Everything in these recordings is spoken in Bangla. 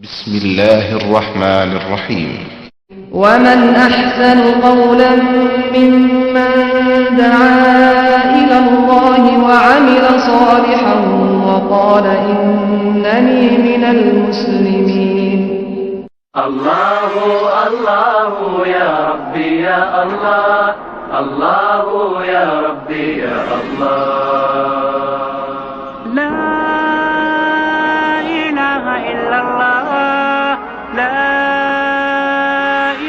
بسم الله الرحمن الرحيم ومن أحسن قولا ممن دعا إلى الله وعمل صالحا وقال إنني من المسلمين الله الله يا ربي يا الله الله يا ربي يا الله لا إله إلا الله لا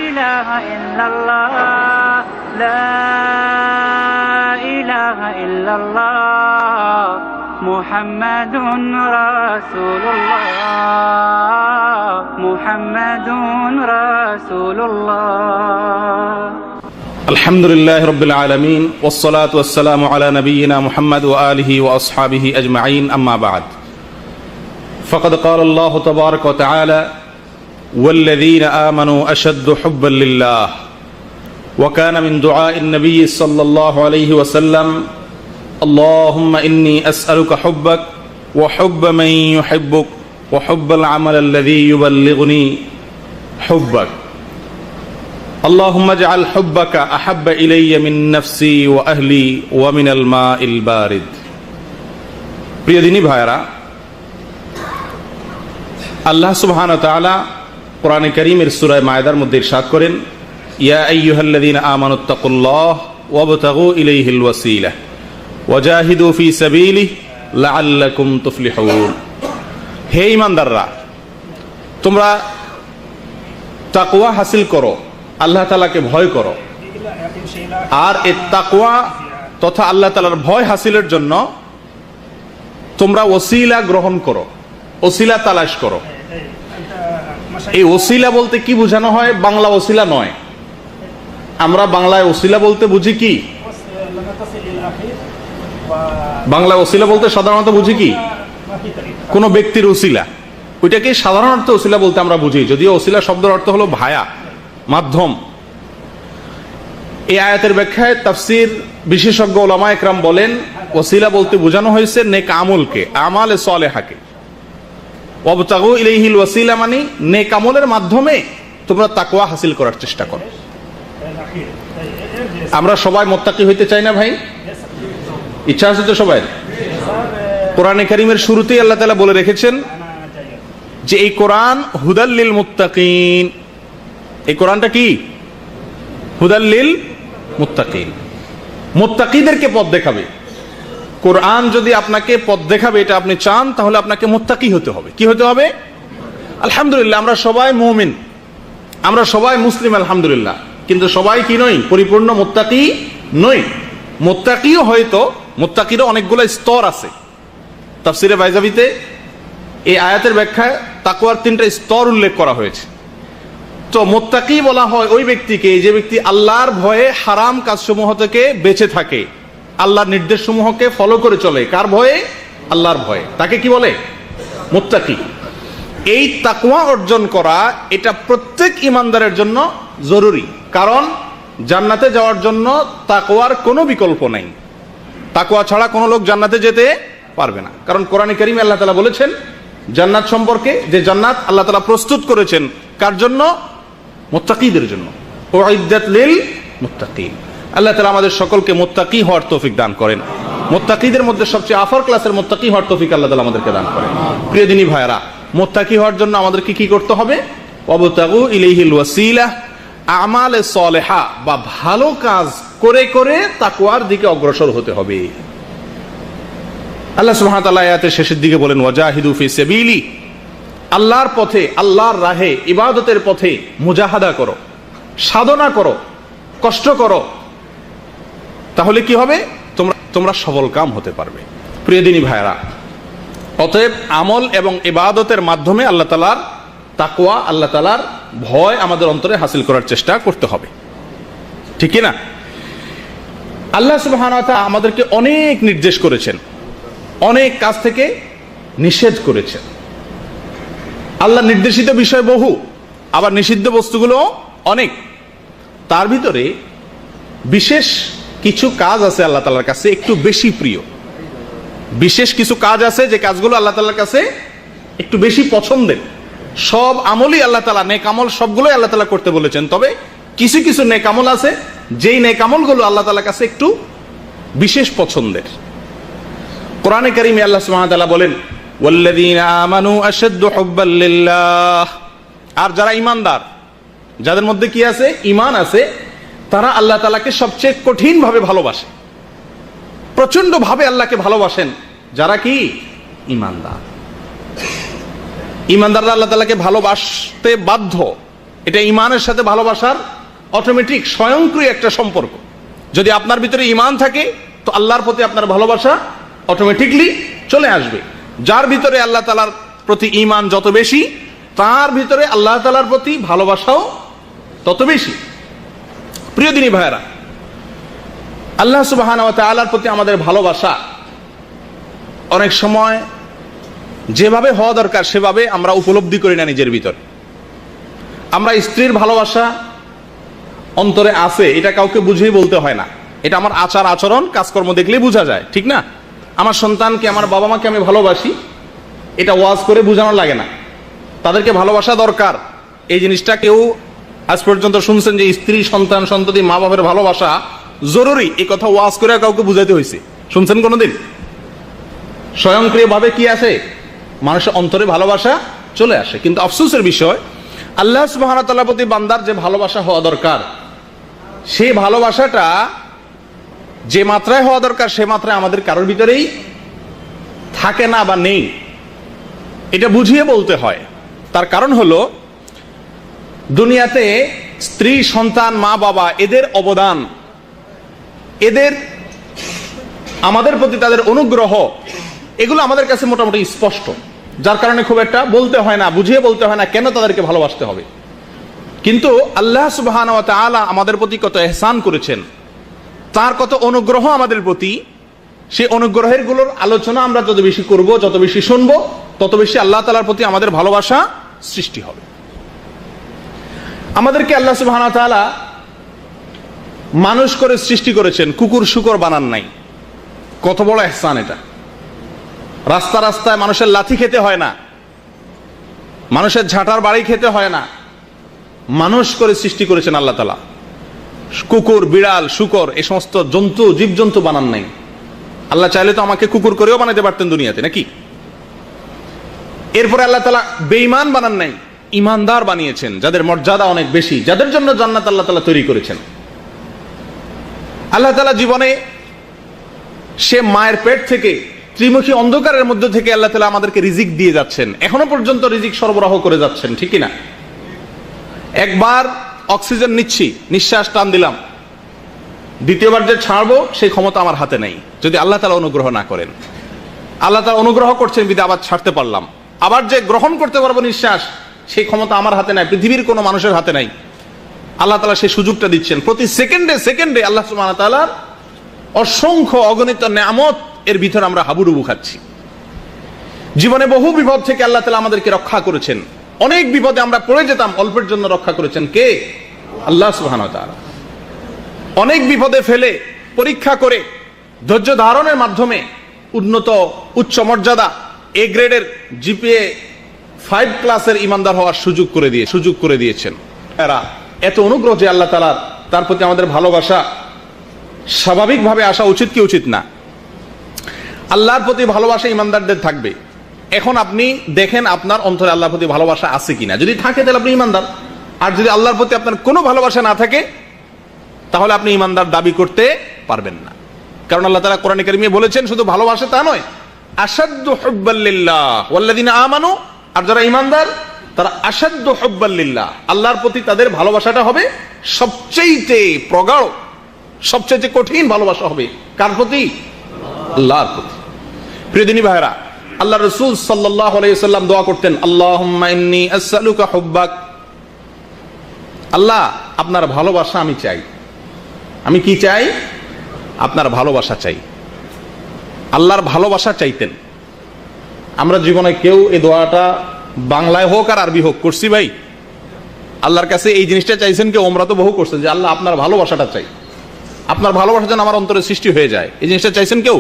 إله إلا الله لا إله إلا الله محمد رسول الله محمد رسول الله الحمد لله رب العالمين والصلاة والسلام على نبينا محمد وآله وأصحابه أجمعين أما بعد فقد قال الله تبارك وتعالى والذين آمنوا أشد حبا لله وكان من دعاء النبي صلى الله عليه وسلم اللهم إني أسألك حبك وحب من يحبك وحب العمل الذي يبلغني حبك اللهم اجعل حبك أحب إلي من نفسي وأهلي ومن الماء البارد প্রিয় দিনী ভাইরা আল্লাহ সুবহানাহু ওয়া তাআলা কোরআনে কারীমের সূরা মায়েদার মধ্যে ইরশাদ করেন ইয়া আইয়ুহাল্লাযীনা আমানুত্তাকুল্লাহ ওয়াবতাগু ইলাইহিল ওয়াসিলা ওয়াজাহিদু ফি সাবিলিহি লাআল্লাকুম তুফলিহুন হে ঈমানদাররা তোমরা তাকওয়া হাসিল করো আল্লাহ তাআলাকে ভয় করো আর এই তাকওয়া তথা আল্লাহ তাআলার ভয় হাসিলের জন্য তোমরা ওসিলা গ্রহণ করো ওসিলা তালাশ করো এই ওসিলা বলতে কি বোঝানো হয় বাংলা ওসিলা নয় আমরা বাংলায় ওসিলা বলতে বুঝি কি বাংলা ওসিলা বলতে সাধারণত বুঝি কি কোন ব্যক্তির ওসিলা ওইটাকে সাধারণ অর্থে ওসিলা বলতে আমরা বুঝি যদিও ওসিলা শব্দের অর্থ হলো ভায়া মাধ্যম এই আয়াতের ব্যাখ্যায় তাফসীর বিশেষজ্ঞ উলামা একরাম বলেন ওসিলা বলতে বোঝানো হয়েছে নেক আমলকে আমালে সালেহাকে ওয়াবতাগু ইলাইহিল ওয়াসিলা মানে নেক আমলের মাধ্যমে তোমরা তাকওয়া হাসিল করার চেষ্টা করো আমরা সবাই মুত্তাকি হইতে চাই না ভাই ইচ্ছা আছে তো সবাই কোরআনে কারীমের শুরুতেই আল্লাহ তাআলা বলে রেখেছেন যে এই কোরআন হুদাল লিল মুত্তাকিন এই কোরআনটা কি হুদাল লিল মুত্তাকিন মুত্তাকিদেরকে পথ দেখাবে কোরআন যদি আপনাকে পথ দেখাবে এটা আপনি চান তাহলে আপনাকে মুত্তাকি হতে হবে কি হতে হবে আলহামদুলিল্লাহ আমরা সবাই মুমিন আমরা সবাই মুসলিম আলহামদুলিল্লাহ কিন্তু সবাই কি নই পরিপূর্ণ মুত্তাকি নই মুত্তাকিও হয়তো মুত্তাকিরও অনেকগুলো স্তর আছে তাফসীরে বাইজাবিতে এই আয়াতের ব্যাখ্যায় তাকওয়ার 3টা স্তর উল্লেখ করা হয়েছে তো মুত্তাকি বলা হয় ওই ব্যক্তিকে যে ব্যক্তি আল্লাহর ভয়ে হারাম কাজসমূহ থেকে বেঁচে থাকে আল্লাহর নির্দেশসমূহকে ফলো করে চলে কার ভয়ে আল্লাহর ভয়ে তাকে কি বলে মুত্তাকি এই তাকওয়া অর্জন করা এটা প্রত্যেক ঈমানদারের জন্য জরুরি কারণ জান্নাতে যাওয়ার জন্য তাকওয়ার কোনো বিকল্প নাই তাকওয়া ছাড়া কোনো লোক জান্নাতে যেতে পারবে না কারণ কোরআনে কারীমে আল্লাহ তাআলা বলেছেন জান্নাত সম্পর্কে যে জান্নাত আল্লাহ তাআলা প্রস্তুত করেছেন কার জন্য মুত্তাকিদের জন্য উইদ্দাত লিল মুত্তাকিন আল্লাহ তাআলা আমাদের সকলকে মুত্তাকি হওয়ার তৌফিক দান করেন মুত্তাকিদের মধ্যে সবচেয়ে আফার ক্লাসের মুত্তাকি হওয়ার তৌফিক আল্লাহ তাআলা আমাদেরকে দান করেন প্রিয় দিনী ভাইরা মুত্তাকি হওয়ার জন্য আমাদেরকে কি করতে হবে ওয়াবতাগু ইলাইহিল ওয়াসিলা আমালে সালেহা বা ভালো কাজ করে করে তাকওয়ার দিকে অগ্রসর হতে হবে আল্লাহ সুবহানাহু ওয়া তাআলা আয়াতের শেষের দিকে বলেন ওয়াজাহিদু ফি সাবিলি আল্লাহর পথে আল্লাহর রাহে ইবাদতের পথে মুজাহাদা করো সাধনা করো কষ্ট করো তাহলে কি হবে তোমরা সফল কাম হতে পারবে প্রিয় দিনী ভাইরা অতএব আমল এবং ইবাদতের মাধ্যমে আল্লাহ তাআলার তাকওয়া আল্লাহ তাআলার ভয় আমাদের অন্তরে হাসিল করার চেষ্টা করতে হবে ঠিক কি না আল্লাহ সুবহানাহু ওয়া তাআলা আমাদেরকে অনেক নির্দেশ করেছেন অনেক কাজ থেকে নিষেধ করেছেন আল্লাহ নির্দেশিত বিষয় বহু আবার নিষিদ্ধ বস্তুগুলো অনেক তার ভিতরে বিশেষ কিছু কাজ আছে আল্লাহ তাআলার কাছে একটু বেশি প্রিয় বিশেষ কিছু কাজ আছে যে কাজগুলো আল্লাহ তাআলার কাছে একটু বেশি পছন্দের সব আমলই আল্লাহ তাআলা, নেক আমল সবগুলোই আল্লাহ তাআলা করতে বলেছেন, তবে কিছু কিছু নেক আমল আছে যেই নেক আমলগুলো আল্লাহ তাআলার কাছে একটু বিশেষ পছন্দের। কোরআনে কারীমে আল্লাহ সুবহানাহু ওয়া তাআলা বলেন, ওয়াল্লাযীনা আমানু আশাদ্দু হুব্বাল লিল্লাহ, আর যারা ঈমানদার, যাদের মধ্যে কি আছে? ঈমান আছে, তারা আল্লাহ তাআলাকে সবচেয়ে কঠিন ভাবে ভালোবাসে, প্রচন্ড ভাবে আল্লাহকে ভালোবাসেন যারা কি ঈমানদার। ঈমানদাররা আল্লাহ তাআলাকে ভালোবাসতে বাধ্য, এটা ঈমানের সাথে ভালোবাসার অটোমেটিক স্বয়ংক্রিয় একটা সম্পর্ক। যদি আপনার ভিতরে ঈমান থাকে তো আল্লাহর প্রতি আপনার ভালোবাসা অটোমেটিকলি চলে আসবে। যার ভিতরে আল্লাহ তাআলার প্রতি ঈমান যত বেশি, তার ভিতরে আল্লাহ তাআলার প্রতি ভালোবাসাও তত বেশি। প্রিয় দিনী ভাইয়েরা, আল্লাহ সুবহানাহু ওয়া তাআলার প্রতি আমাদের ভালোবাসা অনেক সময় যেভাবে হওয়া দরকার সেভাবে আমরা উপলব্ধি করি না নিজের ভিতর। আমরা স্ত্রীর ভালোবাসা অন্তরে আছে, এটা কাউকে বুঝেই বলতে হয় না, এটা আমার আচার আচরণ কাজকর্ম দেখলেই বোঝা যায়, ঠিক না? আমার সন্তানকে, আমার বাবা মাকে আমি ভালোবাসি, এটা ওয়াজ করে বোঝানো লাগে না, তাদেরকে ভালোবাসা দরকার। এই জিনিসটা কেউ আজ পর্যন্ত শুনছেন যে স্ত্রী, সন্তান, সন্ততি, মা বাবার ভালোবাসা জরুরি, এই কথা ওয়াজ করে কাউকে বুঝাইতে হয়েছে? শুনছেন কোনোদিন? স্বয়ংক্রিয়ভাবে কি আছে? মানুষের অন্তরে ভালোবাসা চলে আসে। কিন্তু আফসোসের বিষয়, আল্লাহ সুবহানাহু ওয়া তাআলার প্রতি বান্দার যে ভালোবাসা হওয়া দরকার, সেই ভালোবাসাটা যে মাত্রায় হওয়া দরকার সে মাত্রায় আমাদের কারোর ভিতরেই থাকে না বা নেই। এটা বুঝিয়ে বলতে হয়। তার কারণ হলো, দুনিয়াতে স্ত্রী, সন্তান, মা বাবা, এদের অবদান, এদের আমাদের প্রতি তাদের অনুগ্রহ, এগুলো আমাদের কাছে মোটামুটি স্পষ্ট, যার কারণে খুব একটা বলতে হয় না, বুঝিয়ে বলতে হয় না কেন তাদেরকে ভালোবাসতে হবে। কিন্তু আল্লাহ সুবহানাহু ওয়া তাআলা আমাদের প্রতি কত ইহসান করেছেন, তার কত অনুগ্রহ আমাদের প্রতি, সেই অনুগ্রহের গুলোর আলোচনা আমরা যত বেশি করব, যত বেশি শুনবো, তত বেশি আল্লাহ তাআলার প্রতি আমাদের ভালোবাসা সৃষ্টি হবে। আমাদেরকে আল্লাহ সুবহানাহু ওয়া তাআলা মানুষ করে সৃষ্টি করেছেন, কুকুর শুকর বানান নাই। কত বড় ইহসান এটা! রাস্তা রাস্তায় মানুষের লাথি খেতে হয় না, মানুষের ঝাঁটার বাড়ি খেতে হয় না, মানুষ করে সৃষ্টি করেছেন আল্লাহ তাআলা। কুকুর, বিড়াল, শুকর, এই সমস্ত জন্তু, জীবজন্তু বানান নাই। আল্লাহ চাইলে তো আমাকে কুকুর করেও বানাতে পারতেন দুনিয়াতে, নাকি? এরপরে আল্লাহ তাআলা বেঈমান বানান নাই, ঈমানদার বানিয়েছেন, যাদের মর্যাদা অনেক বেশি, যাদের জন্য জান্নাত আল্লাহ তাআলা তৈরি করেছেন। আল্লাহ তাআলা জীবনে সে মায়ের পেট থেকে, ত্রিমুখী অন্ধকারের মধ্য থেকে আল্লাহ তাআলা আমাদেরকে রিজিক দিয়ে যাচ্ছেন, এখনো পর্যন্ত রিজিক সরবরাহ করে যাচ্ছেন, ঠিক না? একবার অক্সিজেন নিচ্ছি, নিঃশ্বাস টান দিলাম, দ্বিতীয়বার যে ছাড়বো সেই ক্ষমতা আমার হাতে নেই, যদি আল্লাহ তাআলা অনুগ্রহ না করেন। আল্লাহ তাআলা অনুগ্রহ করছেন বিধায় আবার ছাড়তে পারলাম। আবার যে গ্রহণ করতে পারবো নিঃশ্বাস, সেই ক্ষমতা আমার হাতে নাই, পৃথিবীর কোনো মানুষের হাতে নাই। আল্লাহ তাআলা সেই সুযোগটা দিচ্ছেন। প্রতি সেকেন্ডে সেকেন্ডে আল্লাহ সুবহানাহু ওয়া তাআলার অসংখ্য অগণিত নেয়ামত এর ভিতরে আমরা হাবুডুবু খাচ্ছি। জীবনে বহু বিপদ থেকে আল্লাহ তাআলা আমাদেরকে রক্ষা করেছেন। অনেক বিপদে আমরা পড়ে যেতাম, অল্পের জন্য রক্ষা করেছেন কে? আল্লাহ সুবহানাহু ওয়া তাআলা। অনেক বিপদে ফেলে, পরীক্ষা করে, ধৈর্য ধারণের মাধ্যমে উন্নত, উচ্চ মর্যাদা, এ গ্রেডের জিপিএ 5 ক্লাসের ইমানদার হওয়ার সুযোগ করে দিয়েছেন। এরা এত অনুগ্রহ যে আল্লাহ তাআলা, তার প্রতি আমাদের ভালোবাসা স্বাভাবিকভাবে আসা উচিত কি উচিত না? আল্লাহর প্রতি ভালোবাসা ইমানদারদের থাকবে। এখন আপনি দেখেন আপনার অন্তরে আল্লাহর প্রতি ভালোবাসা আছে কিনা। যদি থাকে তাহলে আপনি ইমানদার, আর যদি আল্লাহর প্রতি আপনার কোনো ভালোবাসা না থাকে তাহলে আপনি ইমানদার দাবি করতে পারবেন না। কারণ আল্লাহ তাআলা কোরআনে কারীমে বলেছেন, শুধু ভালোবাসা তা নয়, আশাদ্দু হুব্বাল লিল্লাহ ওয়াল্লাযিনা আমানু, আর যারা ইমানদার তারা আশাদ্দু হুব্বাল লিল্লাহ, আল্লাহর প্রতি তাদের ভালোবাসাটা হবে সবচেয়ে প্রগাঢ়, সবচেয়ে কঠিন ভালোবাসা হবে কার প্রতি? আল্লাহর প্রতি। প্রিয় দিনী ভাইরা, আল্লাহ রাসূল সাল্লাল্লাহু আলাইহি ওয়াসাল্লাম দোয়া করতেন, আল্লাহুম্মা ইন্নী আসআলুকা হুব্বাক, আল্লাহ আপনার ভালোবাসা আমি চাই। আমি কি চাই? আপনার ভালোবাসা চাই। আল্লাহর ভালোবাসা চাইতেন। আমরা জীবনে কেউ এই দোয়াটা বাংলায় হোক আর আরবি হোক করছি ভাই? আল্লাহর কাছে এই জিনিসটা চাইছেন কেউ? আমরা তো বহু করছেন যে আল্লাহ আপনার ভালোবাসাটা চাই, আপনার ভালোবাসা যেন আমার অন্তরে সৃষ্টি হয়ে যায়, এই জিনিসটা চাইছেন কেউ?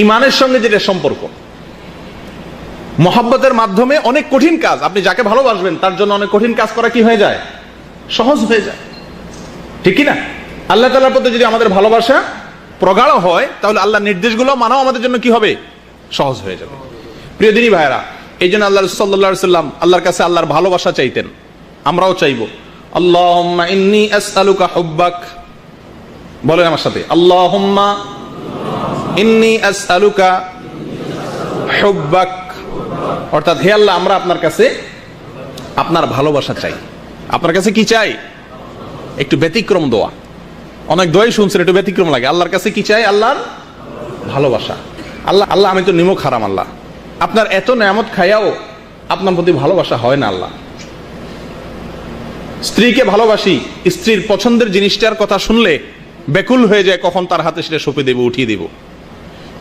ইমানের সঙ্গে যেটা সম্পর্ক, মহব্বতের মাধ্যমে অনেক কঠিন কাজ, আপনি যাকে ভালোবাসবেন তার জন্য অনেক কঠিন কাজ করা কি হয়ে যায়? সহজ হয়ে যায়, ঠিক কি না? আল্লাহ তাআলার প্রতি যদি আমাদের ভালোবাসা প্রগাঢ় হয়, তাহলে আল্লাহর নির্দেশগুলো মানাও আমাদের জন্য কি হবে? সহজ হয়ে যাবে। প্রিয় দিনী ভাইরা, এই জন্য আল্লাহ রাসূল সাল্লাল্লাহু আলাইহি ওয়াসাল্লাম আল্লাহর কাছে আল্লাহর ভালোবাসা চাইতেন। আমরাও চাইবো, আল্লাহুম্মা ইন্নী আসআলুকা হুব্বাক। বলেন আমার সাথে, আল্লাহুম্মা ইন্নী আসআলুকা হুব্বাক। অর্থাৎ হে আল্লাহ, আমরা আপনার কাছে আপনার ভালোবাসা চাই। আপনার কাছে কি চাই? একটু ব্যতিক্রম দোয়া। অনেক দোয়াই শুনছেন, একটু ব্যতিক্রম লাগে। আল্লাহর কাছে কি চাই? আল্লাহর ভালোবাসা। আল্লাহ আল্লাহ আমি তো নিমক হারাম, আল্লাহ আপনার এত নেয়ামত খাইয়াও আপনার প্রতি ভালোবাসা হয় না। আল্লাহ স্ত্রীকে ভালোবাসি, স্ত্রীর পছন্দের জিনিসটার কথা শুনলে ব্যাকুল হয়ে যায় কখন তার হাতে সেটা সঁপে দেব, উঠিয়ে দেব।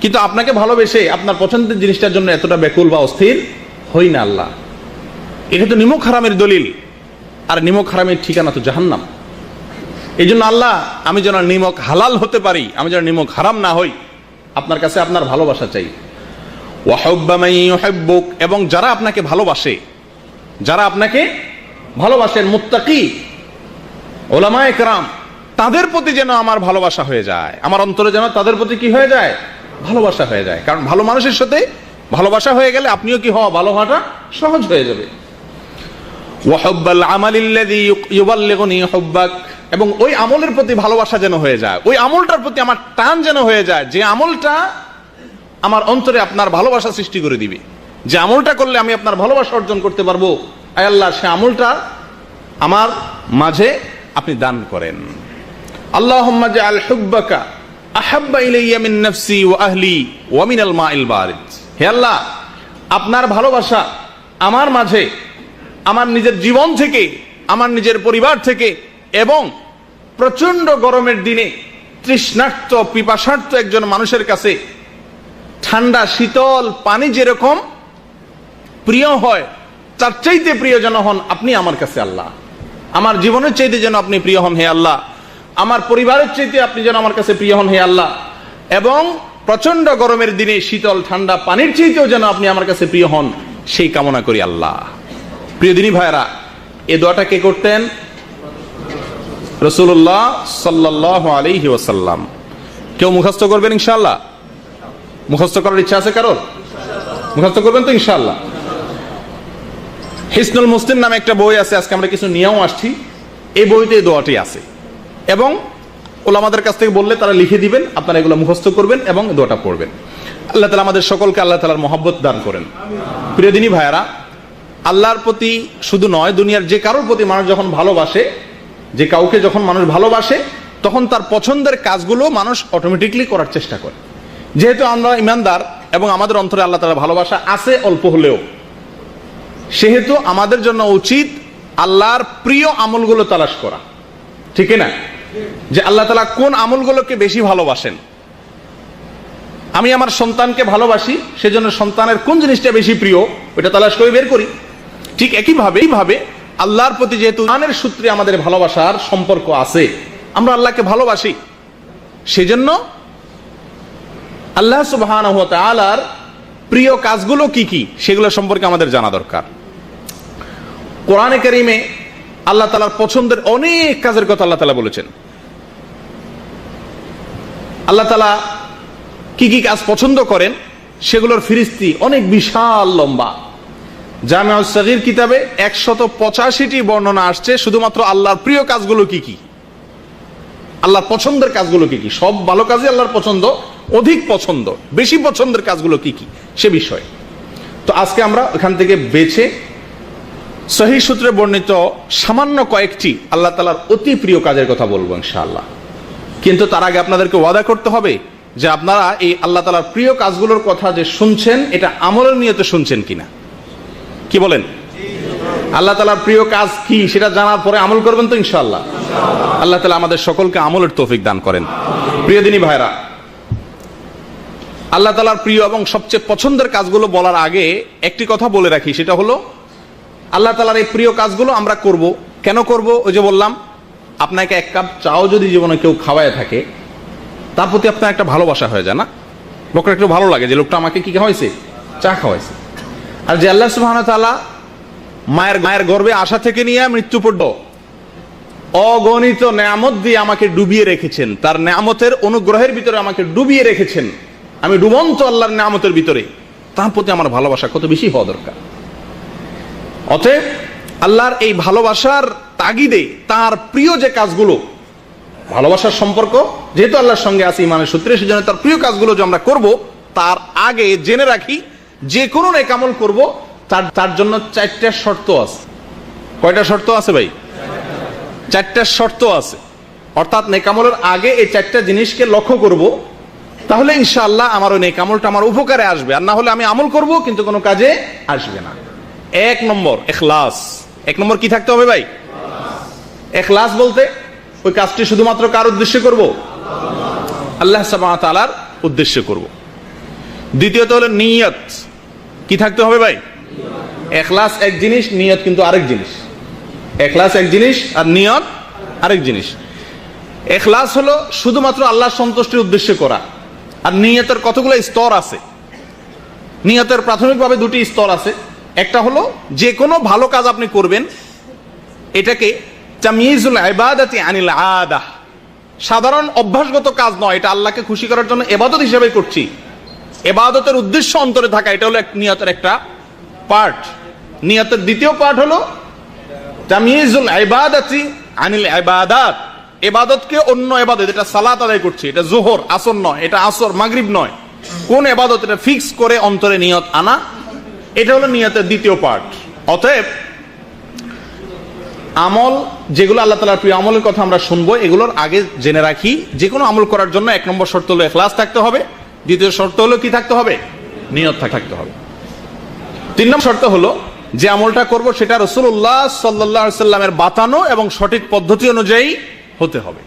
কিন্তু আপনাকে ভালোবেসে আপনার পছন্দের জিনিসটার জন্য এতটা ব্যাকুল বা অস্থির হই না। আল্লাহ এটা তো নিমক হারামের দলিল, আর নিমক হারামের ঠিকানা তো জাহান্নাম। এই জন্য আল্লাহ, আমি যেন নিমক হালাল হতে পারি, আমি যেন নিমক হারাম না হই, আপনার কাছে আপনার ভালোবাসা চাই। ওয়া হুব্বা মান ইউহিব্বুক, এবং যারা আপনাকে ভালোবাসে, যারা আপনাকে ভালোবাসেন, মুত্তাকি উলামায়ে কেরাম, তাদের প্রতি যেন আমার ভালোবাসা হয়ে যায়, আমার অন্তরে যেন তাদের প্রতি কি হয়ে যায়? ভালোবাসা হয়ে যায়। কারণ ভালো মানুষের সাথে ভালোবাসা হয়ে গেলে আপনিও কি হওয়া, ভালো হওয়াটা সহজ হয়ে যাবে। ওয়া হুব্বাল আমালিল্লাযী ইউবাল্লিগুনি হুব্বাক, এবং ওই আমলের প্রতি ভালোবাসা যেন হয়ে যায়, ওই আমলটার প্রতি আমার টান যেন হয়ে যায়, যে আমলটা আমার অন্তরে আপনার ভালোবাসা সৃষ্টি করে দিবে, যে আমলটা করলে আমি আপনার ভালোবাসা অর্জন করতে পারবো। আয় আল্লাহ, সে আমলটা আমার মাঝে আপনি দান করেন। আল্লাহুম্মা জাআল হুব্বাকা আহাব্বা ইলাইয়া মিন নাফসি ওয়া আহলি ওয়া মিনাল মাইল বারিদ। হে আল্লাহ, আপনার ভালোবাসা আমার মাঝে, আমার নিজের জীবন থেকে, আমার নিজের পরিবার থেকে, এবং প্রচন্ড গরমের দিনে তৃষ্ণার্ত পিপাসার্ত একজন মানুষের কাছে ঠান্ডা শীতল পানি যেরকম প্রিয় হয়, তার চাইতে প্রিয় যেন হন আপনি আমার কাছে। আল্লাহ, আমার জীবনের চাইতে যেন আপনি প্রিয় হন হে আল্লাহ, আমার পরিবারের চাইতে আপনি যেন আমার কাছে প্রিয় হন হে আল্লাহ, এবং প্রচন্ড গরমের দিনে শীতল ঠান্ডা পানির চাইতেও যেন আপনি আমার কাছে প্রিয় হন, সেই কামনা করি আল্লাহ। প্রিয় দিনী ভাইরা, এই দোয়াটা কে করতেন? রাসূলুল্লাহ সাল্লাল্লাহু আলাইহি ওয়াসাল্লাম। কেউ মুখস্থ করবেন ইনশাআল্লাহ? মুখস্থ করার ইচ্ছা আছে কারোর? মুখস্থ করবেন তো ইনশাআল্লাহ? হিসনুল মুসলিম নামে একটা বই আছে, আজকে আমরা কিছু নিয়েও আসছি। এই বইতে এই দোয়াটি আছে, এবং ওলামাদের কাছ থেকে বললে তারা লিখে দিবেন, আপনারা এগুলো মুখস্থ করবেন এবং দোয়াটা পড়বেন। আল্লাহ তাআলা আমাদের সকলকে আল্লাহ তাআলার মহব্বত দান করেন। প্রিয় দিনী ভাইয়েরা, আল্লাহর প্রতি শুধু নয়, দুনিয়ার যে কারোর প্রতি মানুষ যখন ভালোবাসে, যে কাউকে যখন মানুষ ভালোবাসে, তখন তার পছন্দের কাজগুলো মানুষ অটোমেটিকলি করার চেষ্টা করে। যেহেতু আমরা ইমানদার এবং আমাদের অন্তরে আল্লাহ তাআলার ভালোবাসা আছে অল্প হলেও, সেহেতু আমাদের জন্য উচিত আল্লাহর প্রিয় আমলগুলো তালাশ করা, ঠিক না? যে আল্লাহ তাআলা কোন আমলগুলোকে বেশি ভালোবাসেন। আমি আমার সন্তানকে ভালোবাসি, সেজন্য সন্তানের কোন জিনিসটা বেশি প্রিয়, ওটা তালাশ করে বের করি। ঠিক এইভাবে আল্লাহর প্রতি যেহেতু ইমানের সূত্রে আমাদের ভালোবাসার সম্পর্ক আছে, আমরা আল্লাহকে ভালোবাসি, সেজন্য আল্লাহ সুবহানাহু ওয়া তাআলার প্রিয় কাজগুলো কি কি সেগুলো সম্পর্কে আমাদের জানা দরকার। কোরআনে কারীমে আল্লাহ তাআলার পছন্দের অনেক কাজের কথা আল্লাহ তাআলা বলেছেন। আল্লাহ তাআলা কি কি কাজ পছন্দ করেন সেগুলোর ফিরিস্তি অনেক বিশাল লম্বা। জামিউস সাগীর কিতাবে 185টি বর্ণনা আসছে শুধুমাত্র আল্লাহর প্রিয় কাজগুলো কি কি, আল্লাহর পছন্দের কাজগুলো কি কি। সব ভালো কাজই আল্লাহর পছন্দ, অধিক পছন্দ, বেশি পছন্দের কাজগুলো কি কি সে বিষয়ে। তো আজকে আমরা ওখান থেকে বেছে সহিহ সূত্রে বর্ণিত সামান্য কয়েকটি আল্লাহ তাআলার অতি প্রিয় কাজের কথা বলবো ইনশাআল্লাহ। কিন্তু তার আগে আপনাদেরকে ওয়াদা করতে হবে যে আপনারা এই আল্লাহ তাআলার প্রিয় কাজগুলোর কথা যে শুনছেন, এটা আমলের নিয়তে শুনছেন কিনা। কি বলেন? আল্লাহ তাআলার প্রিয় কাজ কি সেটা জানার পরে আমল করবেন তো ইনশাআল্লাহ। আল্লাহ তাআলা আমাদের সকলকে আমলের তৌফিক দান করেন। প্রিয় দিনী ভাইরা, আল্লাহ তাআলার প্রিয় এবং সবচেয়ে পছন্দের কাজগুলো বলার আগে একটি কথা বলে রাখি, সেটা হলো আল্লাহ তাআলার এই প্রিয় কাজগুলো আমরা করব কেন করব? ওই যে বললাম, আপনাকে এক কাপ চাও যদি জীবনে কেউ খাওয়ায় থাকে, তার প্রতি আপনার একটা ভালোবাসা হয়ে যায় না? লোকটা একটু ভালো লাগে যে লোকটা আমাকে কি খাওয়াইছে, চা খাওয়াইছে। আর যে আল্লাহ সুবহানাহু ওয়া তাআলা মায়ের গর্ভে আসা থেকে নিয়ে মৃত্যু পর্যন্ত অগণিত নেয়ামত দিয়ে আমাকে ডুবিয়ে রেখেছেন, তার নেয়ামতের অনুগ্রহের ভিতরে আমাকে ডুবিয়ে রেখেছেন, আমি ডুবন্ত আল্লাহর নেয়ামতের ভিতরে, তার প্রতি আমার ভালোবাসা কত বেশি হওয়া দরকার। অতএব আল্লাহর এই ভালোবাসার তাগিদে তার প্রিয় যে কাজগুলো, ভালোবাসার সম্পর্ক যেহেতু আল্লাহর সঙ্গে আছে ইমানের সূত্রে, সেজন্য তার প্রিয় কাজগুলো যে আমরা করব, তার আগে জেনে রাখি যে কোনো নেক আমল করব তার জন্য 4টা শর্ত আছে। কয়টা শর্ত আছে ভাই? 4টা শর্ত আছে। অর্থাৎ নেক আমলের আগে এই 4টা জিনিসকে লক্ষ্য করব, তাহলে ইনশাআল্লাহ আমার ওই নেক আমলটা আমার উপকারে আসবে। আর না হলে আমি আমল করব কিন্তু কোনো কাজে আসবে না। 1 নম্বর ইখলাস। 1 নম্বর কি থাকতে হবে ভাই? ইখলাস বলতে ওই কাজটি শুধুমাত্র কার উদ্দেশ্যে করব? আল্লাহ সুবহানাহু ওয়া তাআলার উদ্দেশ্যে করব। দ্বিতীয়ত হলো নিয়ত। কি থাকতে হবে ভাই? ইখলাস এক জিনিস, নিয়ত কিন্তু আরেক জিনিস। ইখলাস এক জিনিস আর নিয়ত আরেক জিনিস। ইখলাস হলো শুধুমাত্র আল্লাহর সন্তুষ্টির উদ্দেশ্যে করা। আর নিয়তের কতগুলো স্তর আছে। নিয়তের প্রাথমিকভাবে 2টি স্তর আছে। একটা হলো যে কোনো ভালো কাজ আপনি করবেন, এটাকে তাময়িজুল ইবাদাতি আনিল আদা, সাধারণ অভ্যাসগত কাজ নয়, এটা আল্লাহকে খুশি করার জন্য ইবাদত হিসেবে করছি, ইবাদতের উদ্দেশ্য অন্তরে থাকা, এটা হলো নিয়তের একটা পার্ট। নিয়তের দ্বিতীয় পার্ট হলো তাময়িজুল ইবাদাতি আনিল ইবাদাত, ইবাদতকে অন্য ইবাদত, এটা সালাত আদায় করছি, এটা যোহর আসর নয়, এটা আসর মাগরিব নয়, কোন ইবাদত এটা ফিক্স করে অন্তরে নিয়ত আনা, এটা হলো নিয়তের দ্বিতীয় পার্ট। অতএব আমল যেগুলো আল্লাহ তাআলার প্রিয় আমলের কথা আমরা শুনবো, এগুলোর আগে জেনে রাখি যে কোনো আমল করার জন্য 1 নম্বর শর্ত হলো ইখলাস থাকতে হবে, দ্বিতীয় শর্ত হলো কি থাকতে হবে? নিয়ত থাকতে হবে। 3 নম্বর শর্ত হলো যে আমলটা করব সেটা রাসূলুল্লাহ সাল্লাল্লাহু আলাইহি সাল্লামের বাতানো এবং সঠিক পদ্ধতি অনুযায়ী হতে হবে।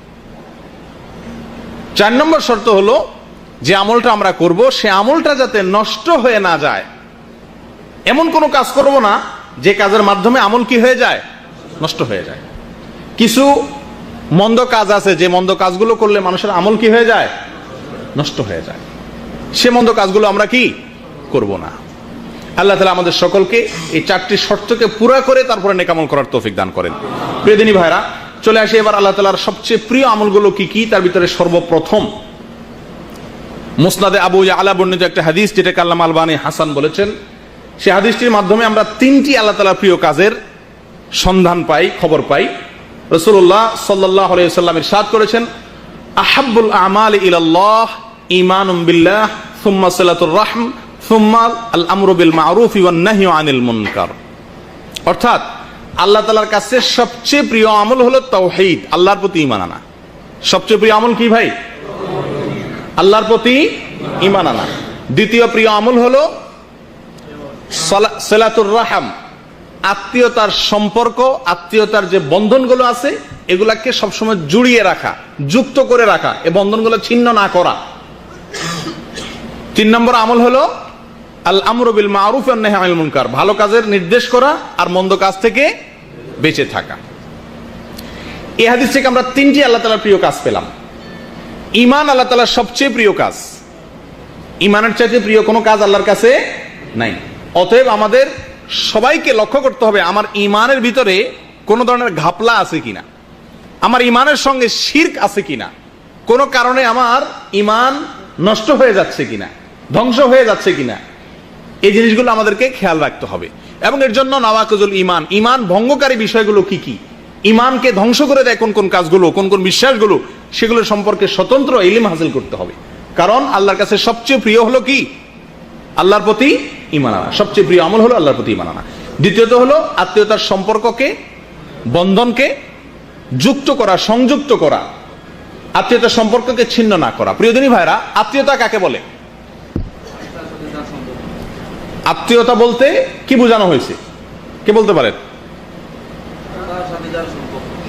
4 নম্বর শর্ত হলো যে আমলটা আমরা করব সে আমলটা যাতে নষ্ট হয়ে না যায়, এমন কোনো কাজ করব না যে কাজের মাধ্যমে আমল কি হয়ে যায়? নষ্ট হয়ে যায়। কিছু মন্দ কাজ আছে যে মন্দ কাজগুলো করলে মানুষের আমল কি হয়ে যায়? নষ্ট হয়ে যায়। সে মন্দ কাজগুলো আমরা কি করব না। আল্লাহ তাআলা আমাদের সকলকে এই 4টি শর্তকে পুরা করে তারপরে নেক আমল করার তৌফিক দান করেন। প্রিয় দিনী ভাইরা, চলে আসি এবার আল্লাহ তাআলার সবচেয়ে প্রিয় আমলগুলো কি কি। তার ভিতরে সর্বপ্রথম মুসনাদে আবু ইয়ালা বর্ণিত একটা হাদিস, যেটাকে আল্লামা আলবানী হাসান বলেছেন। সেই হাদিসটির মাধ্যমে আমরা 3টি আল্লাহ তাআলার প্রিয় কাজের সন্ধান পাই, খবর পাই। রাসূলুল্লাহ সাল্লাল্লাহু আলাইহি ওয়াসাল্লাম ইরশাদ করেছেন, আহাব্বুল আমালি ইলাল্লাহ ঈমানুম বিল্লাহ সুম্মা সিলাতুর রাহম সুম্মা আল আমরু বিল মা'রুফি ওয়ান নাহয়ু আনিল মুনকার। অর্থাৎ আল্লাহ তাআলার কাছে সবচেয়ে প্রিয় আমল হলো তাওহীদ, আল্লাহর প্রতি ঈমান আনা। সবচেয়ে প্রিয় আমল কি ভাই? আল্লাহর প্রতি ঈমান আনা। দ্বিতীয় প্রিয় আমল হলো সিলাতুর রাহম, আত্মীয়তার সম্পর্ক, আত্মীয়তার যে বন্ধনগুলো আছে এগুলাকে সবসময় জুড়িয়ে রাখা, যুক্ত করে রাখা, এই বন্ধনগুলো ছিন্ন না করা। 3 নম্বর আমল হলো আল আমরু বিল মা'রুফ ওয়ান নাহয়ু আনিল মুনকার, ভালো কাজের নির্দেশ করা আর মন্দ কাজ থেকে বেঁচে থাকা। এই হাদিস থেকে আমরা 3টি আল্লাহ তাআলার প্রিয় কাজ পেলাম। ঈমান আল্লাহ তাআলার সবচেয়ে প্রিয় কাজ, ঈমানের চাইতে প্রিয় কোনো কাজ আল্লাহর কাছে নাই। অতএব আমাদের সবাইকে লক্ষ্য করতে হবে আমার ঈমানের ভিতরে কোনো ধরনের ঘাপলা আছে কিনা, আমার ঈমানের সঙ্গে শিরক আছে কিনা, কোনো কারণে আমার ঈমান নষ্ট হয়ে যাচ্ছে কিনা, ধ্বংস হয়ে যাচ্ছে কিনা, এই জিনিসগুলো আমাদেরকে খেয়াল রাখতে হবে। এবং এর জন্য নাওয়াকিজুল ঈমান, ঈমান ভঙ্গকারী বিষয়গুলো কি কি, ঈমানকে ধ্বংস করে দেয় কোন কোন কাজগুলো, কোন কোন বিশ্বাসগুলো, সেগুলো সম্পর্কে স্বতন্ত্র ইলম হাসিল করতে হবে। কারণ আল্লাহর কাছে সবচেয়ে প্রিয় হলো কি? আল্লাহর প্রতি ঈমান আনা। সবচেয়ে প্রিয় আমল হলো আল্লাহর প্রতি ঈমান আনা। দ্বিতীয়ত হলো আত্মীয়তার সম্পর্ককে, বন্ধনকে যুক্ত করা, সংযুক্ত করা, আত্মীয়তার সম্পর্ককে ছিন্ন না করা। প্রিয়দিনী ভাইরা, আত্মীয়তা কাকে বলে? আত্মীয়তা বলতে কি বোঝানো হয়েছে? কে বলতে পারেন?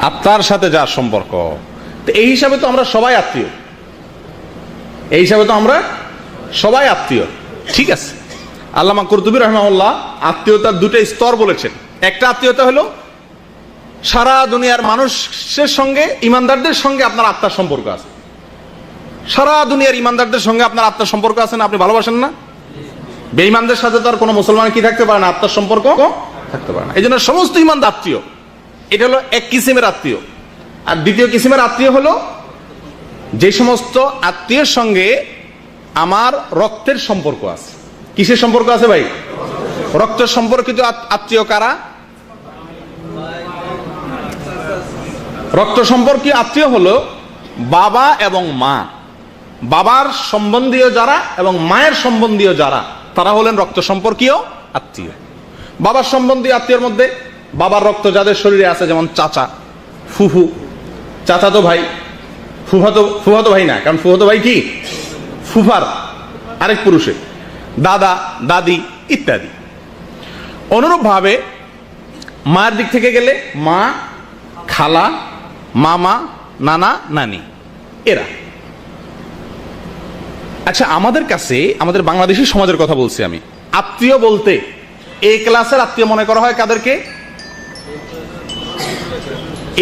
আত্মার সাথে যার সম্পর্ক। এই হিসাবে তো আমরা সবাই আত্মীয়, এই হিসাবে তো আমরা সবাই আত্মীয়। ঠিক আছে, আল্লামা কুরতুবী রাহিমাহুল্লাহ আত্মীয়তার 2টা স্তর বলেছেন। একটা আত্মীয়তা হলো সারা দুনিয়ার মানুষের সঙ্গে, ইমানদারদের সঙ্গে আপনার আত্মার সম্পর্ক আছে। সারা দুনিয়ার ইমানদারদের সঙ্গে আপনার আত্মার সম্পর্ক আছে না? আপনি ভালোবাসেন না? বেঈমানদের সাথে তো আর কোনো মুসলমান কি থাকতে পারে না, আত্মার সম্পর্ক থাকতে পারে না। এই জন্য সমস্ত ইমানদার আত্মীয়। এটা হলো এক কিসিমের আত্মীয়। আর দ্বিতীয় কিসিমের আত্মীয় হলো যে সমস্ত আত্মীয়ের সঙ্গে আমার রক্তের সম্পর্ক আছে। কিসের সম্পর্ক আছে ভাই? রক্তের সম্পর্কিত আত্মীয় কারা? রক্ত সম্পর্কীয় আত্মীয় হলো বাবা এবং মা। বাবার সম্বন্ধীয় যারা এবং মায়ের সম্বন্ধীয় যারা, তারা হলেন রক্ত সম্পর্কীয় আত্মীয়। বাবার সম্বন্ধীয় আত্মীয়ের মধ্যে বাবার রক্ত যাদের শরীরে আছে, যেমন চাচা, ফুফু, চাচাতো ভাই, ফুফাতো ভাই না, কারণ ফুফাতো ভাই কি ফুফার আরেক পুরুষে, দাদা, দাদি ইত্যাদি। অনুরূপ ভাবে মায়ের দিক থেকে গেলে মা, খালা, মামা, নানা, নানি, এরা। আচ্ছা, আমাদের কাছে, আমাদের বাংলাদেশী সমাজের কথা বলছি আমি, আত্মীয় বলতে এ ক্লাসের আত্মীয় মনে করা হয় কাদেরকে?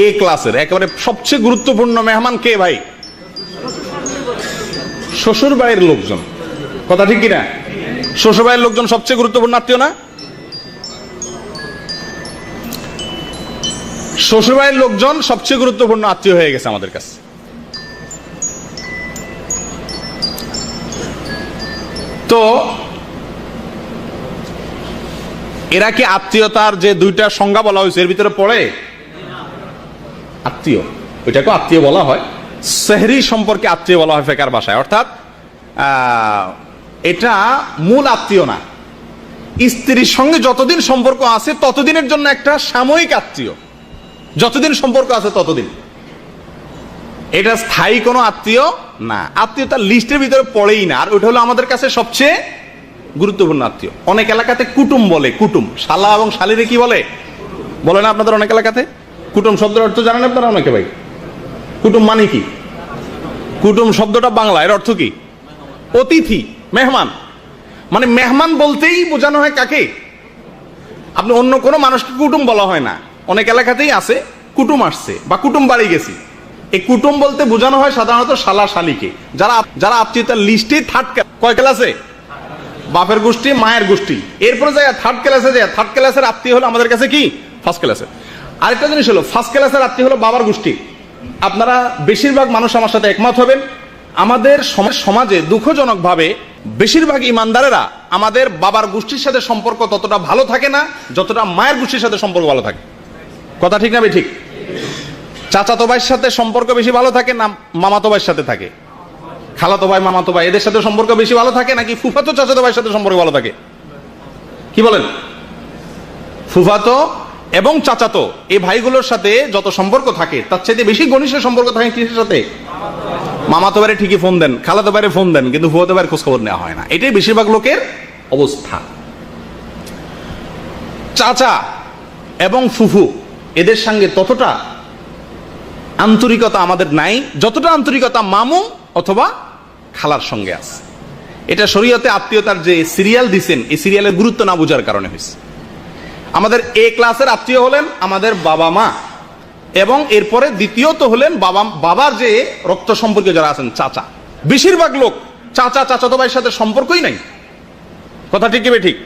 এ ক্লাসের একেবারে সবচেয়ে গুরুত্বপূর্ণ মেহমান কে ভাই? শ্বশুর বাড়ির লোকজন। কথা ঠিক কিনা? শ্বশুর বাড়ির লোকজন সবচেয়ে গুরুত্বপূর্ণ আত্মীয় না? শ্বশুর বাড়ির লোকজন সবচেয়ে গুরুত্বপূর্ণ আত্মীয় হয়ে গেছে আমাদের কাছে। তো এরা কি আত্মীয়তার যে দুইটা সংজ্ঞা বলা হয়েছে এর ভিতরে পড়ে? আত্মীয়, ওইটাকে আত্মীয় বলা হয়। সেহরি সম্পর্কে আত্মীয় বলা হয় ফেকার ভাষায়, অর্থাৎ এটা মূল আত্মীয় না। স্ত্রীর সঙ্গে যতদিন সম্পর্ক আছে ততদিনের জন্য একটা সাময়িক আত্মীয়, যতদিন সম্পর্ক আছে ততদিন। এটা স্থায়ী কোনো আত্মীয় না, আত্মীয়তার লিস্টের ভিতরে পড়েই না। আর ওটা হলো আমাদের কাছে সবচেয়ে গুরুত্বপূর্ণ আত্মীয়। অনেক এলাকাতে কুটুম বলে, কুটুম, শালা এবং শালিরে কি বলে বলে না আপনাদের অনেক এলাকাতে? কুটুম শব্দের অর্থ জানেন আপনারা অনেকে ভাই? কুটুম মানে কি? কুটুম শব্দটা বাংলা, এর অর্থ কি? অতিথি, মেহমান। মানে মেহমান বলতেই বোঝানো হয় কাকে? আপনি অন্য কোনো মানুষকে কুটুম বলা হয় না। অনেক এলাকাতেই আছে কুটুম আসছে বা কুটুম বাড়ি গেছি, এই কুটুম বলতে বোঝানো হয় সাধারণত শালা শালিকে, যারা যারা আত্মীয়তার লিস্টে থার্ড, কয় ক্লাসে? বাপের গোষ্ঠী, মায়ের গোষ্ঠী। এরপরে যায় থার্ড ক্লাসে, যায় থার্ড ক্লাসের আত্মীয় হলো আমাদের কাছে কি ফার্স্ট ক্লাসের। আরেকটা জিনিস হলো ফার্স্ট ক্লাসের আত্মীয় হলো বাবার গোষ্ঠী। আপনারা বেশিরভাগ মানুষ আমার সাথে একমত হবেন, আমাদের সমাজে দুঃখজনক ভাবে বেশিরভাগ ইমানদারেরা আমাদের বাবার গোষ্ঠীর সাথে সম্পর্ক ততটা ভালো থাকে না যতটা মায়ের গোষ্ঠীর সাথে সম্পর্ক ভালো থাকে। কথা ঠিক না ভাই? ঠিক। চাচাতো ভাইয়ের সাথে সম্পর্ক বেশি ভালো থাকে না মামাতো ভাইয়ের সাথে থাকে? খালাতো ভাই, মামাতো ভাই, এদের সাথে সম্পর্ক বেশি ভালো থাকে নাকি ফুফাতো চাচাতো ভাইয়ের সাথে সম্পর্ক ভালো থাকে? কি বলেন? ফুফাতো এবং চাচাতো এই ভাইগুলোর সাথে যত সম্পর্ক থাকে তার চাইতে বেশি ঘনিষ্ঠ সম্পর্ক থাকে কিসের সাথে? মামাতো ভাইরে ঠিকই ফোন দেন, খালাতো ভাইরে ফোন দেন, কিন্তু ফুফাতো ভাইয়ের খোঁজ খবর নেওয়া হয় না। এটাই বেশিরভাগ লোকের অবস্থা। চাচা এবং ফুফু এদের সঙ্গে ততটা আন্তরিকতা আমাদের নাই যতটা আন্তরিকতা মামু অথবা খালার সঙ্গে আছে। এটা শরীয়তে আত্মীয়তার যে সিরিয়াল দিচ্ছেন, এই সিরিয়ালের গুরুত্ব না বোঝার কারণে হয়েছে। আমাদের এ ক্লাসের আত্মীয় হলেন আমাদের বাবা মা, এবং এরপরে দ্বিতীয়ত হলেন বাবার যে রক্ত সম্পর্কে যারা আছেন চাচা। বেশিরভাগ লোক চাচা চাচাতো ভাইয়ের সাথে সম্পর্কই নাই। কথা ঠিক কি ঠিক?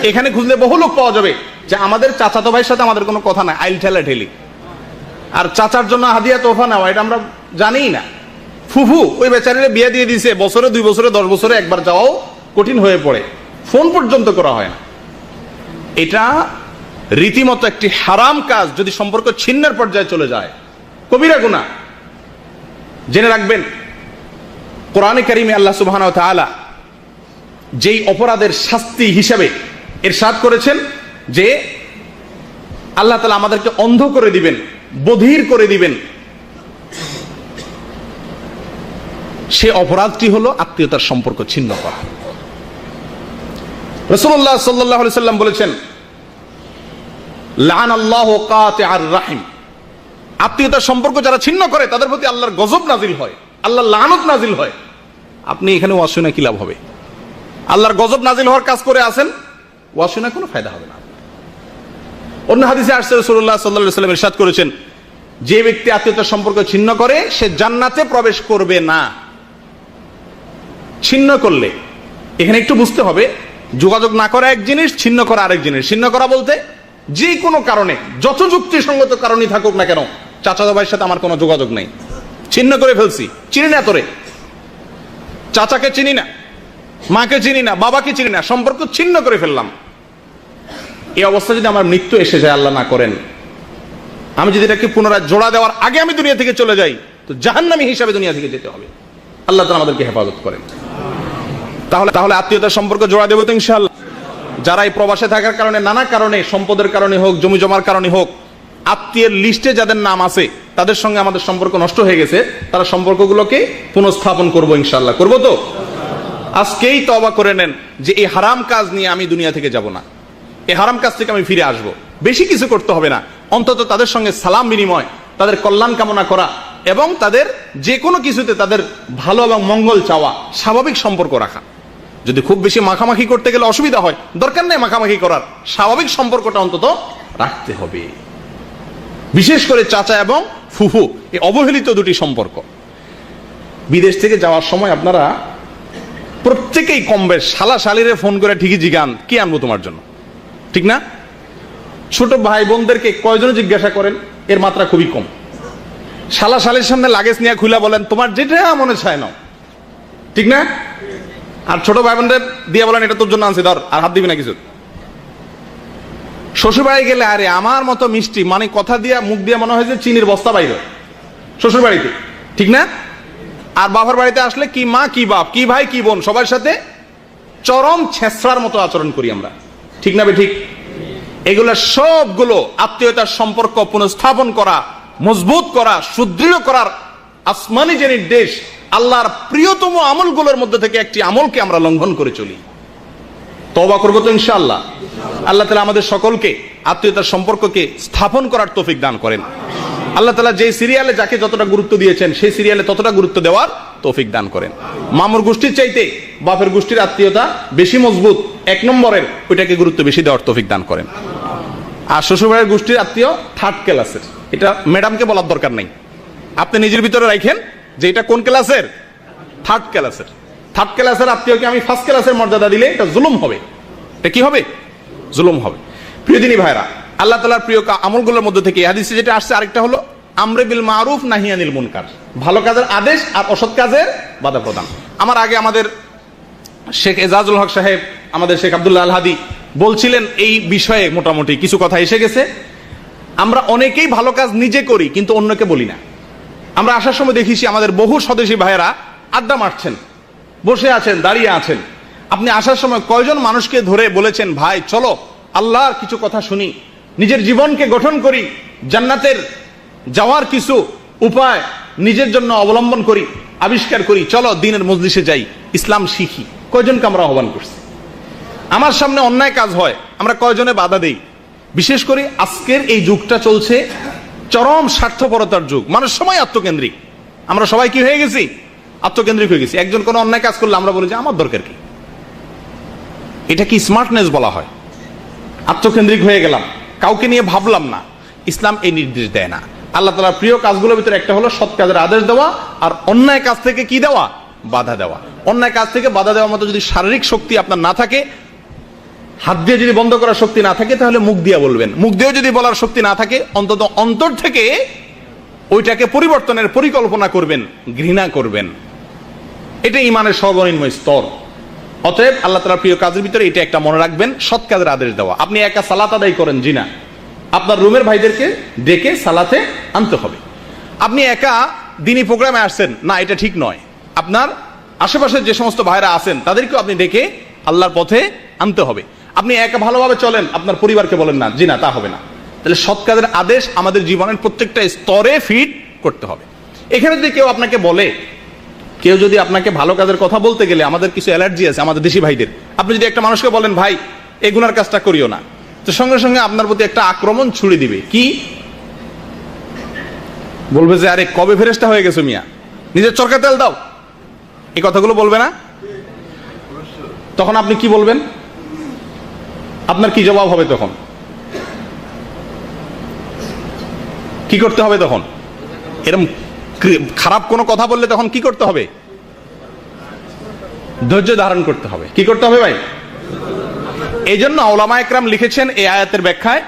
এখানে খুঁজলে বহু লোক পাওয়া যাবে যে আমাদের চাচাতো ভাইয়ের সাথে আমাদের কোনো কথা নাই, আইল ঠেলা ঠেলি। আর চাচার জন্য হাদিয়া তোফা নেওয়া, এটা আমরা জানিই না। ফুফু ওই বেচারিরে বিয়ে দিয়ে দিছে, বছরে 2 বছরে 10 বছরে একবার যাওয়াও কঠিন হয়ে পড়ে, ফোন পর্যন্ত করা হয় না। এটা রীতিমতো একটি হারাম কাজ। যদি সম্পর্ক ছিন্নের পর্যায়ে চলে যায় কবিরা গুনাহ। জেনে রাখবেন কোরআনে কারিমে আল্লাহ সুবহানাহু ওয়া তাআলা যেই অপরাধের শাস্তি হিসাবে ইরশাদ করেছেন যে আল্লাহ তাআলা আমাদেরকে অন্ধ করে দিবেন, বধির করে দিবেন, সে অপরাধটি হলো আত্মীয়তার সম্পর্ক ছিন্ন করা। রাসূলুল্লাহ সাল্লাল্লাহু আলাইহি সাল্লাম বলেছেন, লাআনাল্লাহু কাতিআর রাহিম, আত্মীয়তার সম্পর্ক যারা ছিন্ন করে তাদের প্রতি আল্লাহর গজব নাজিল হয়, আল্লাহর লানত নাজিল হয়। আপনি এখানে ওয়াজ শুনে কি লাভ হবে? আল্লাহর গজব নাজিল হওয়ার কাজ করে আছেন, ওয়াজ শুনে কোনো ফায়দা হবে না। অন্য হাদিসে আসছে রাসূলুল্লাহ সাল্লাল্লাহু আলাইহি সাল্লাম ইরশাদ করেছেন, যে ব্যক্তি আত্মীয়তার সম্পর্ক ছিন্ন করে সে জান্নাতে প্রবেশ করবে না। ছিন্ন করলে এখানে একটু বুঝতে হবে, যোগাযোগ না করা এক জিনিস, ছিন্ন করা আরেক জিনিস। ছিন্ন করা বলতে যে কোনো কারণে, যত যুক্তিসঙ্গত কারণই থাকুক না কেন, চাচাতো ভাইয়ের সাথে আমার কোনো যোগাযোগ নেই, ছিন্ন করে ফেলছি। চিনি না তোরে, চাচাকে চিনি না, মাকে চিনি না, বাবাকে চিনি না, সম্পর্ক ছিন্ন করে ফেললাম। এই অবস্থা যদি আমার মৃত্যু এসে যায়, আল্লাহ না করেন, আমি যদি এটাকে পুনরায় জোড়া দেওয়ার আগে আমি দুনিয়া থেকে চলে যাই, তো জাহান্নামী হিসাবে দুনিয়া থেকে যেতে হবে। আল্লাহ তাআলা আমাদেরকে হেফাজত করেন। তাহলে আত্মীয়তার সম্পর্ক জোড়া দেবো তো ইনশাআল্লাহ। যারা এই প্রবাসে থাকার কারণে, নানা কারণে, সম্পদের কারণে হোক, জমি জমার কারণে হোক, আত্মীয়ের লিস্টে যাদের নাম আছে তাদের সঙ্গে আমাদের সম্পর্ক নষ্ট হয়ে গেছে, তারা সম্পর্কগুলোকে পুনঃস্থাপন করবো ইনশাআল্লাহ। করবো তো? আজকেই তওবা করে নেন যে এই হারাম কাজ নিয়ে আমি দুনিয়া থেকে যাব না, এই হারাম কাজ থেকে আমি ফিরে আসব। বেশি কিছু করতে হবে না, অন্তত তাদের সঙ্গে সালাম বিনিময়, তাদের কল্যাণ কামনা করা এবং তাদের যে কোনো কিছুতে তাদের ভালো এবং মঙ্গল চাওয়া, স্বাভাবিক সম্পর্ক রাখা। যদি খুব বেশি মাখামাখি করতে গেলে অসুবিধা হয়, দরকার নেই মাখামাখি করার, স্বাভাবিক সম্পর্কটা অন্তত রাখতে হবে। বিশেষ করে চাচা এবং ফুফু, এই অবহেলিত দুটি সম্পর্ক। বিদেশ থেকে যাওয়ার সময় আপনারা প্রত্যেকেই কম বেশ শালা শালিরে ফোন করে ঠিকই জিজ্ঞান কি আনবো তোমার জন্য, ঠিক না? ছোট ভাই বোনদেরকে কয়জনে জিজ্ঞাসা করেন? এর মাত্রা খুবই কম। শালা শালির সামনে লাগেজ নিয়ে খুলে বলেন তোমার যেটা মনে চায় নাও, ঠিক না? আর ছোট ভাই বোনদের দিয়ে বলেন এটা তোর জন্য আনছি, ধর, আর হাত দিবি না কিছু। শ্বশুর বাড়ি গেলে আরে আমার মতো মিষ্টি, মানে কথা দিয়া মুখ দিয়ে মনে হয় যে চিনির বস্তা বাইরে শ্বশুর বাড়িতে, ঠিক না? আর বাবার বাড়িতে আসলে কি মা কি বাপ কি ভাই কি বোন সবার সাথে চরম ছেঁচড়ার মতো আচরণ করি আমরা, ঠিক না? ঠিক। এগুলো সবগুলো আত্মীয়তার সম্পর্ক পুনঃস্থাপন করা, মজবুত করা, সুদৃঢ় করার আসমানি যে নির্দেশ, আল্লাহর প্রিয়তম আমলগুলোর মধ্যে থেকে একটি আমলকে আমরা লঙ্ঘন করে চলি। তওবা করবো তো ইনশাআল্লাহ। আল্লাহ তাআলা আমাদের সকলকে আত্মীয়তার সম্পর্ককে স্থাপন করার তৌফিক দান করেন। আল্লাহ তাআলা যে সিরিয়ালে যাকে যতটা গুরুত্ব দিয়েছেন সেই সিরিয়ালে ততটা গুরুত্ব দেওয়ার তৌফিক দান করেন। মামুর গোষ্ঠীর চাইতে বাপের গোষ্ঠীর আত্মীয়তা বেশি মজবুত, এক নম্বরের, ওইটাকে গুরুত্ব বেশি দেওয়ার তৌফিক দান করেন। আর শ্বশুরবাড়ির গোষ্ঠীর আত্মীয় থার্ড ক্লাসের, এটা ম্যাডামকে বলার দরকার নাই, আপনি নিজের ভিতরে রাখেন যে এটা কোন ক্লাসের? থার্ড ক্লাসের। থার্ড ক্লাসের আত্মীয়কে আমি ফার্স্ট ক্লাসের মর্যাদা দিলে এটা জুলুম হবে। এটা কি হবে? জুলুম হবে। প্রিয় দিনী ভাইরা, আল্লাহ তাআলার প্রিয় আমলগুলোর মধ্যে থেকে হাদিসে যেটা আসছে আরেকটা হলো আমরে বিল মারুফ নাহি আনিল মুনকার, ভালো কাজের আদেশ আর অসৎ কাজের বাধা প্রদান। আমার আগে আমাদের শেখ এজাজুল হক সাহেব, আমাদের শেখ আব্দুল্লাহ আল হাদি বলছিলেন এই বিষয়ে মোটামুটি কিছু কথা এসে গেছে। আমরা অনেকেই ভালো কাজ নিজে করি কিন্তু অন্যকে বলি না। আমরা আসার সময় দেখেছি আমাদের বহু স্বদেশী ভাইয়েরা আড্ডা মারছেন, বসে আছেন, দাঁড়িয়ে আছেন। আপনি আসার সময় কয়জন মানুষকে ধরে বলেছেন ভাই চলো আল্লাহর কিছু কথা শুনি, নিজের জীবনকে গঠন করি, জান্নাতের যাওয়ার কিছু উপায় নিজের জন্য অবলম্বন করি, আবিষ্কার করি, চলো দিনের মজলিসে যাই, ইসলাম শিখি। কয়জনকে আমরা আহ্বান করছি? আমার সামনে অন্যায় কাজ হয়, আমরা কয়জনে বাধা দেই? বিশেষ করে আজকের এই যুগটা চলছে চরম স্বার্থপরতার যুগ, মানুষ সময় আত্মকেন্দ্রিক। আমরা সবাই কি হয়ে গেছি? আত্মকেন্দ্রিক হয়ে গেছি। একজন কোনো অন্যায় কাজ করলে আমরা বলি যে আমার দরকার কি? এটা কি স্মার্টনেস বলা হয়? আত্মকেন্দ্রিক হয়ে গেলাম, কাউকে নিয়ে ভাবলাম না। ইসলাম এই নির্দেশ দেয় না। আল্লাহ তাআলার প্রিয় কাজগুলোর ভিতরে একটা হলো সৎ কাজের আদেশ দেওয়া, আর অন্যায় কাজ থেকে কি দেওয়া? বাধা দেওয়া। অন্যায় কাজ থেকে বাধা দেওয়ার মতো যদি শারীরিক শক্তি আপনার না থাকে, হাত দিয়ে যদি বন্ধ করার শক্তি না থাকে, তাহলে মুখ দিয়ে বলবেন। মুখ দিয়েও যদি বলার শক্তি না থাকে, অন্তত অন্তর থেকে ওইটাকে পরিবর্তনের পরিকল্পনা করবেন, ঘৃণা করবেন। এটা ঈমানের সর্বনিম্ন স্তর। অতএব আল্লাহ তাআলার প্রিয় কাজের ভিতরে এটা একটা মনে রাখবেন, সৎ কাজের আদেশ দেওয়া। আপনি একা সালাত আদায় করেন, জি না, আপনার রুমের ভাইদেরকে ডেকে সালাতে আনতে হবে। আপনি একা দিনী প্রোগ্রামে আসছেন, না এটা ঠিক নয়। আপনার আশেপাশে যে সমস্ত ভাইরা আছেন তাদেরকেও আপনি ডেকে আল্লাহর পথে আনতে হবে। আপনি একা ভালোভাবে চলেন, আপনার পরিবারকে বলেন না, জি না, তা হবে না। তাহলে সৎ কাজের আদেশ আমাদের জীবনের প্রত্যেকটা স্তরে ফিট করতে হবে। এখানে যদি কেউ আপনাকে বলে, কেউ যদি আপনাকে ভালো কাজের কথা বলতে গেলে, আমাদের কিছু অ্যালার্জি আছে আমাদের দেশি ভাইদের, আপনি যদি একটা মানুষকে বলেন ভাই এই গুনার কাজটা করিও না, তো সঙ্গে সঙ্গে আপনার প্রতি একটা আক্রমণ ছুড়ে দিবে। কি বলবে? যে আরে কবে ফেরেশতা হয়ে গেছো মিয়া, নিজের চরকা তেল দাও, এই কথাগুলো বলবে না? তখন আপনি কি বলবেন? আপনার কি জবাব হবে তখন? কি করতে হবে তখন? এরকম খারাপ কোনো কথা বললে তখন কি করতে হবে? ধৈর্য ধারণ করতে হবে। কি করতে হবে ভাই? এই জন্য উলামা একরাম লিখেছেন এই আয়াতের ব্যাখ্যায়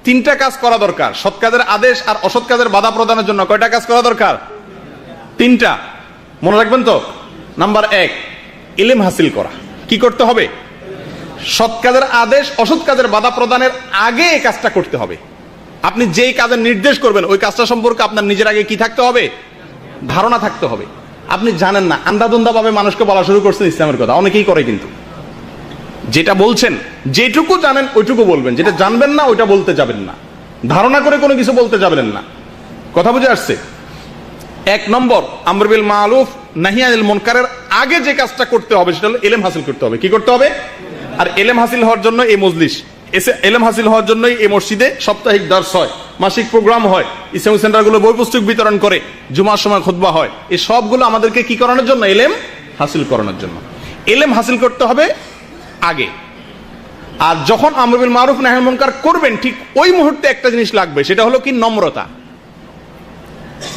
তিনটা কাজ করা দরকার। সৎ কাজের আদেশ আর অসৎ কাজের বাধা প্রদানের জন্য কয়টা কাজ করা দরকার? তিনটা। মনে রাখবেন তো। নাম্বার 1, ইলম হাসিল করা। কি করতে হবে? সৎ কাজের আদেশ অসৎ কাজের বাধা প্রদানের আগে এই কাজটা করতে হবে। আপনি যেই কাজের নির্দেশ করবেন ওই কাজটা সম্পর্কে আপনার নিজের আগে কি থাকতে হবে? ধারণা থাকতে হবে। আপনি জানেন না, আন্দাদুন্দা ভাবে মানুষকে বলা শুরু করছেন ইসলামের কথা, অনেকেই করে, কিন্তু যেটা বলছেন যেটুকু জানেন ওইটুকু বলবেন, যেটা জানবেন না ওইটা বলতে যাবেন না, ধারণা করে কোনো কিছু বলতে যাবেন না। কথা বুঝে আসছে? 1 নম্বর, আমর বিল মারুফ নাহি আনিল মুনকারের আগে যে কাজটা করতে হবে সেটা হলো ইলম হাসিল করতে হবে। কি করতে হবে? আর ইলম হাসিল হওয়ার জন্য এই মজলিস, ইলম হাসিল হওয়ার জন্যই এই মসজিদে সাপ্তাহিক দর্স হয়, মাসিক প্রোগ্রাম হয়, ইসলামিক সেন্টারগুলো বই পুস্তক বিতরণ করে, জুমার সময় খুতবা হয়। এই সবগুলো আমাদেরকে কি করানোর জন্য? ইলম হাসিল করানোর জন্য। ইলম হাসিল করতে হবে আগে। আর যখন আমর বিল মারুফ নাহি আনিল মুনকার করবেন ঠিক ওই মুহূর্তে একটা জিনিস লাগবে, সেটা হলো কি? নম্রতা।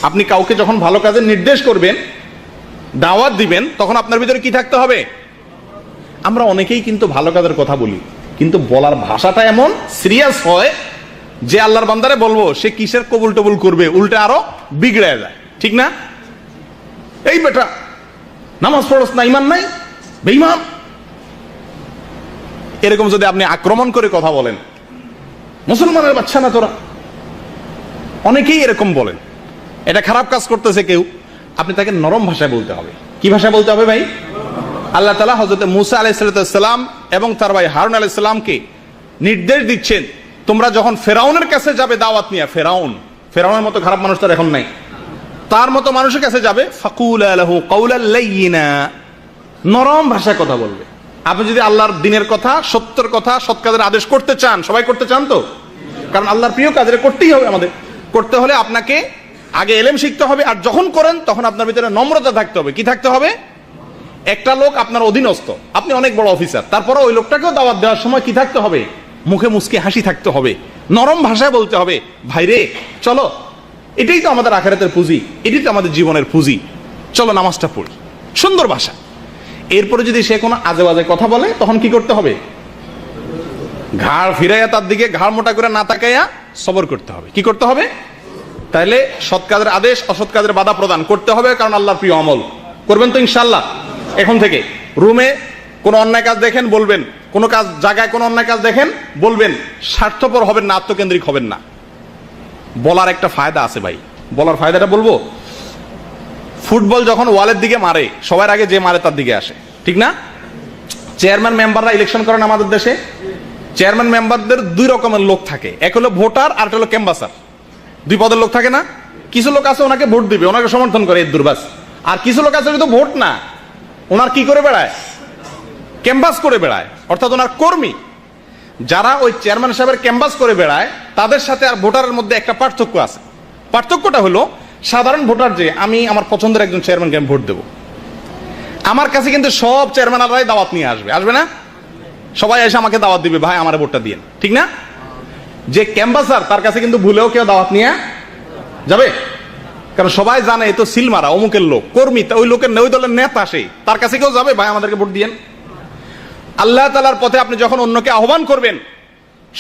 আপনি কাউকে যখন ভালো কাজের নির্দেশ করবেন, দাওয়াত দিবেন, তখন আপনার ভিতরে কি থাকতে হবে? আমরা অনেকেই কিন্তু ভালো কাজের কথা বলি, কিন্তু বলার ভাষাটা এমন সিরিয়াস হয় যে আল্লাহর বান্দারে বলবো সে কিসের কবুল টবুল করবে, উল্টে আরো বিগড়ে যায়। ঠিক না? এই বেটা নামাজ পড়স না, ইমান নাই, বেঈমান, এরকম যদি আপনি আক্রমণ করে কথা বলেন, মুসলমানের বাচ্চা না তোরা, অনেকেই এরকম বলেন। এটা খারাপ কাজ করতেছে কেউ, আপনি তাকে নরম ভাষায় বলতে হবে। কি ভাষায় বলতে হবে ভাই? আল্লাহ তাআলা হযরত মূসা আলাইহিস সালাম এবং তার ভাই হারুন আলাইহিস সালামকে নির্দেশ দিচ্ছেন, তোমরা যখন ফেরাউনের কাছে যাবে দাওয়াত নিয়ে, ফেরাউনের মতো খারাপ মানুষ তার এখন নাই, তার মতো মানুষের কাছে যাবে, ফাকুলা লাহু কাওলাল লাইয়িনা, নরম ভাষায় কথা বলবে। আপনি যদি আল্লাহর দ্বীনের কথা, সত্যের কথা, সৎ কাজের আদেশ করতে চান, সবাই করতে চান তো, কারণ আল্লাহর প্রিয় কাজ এটা করতেই হবে। আমাদের করতে হলে আপনাকে আগে ইলম শিখতে হবে, আর যখন করেন তখন আপনার ভিতরে নম্রতা থাকতে হবে। কি থাকতে হবে? একটা লোক আপনার অধীনস্থ, আপনি অনেক বড় অফিসার, তারপরে ওই লোকটাকেও দাওয়াত দেওয়ার সময় কি থাকতে হবে? মুখে মুচকি হাসি থাকতে হবে, নরম ভাষায় বলতে হবে, ভাইরে চলো, এটাই তো আমাদের আখিরাতের পুঁজি, এটাই তো আমাদের জীবনের পুঁজি, চলো নামাজটা পড়ি, সুন্দর ভাষা। এরপরে যদি সে কোনো আজে বাজে কথা বলে তখন কি করতে হবে? ঘাড় ফিরাইয়া তার দিকে ঘাড় মোটা করে না তাকাইয়া সবর করতে হবে। কি করতে হবে? তাইলে সৎ কাজের আদেশ অসৎ কাজের বাধা প্রদান করতে হবে, কারণ আল্লাহর প্রিয় আমল। করবেন তো ইনশাআল্লাহ? এখন থেকে রুমে কোন অন্যায় কাজ দেখেন বলবেন, কোন কাজ জায়গায় কোন অন্যায় কাজ দেখেন বলবেন, স্বার্থপর হবেন না, আত্মকেন্দ্রিক হবেন না। বলার একটা ফায়দা আছে ভাই, বলার ফায়দাটা বলবো। ফুটবল যখন ওয়ালের দিকে মারে, সবার আগে যে মারে তার দিকে আসে, ঠিক না? চেয়ারম্যান মেম্বাররা ইলেকশন করেন আমাদের দেশে, চেয়ারম্যান মেম্বারদের 2 রকমের লোক থাকে, এক হলো ভোটার আর একটা হলো ক্যাম্বাসার। 2 পদের লোক থাকে না? কিছু লোক আছে ওনাকে ভোট দিবে, ওনাকে সমর্থন করে, এর দুর্বাস। আর কিছু লোক আছে কিন্তু ভোট না, ওনার কি করে বেড়ায়? ক্যাম্বাস করে বেড়ায়, অর্থাৎ ওনার কর্মী। যারা ওই চেয়ারম্যান সাহেবের ক্যাম্বাস করে বেড়ায় তাদের সাথে আর ভোটারের মধ্যে একটা পার্থক্য আছে। পার্থক্যটা হলো, সাধারণ ভোটার যে আমি আমার পছন্দের একজন চেয়ারম্যানকে আমি ভোট দেবো, আমার কাছে কিন্তু সব চেয়ারম্যানরাই দাওয়াত নিয়ে আসবে, আসবে না? সবাই এসে আমাকে দাওয়াত দিবে, ভাই আমার ভোটটা দিয়েন, ঠিক না? যে ক্যাম্বাসার তার কাছে কিন্তু ভুলেও কেউ দাওয়াত নিয়ে যাবে, কারণ সবাই জানে এ তো সিলমারা, অমুকের লোক, কর্মী, ওই লোকের ওই দলের নেতা, সেই তার কাছে কেউ যাবে, ভাই আমাদেরকে ভোট দিয়েন। আল্লাহ তাআলার পথে আপনি যখন অন্যকে আহ্বান করবেন,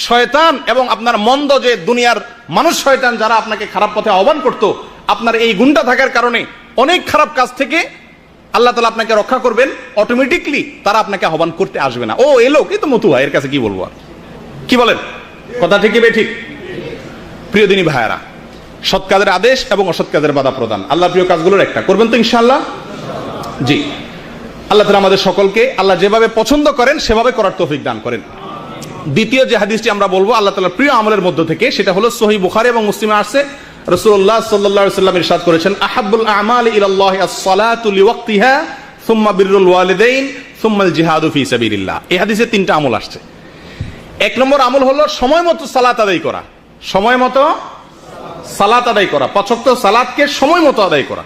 শয়তান এবং আপনার মন্দ যে দুনিয়ার মানুষ শয়তান যারা আপনাকে খারাপ পথে আহ্বান করত, আপনার এই গুণটা থাকার কারণে অনেক খারাপ কাজ থেকে আল্লাহ তাআলা আপনাকে রক্ষা করবেন। অটোমেটিকলি তারা আপনাকে আহ্বান করতে আসবে না। ও এই লোক, এই তো মতুয়া, এর কাছে কি বলবো আর, কি বলেন? কথা ঠিক কি ঠিক? প্রিয় দিনী ভাইয়েরা, সৎ কাজের আদেশ এবং অসৎ কাজের বাধা প্রদান আল্লাহর প্রিয় কাজগুলোর একটা। করবেন তো ইনশাআল্লাহ? জি। আল্লাহ তাআলা আমাদের সকলকে আল্লাহ যেভাবে পছন্দ করেন সেভাবে করার তৌফিক দান করেন। দ্বিতীয় যে হাদিসটি আমরা বলবো আল্লাহ তাআলার প্রিয় আমলের মধ্য থেকে, সেটা হলো সহিহ বুখারী এবং মুসলিমে আসছে, রাসূলুল্লাহ সাল্লাল্লাহু আলাইহি ওয়াসাল্লাম ইরশাদ করেছেন, আহাব্বুল আমালি ইলাল্লাহি আস-সালাতু লিওয়াক্তিহা সুম্মা বিররুল ওয়ালিদাইন সুম্মাল জিহাদু ফি সাবিলিল্লাহ। এই হাদিসে 3টা আমল আসছে। 1 নম্বর আমল হলো সময় মতো সালাত আদায় করা, সময় মতো সালাত আদায় করা, 5 ওয়াক্ত সালাতকে সময় মতো আদায় করা।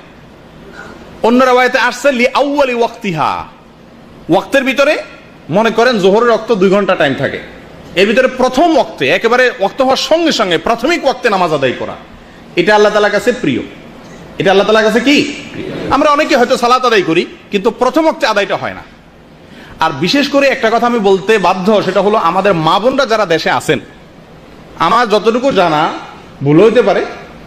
অন্য রাওয়ায়াতে আসছে লি আউয়ালি ওয়াক্তিহা, ওয়াক্তের ভিতরে মনে করেন যোহরের ওয়াক্ত 2 ঘন্টা টাইম থাকে, এর ভিতরে প্রথম ওয়াক্তে একেবারে ওয়াক্ত হওয়ার সঙ্গে সঙ্গে প্রাথমিক ওয়াক্তে নামাজ আদায় করা, এটা আল্লাহ তাআলার কাছে প্রিয়। এটা আল্লাহ তাআলার কাছে কি? আমরা অনেকে হয়তো সালাত আদায় করি কিন্তু প্রথম ওয়াক্তে আদায়টা হয় না। আর বিশেষ করে একটা কথা আমি বলতে বাধ্য, সেটা হলো আমাদের মা বোনরা যারা দেশে আছেন, আমার যতটুকু জানা, ভুল হইতে পারে,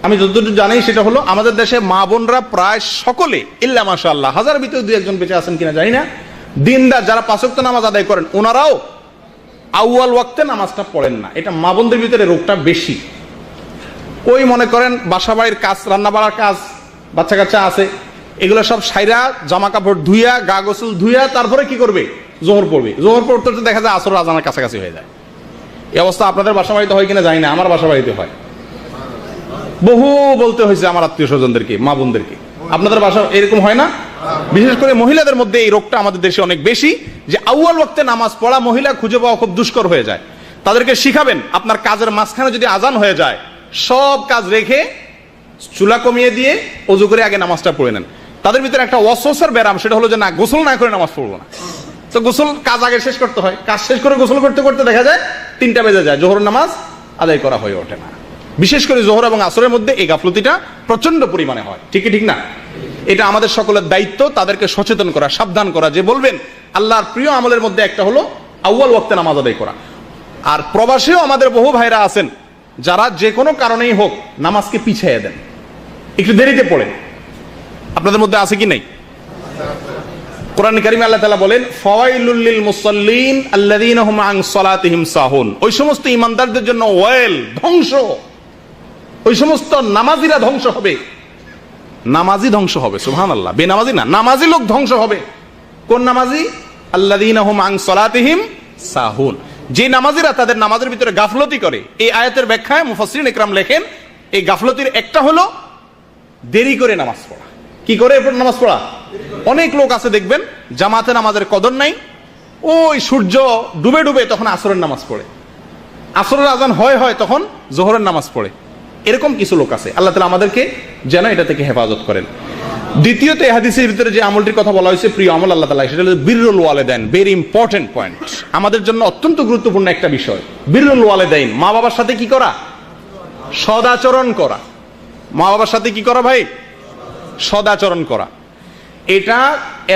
আমি যতটুকু জানি সেটা হলো আমাদের দেশে মা বোনরা প্রায় সকলে ইল্লা মাশাআল্লাহ, হাজার ভিতরে দুই একজন বেঁচে আছেন কিনা জানি না, দিনদার যারা 5 ওয়াক্ত নামাজ আদায় করেন, ওনারাও আউয়াল ওয়াক্তে নামাজটা পড়েন না। এটা মা বোনদের ভিতরে রোগটা বেশি। ওই মনে করেন বাসা বাড়ির কাজ, রান্না বাড়ার কাজ, বাচ্চা কাচ্চা আছে, এগুলো সব সাইরা জামা কাপড় ধুইয়া, গা গোসল ধুইয়া তারপরে কি করবে, জোহর পড়বে। জোহর পড়তে দেখা যায় আসর আজানের কাছাকাছি হয়ে যায়। এই অবস্থা আপনাদের বাসা বাড়িতে হয় কিনা জানি না, আমার বাসা বাড়িতে হয়। বহু বলতে হয়েছে আমার আত্মীয় স্বজনদেরকে, মা বোনদেরকে, আপনাদের বাসা এরকম হয় না? বিশেষ করে মহিলাদের মধ্যে এই রোগটা আমাদের দেশে অনেক বেশি, যে আউয়াল ওয়াক্তে নামাজ পড়া মহিলা খুঁজে পাওয়া খুব দুষ্কর হয়ে যায়। তাদেরকে শিখাবেন, আপনার কাজের মাঝখানে যদি আজান হয়ে যায়, সব কাজ রেখে চুলা কমিয়ে দিয়ে ওযু করে আগে নামাজটা পড়ে নেন। তাদের ভিতরে একটা ওয়াসওয়াসার ব্যারাম, সেটা হলো যে না, গোসল না করে নামাজ পড়বো না। তো গোসল কাজ আগে শেষ করতে হয়, কাজ শেষ করে গোসল করতে করতে দেখা যায় 3টা বেজে যায়, জোহর নামাজ আদায় করা হয়ে ওঠে না। বিশেষ করে জোহর এবং আসরের মধ্যে এই গাফলতিটা প্রচন্ড পরিমাণে হয়। ঠিকই ঠিক না? এটা আমাদের সকলের দায়িত্ব, তাদেরকে সচেতন করা, সাবধান করা, যে বলবেন আল্লাহর প্রিয় আমলের মধ্যে একটা হলো আউয়াল ওয়াক্তে নামাজ আদায় করা। আর প্রবাসেও আমাদের বহু ভাইরা আছেন যারা যে কোনো কারণেই হোক নামাজকে পিছিয়ে দেন, একটু দেরিতে পড়েন। আপনাদের মধ্যে আছে কি নাই? কোরআন কারীমে আল্লাহ তাআলা বলেন, ফাওয়াইলুল লিল মুসাল্লিন আল্লাযীনা হুম আন সালাতিহিম সাহুন। ওই সমস্ত ঈমানদারদের জন্য ওয়াইল, ধ্বংস। ওই সমস্ত নামাজিরা ধ্বংস হবে, নামাজি ধ্বংস হবে। সুবহানাল্লাহ, বেনামাজি না, নামাজি লোক ধ্বংস হবে। কোন নামাজি? আল্লাযীনা হুম আন সালাতিহিম সাহুন, যে নামাজিরা তাদের নামাজের ভিতরে গাফলতি করে। এই আয়াতের ব্যাখ্যায় মুফাসসিরিন ইকরাম লেখেন, এই গাফলতির একটা হলো দেরি করে নামাজ পড়া। কি করে এরপর নামাজ পড়া? অনেক লোক আছে দেখবেন জামাতে নামাজের কদর নাই, ওই সূর্য ডুবে ডুবে তখন আসরের নামাজ পড়ে, আসরের আজান হয় তখন জোহরের নামাজ পড়ে। এরকম কিছু লোক আছে। আল্লাহ তাআলা আমাদেরকে যেন এটা থেকে হেফাজত করেন। দ্বিতীয়ত এই হাদিসের ভিতরে যে আমলটির কথা বলা হয়েছে, প্রিয় আমল আল্লাহ তাআলা, সেটা হলো বিররুল ওয়ালিদাইন। ভেরি ইম্পর্টেন্ট পয়েন্ট, আমাদের জন্য অত্যন্ত গুরুত্বপূর্ণ একটা বিষয়। বিররুল ওয়ালিদাইন, মা বাবার সাথে কি করা? সদাচরণ করা। মা বাবার সাথে কি করা ভাই? সদাচরণ করা। এটা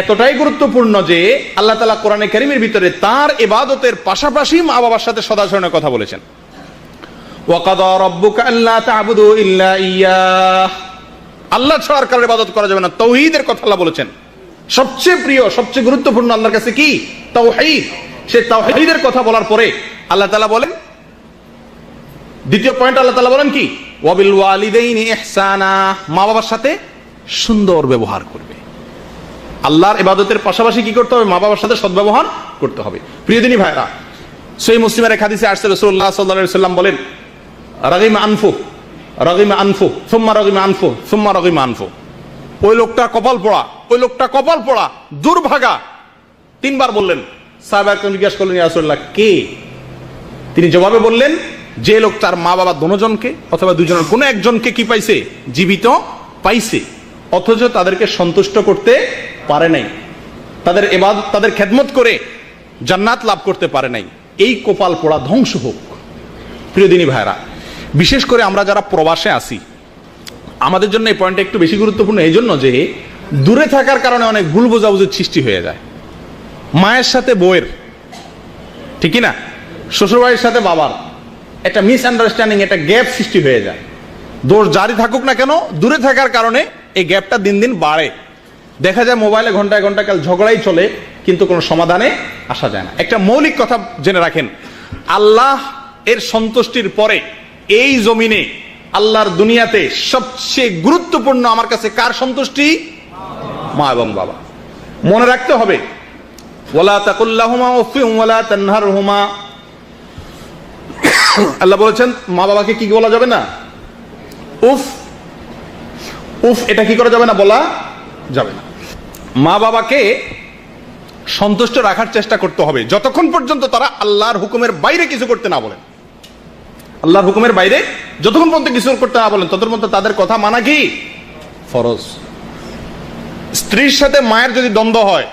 এতটাই গুরুত্বপূর্ণ যে আল্লাহ তাআলা কোরআনে কারীমের ভিতরে তার ইবাদতের পাশাপাশি মা বাবার সাথে সদাচরণের কথা বলেছেন। ওয়া কাদা রাব্বুকা আল্লা তা'বুদু ইল্লা ইয়্যাহ, আল্লাহ ছাড়া কারোর ইবাদত করা যাবে না। তাওহীদের কথা আল্লাহ বলেছেন। সবচেয়ে প্রিয়, সবচেয়ে গুরুত্বপূর্ণ আল্লাহর কাছে কি? তাওহীদ। সেই তাওহীদের কথা বলার পরে আল্লাহ তাআলা বলেন, দ্বিতীয় পয়েন্ট আল্লাহ তাআলা বলেন কি? ওয়া বিল ওয়ালিদাইনি ইহসানা, মা বাবার সাথে সুন্দর ব্যবহার করবে। আল্লাহর ইবাদতের পাশাপাশি কি করতে হবে? মা বাবার সাথে সদ্ব্যবহার করতে হবে। প্রিয় দিনী ভাইরা, সহিহ মুসলিমের এক হাদিসে আসছে, রাসূলুল্লাহ সাল্লাল্লাহু আলাইহি ওয়াসাল্লাম বলেন, রাগিমা আনফু, রাগিমা আনফু, সুম্মা রাগিমা আনফু, সুম্মা রাগিমা আনফু। ওই লোকটা কপাল পোড়া, ওই লোকটা কপাল পোড়া, দুর্ভাগা। 3 বার বললেন। সাহাবায়ে জিজ্ঞাসা করলেন, ইয়া রাসূলুল্লাহ, কে? তিনি জবাবে বললেন, যে লোক তার মা বাবা দুজনকে অথবা দুজনের কোনো একজনকে কি পাইছে? জীবিত পাইছে, অথচ তাদেরকে সন্তুষ্ট করতে পারে নাই, তাদের ইবাদত, তাদের খেদমত করে জান্নাত লাভ করতে পারে নাই। এই কপাল পোড়া ধ্বংস হোক। প্রিয় দিনী ভাইরা, বিশেষ করে আমরা যারা প্রবাসে আছি, আমাদের জন্য এই পয়েন্টটা একটু বেশি গুরুত্বপূর্ণ এই জন্য যে দূরে থাকার কারণে অনেক ভুল বোঝাবুঝির সৃষ্টি হয়ে যায়। মায়ের সাথে বউয়ের, ঠিকই না, শ্বশুরবাড়ির সাথে বাবার একটা মিসআন্ডারস্ট্যান্ডিং, একটা গ্যাপ সৃষ্টি হয়ে যায়। দোষ জারি থাকুক না কেন, দূরে থাকার কারণে এই গ্যাপটা দিন দিন বাড়ে। দেখা যায় মোবাইলে ঘন্টায় ঘন্টা কাল ঝগড়াই চলে, কিন্তু কোনো সমাধানে আসা যায় না। একটা মৌলিক কথা জেনে রাখেন, আল্লাহ এর সন্তুষ্টির পরে এই জমিনে, আল্লাহর দুনিয়াতে সবচেয়ে গুরুত্বপূর্ণ আমার কাছে কার সন্তুষ্টি? মা এবং বাবা। মনে রাখতে হবে, ওয়ালা তাকুল্লাহুমা উফিন ওয়ালা তানহারহুমা। আল্লাহ বলেছেন মা বাবাকে কি বলা যাবে না? উফ, উফ, এটা কি করা যাবে না? বলা যাবে না। মা বাবাকে সন্তুষ্ট রাখার চেষ্টা করতে হবে যতক্ষণ পর্যন্ত তারা আল্লাহর হুকুমের বাইরে কিছু করতে না বলেন। আল্লাহর হুকুমের বাইরে যতক্ষণ পর্যন্ত কিছু করতে না বলেন, ততক্ষণ পর্যন্ত তাদের কথা মানা কি ফরজ। স্ত্রীর সাথে মায়ের যদি দ্বন্দ্ব হয়,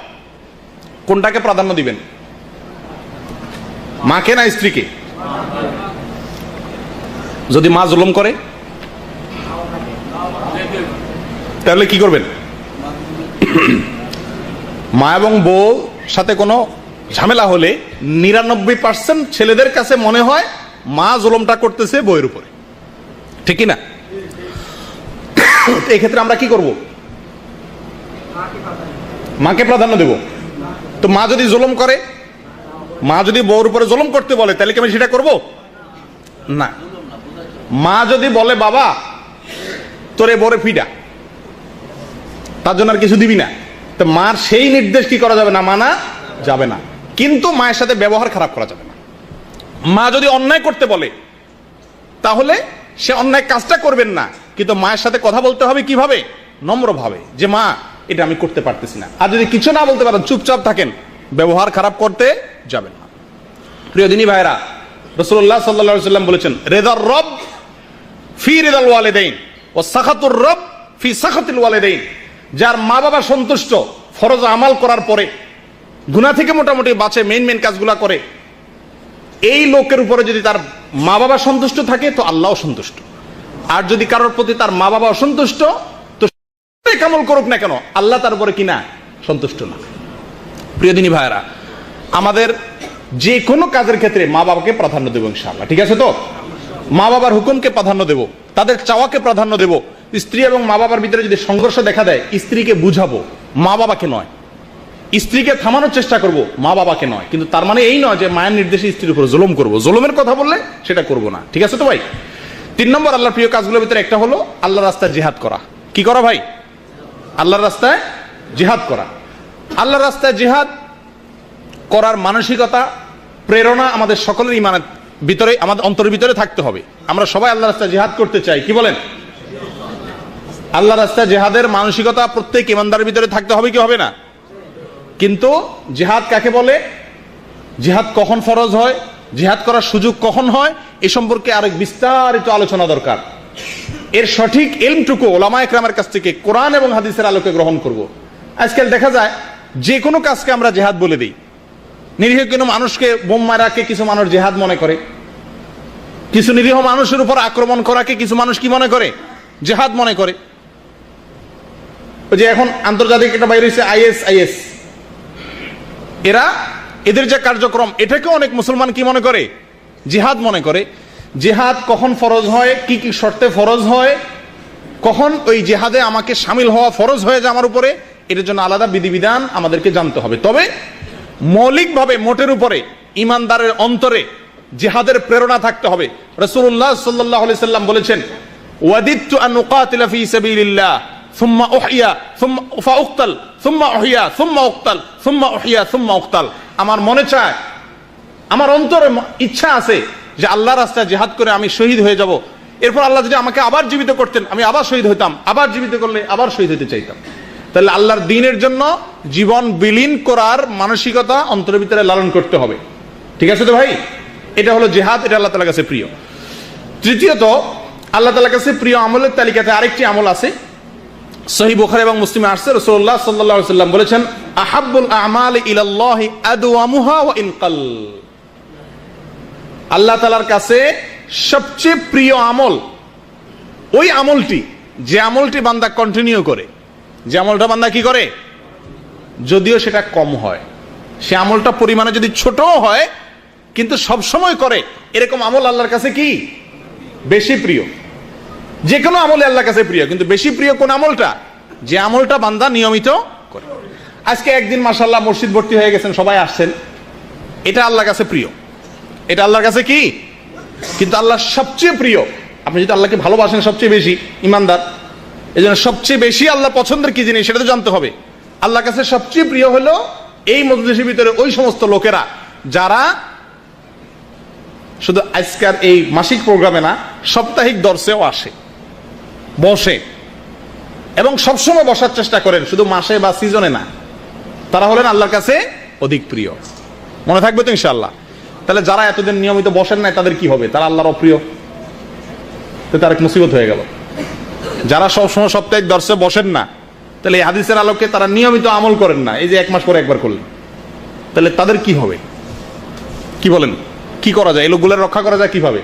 কোনটাকে প্রাধান্য দিবেন? মাকে না স্ত্রীকে? যদি মা জুলুম করে তাহলে কি করবেন? মা এবং বউ সাথে কোনো ঝামেলা হলে 99% ছেলেদের কাছে মনে হয় মা জুলুমটা করতেছে বউয়ের উপরে, ঠিক না? এই ক্ষেত্রে আমরা কি করব? মাকে প্রাধান্য দেব। তো মা যদি জুলুম করে, মা যদি বউর উপরে জুলুম করতে বলে, তাহলে কি আমি সেটা করব না? মা যদি বলে বাবা তোরে বউরে ফিডা, তার জন্য আর কিছু দিবি না, তো মার সেই নির্দেশ কি করা যাবে না? মানা যাবে না। কিন্তু মায়ের সাথে ব্যবহার খারাপ করা যাবে না। মা যদি অন্যায় করতে বলে, তাহলে সে অন্যায় কাজটা করবেন না, কিন্তু মায়ের সাথে কথা বলতে হবে কিভাবে? নম্রভাবে, যে মা এটা আমি করতে পারতেছি না। আর যদি কিছু না বলতে পারেন, চুপচাপ থাকেন, ব্যবহার খারাপ করতে যাবেন না। প্রিয় দিনী ভাইরা, রাসূলুল্লাহ সাল্লাল্লাহু আলাইহি ওয়াসাল্লাম বলেছেন, রিদার রব ফি রিদাল ওয়ালিদাইন ওয়া সাখাতুর রব ফি সাখাতিল ওয়ালিদাইন। যার মা বাবা সন্তুষ্ট, ফরজ আমাল করার পরে গুনাহ থেকে মোটামুটি বাঁচে, মেইন কাজগুলা করে, এই লোকের উপরে যদি তার মা বাবা সন্তুষ্ট থাকে, তো আল্লাহও সন্তুষ্ট। আর যদি কারোর প্রতি তার মা বাবা অসন্তুষ্ট, তো আমল করুক না কেন, আল্লাহ তার উপরে কিনা সন্তুষ্ট না। প্রিয় দিনী ভাইরা, আমাদের যে কোনো কাজের ক্ষেত্রে মা বাবাকে প্রাধান্য দেব ইনশাআল্লাহ, ঠিক আছে তো? মা বাবার হুকুমকে প্রাধান্য দেব, তাদের চাওয়াকে প্রাধান্য দেব। স্ত্রী এবং মা বাবার ভিতরে যদি সংঘর্ষ দেখা দেয়, স্ত্রীকে বুঝাবো, মা বাবাকে নয়। স্ত্রীকে থামানোর চেষ্টা করব, মা বাবাকে নয়। কিন্তু তার মানে এই নয় যে মায়ের নির্দেশে স্ত্রীর উপর জুলুম করব, জুলুমের কথা বললে সেটা করব না, ঠিক আছে তো ভাই? 3 নম্বর আল্লাহর প্রিয় কাজগুলোর ভিতরে একটা হলো আল্লাহর রাস্তায় জিহাদ করা। কি করা ভাই? আল্লাহর রাস্তায় জিহাদ করা। আল্লাহর রাস্তায় জিহাদ করার মানসিকতা, প্রেরণা আমাদের সকলের ইমানের ভিতরে, আমাদের অন্তরের ভিতরে থাকতে হবে। আমরা সবাই আল্লাহর রাস্তায় জিহাদ করতে চাই, কি বলেন? আল্লাহর রাস্তায় জিহাদের মানসিকতা প্রত্যেক ইমানদারের ভিতরে থাকতে হবে, কি হবে না? কিন্তু জিহাদ কাকে বলে, জিহাদ কখন ফরজ হয়, জিহাদ করার সুযোগ কখন হয়, এ সম্পর্কে আরেক বিস্তারিত আলোচনা দরকার। এর সঠিক ইলমটুকু উলামায়ে কেরামের কাছ থেকে কোরআন এবং হাদিসের আলোকে গ্রহণ করব। আজকাল দেখা যায় যে কোনো কাজকে আমরা জিহাদ বলে দিই। নিরীহ কোনো মানুষকে বোম মারাকে কিছু মানুষ জিহাদ মনে করে, কিছু নিরীহ মানুষের উপর আক্রমণ করাকে কিছু মানুষ কি মনে করে? জিহাদ মনে করে। ওই যে এখন আন্তর্জাতিক একটা বাইরে হয়েছে আইএস, এদের যে কার্যক্রম, এটাকে অনেক মুসলমান কি মনে করে? জিহাদ মনে করে। জিহাদ কখন ফরজ হয়, কি কি শর্তে ফরজ হয়, কখন ওই জিহাদে আমাকে শামিল হওয়া ফরজ হয়ে যায় আমার উপরে, এটার জন্য আলাদা বিধিবিধান আমাদেরকে জানতে হবে। তবে মৌলিকভাবে মোটের উপরে ইমানদারের অন্তরে জিহাদের প্রেরণা থাকতে হবে। রাসূলুল্লাহ সাল্লাল্লাহু আলাইহি সাল্লাম বলেছেন, ওয়াদিতু আন উকাতিলা ফি সাবিলিল্লাহ সুম্মা উহইয়া সুম্মা ফাউক্তাল সুম্মা উহইয়া সুম্মা উক্তাল সুম্মা উহইয়া সুম্মা উক্তাল। আমার মনে চায়, আমার অন্তরে ইচ্ছা আছে যে আল্লাহর রাস্তায় জিহাদ করে আমি শহীদ হয়ে যাব, এরপর আল্লাহ যদি আমাকে আবার জীবিত করতেন, আমি আবার শহীদ হইতাম, আবার জীবিত করলে আবার শহীদ হতে চাইতাম। তাহলে আল্লাহর দ্বীনের জন্য জীবন বিলীন করার মানসিকতা অন্তরের ভিতরে লালন করতে হবে, ঠিক আছে তো ভাই? এটা হলো জিহাদ, এটা আল্লাহ তাআলার কাছে প্রিয়। তৃতীয়ত, আল্লাহ তাআলার কাছে প্রিয় আমলের তালিকাতে আরেকটি আমল আছে, সহিহ বুখারী এবং মুসলিমে আসছে। রাসূলুল্লাহ সাল্লাল্লাহু আলাইহি ওয়াসাল্লাম বলেছেন, আহাব্বুল আমালি ইলাল্লাহি আদওয়ামুহা ওয়া ইন কাল। আল্লাহ তাআলার কাছে সবচেয়ে প্রিয় আমল ওই আমলটি, যে আমলটি বান্দা কন্টিনিউ করে, যে আমলটা বান্দা কি করে, যদিও সেটা কম হয়, সে আমলটা পরিমাণে যদি ছোটও হয়, কিন্তু সব সময় করে, এরকম আমল আল্লাহর কাছে কি বেশি প্রিয়। যে কোনো আমলে আল্লাহর কাছে প্রিয়, কিন্তু বেশি প্রিয় কোন আমলটা? যে আমলটা বান্দা নিয়মিত করে। আজকে একদিন মাশাআল্লাহ মসজিদ ভর্তি হয়ে গেছেন, সবাই আসছেন, এটা আল্লাহর কাছে প্রিয়, এটা আল্লাহর কাছে কি, কিন্তু আল্লাহ সবচেয়ে প্রিয়। আপনি যদি আল্লাহকে ভালোবাসেন সবচেয়ে বেশি, ইমানদার, এই জন্য সবচেয়ে বেশি আল্লাহ পছন্দের কি জিনিস সেটা তো জানতে হবে। আল্লাহর কাছে সবচেয়ে প্রিয় হলো এই মজলিসের ভিতরে ওই সমস্ত লোকেরা যারা শুধু আজকের এই মাসিক প্রোগ্রামে না, সাপ্তাহিক দর্শেও আসে, বসে, এবং সবসময় বসার চেষ্টা করেন, শুধু মাসে বা সিজনে না। তারা হলেন আল্লাহর কাছে অধিক প্রিয়। মনে থাকবে তো ইনশাআল্লাহ? তাহলে যারা এতদিন নিয়মিত বসেন নাই তাদের কি হবে? তারা আল্লাহর অপ্রিয়, তো তার এক মুসিবত হয়ে গেল। যারা সবসময় সাপ্তাহিক দর্শে বসেন না, তাহলে এই হাদিসের আলোকে তারা নিয়মিত আমল করেন না, এই যে 1 মাস পরে একবার করলেন, তাহলে তাদের কি হবে? কি বলেন, কি করা যায়? এই লোকগুলোর রক্ষা করা যায় কিভাবে?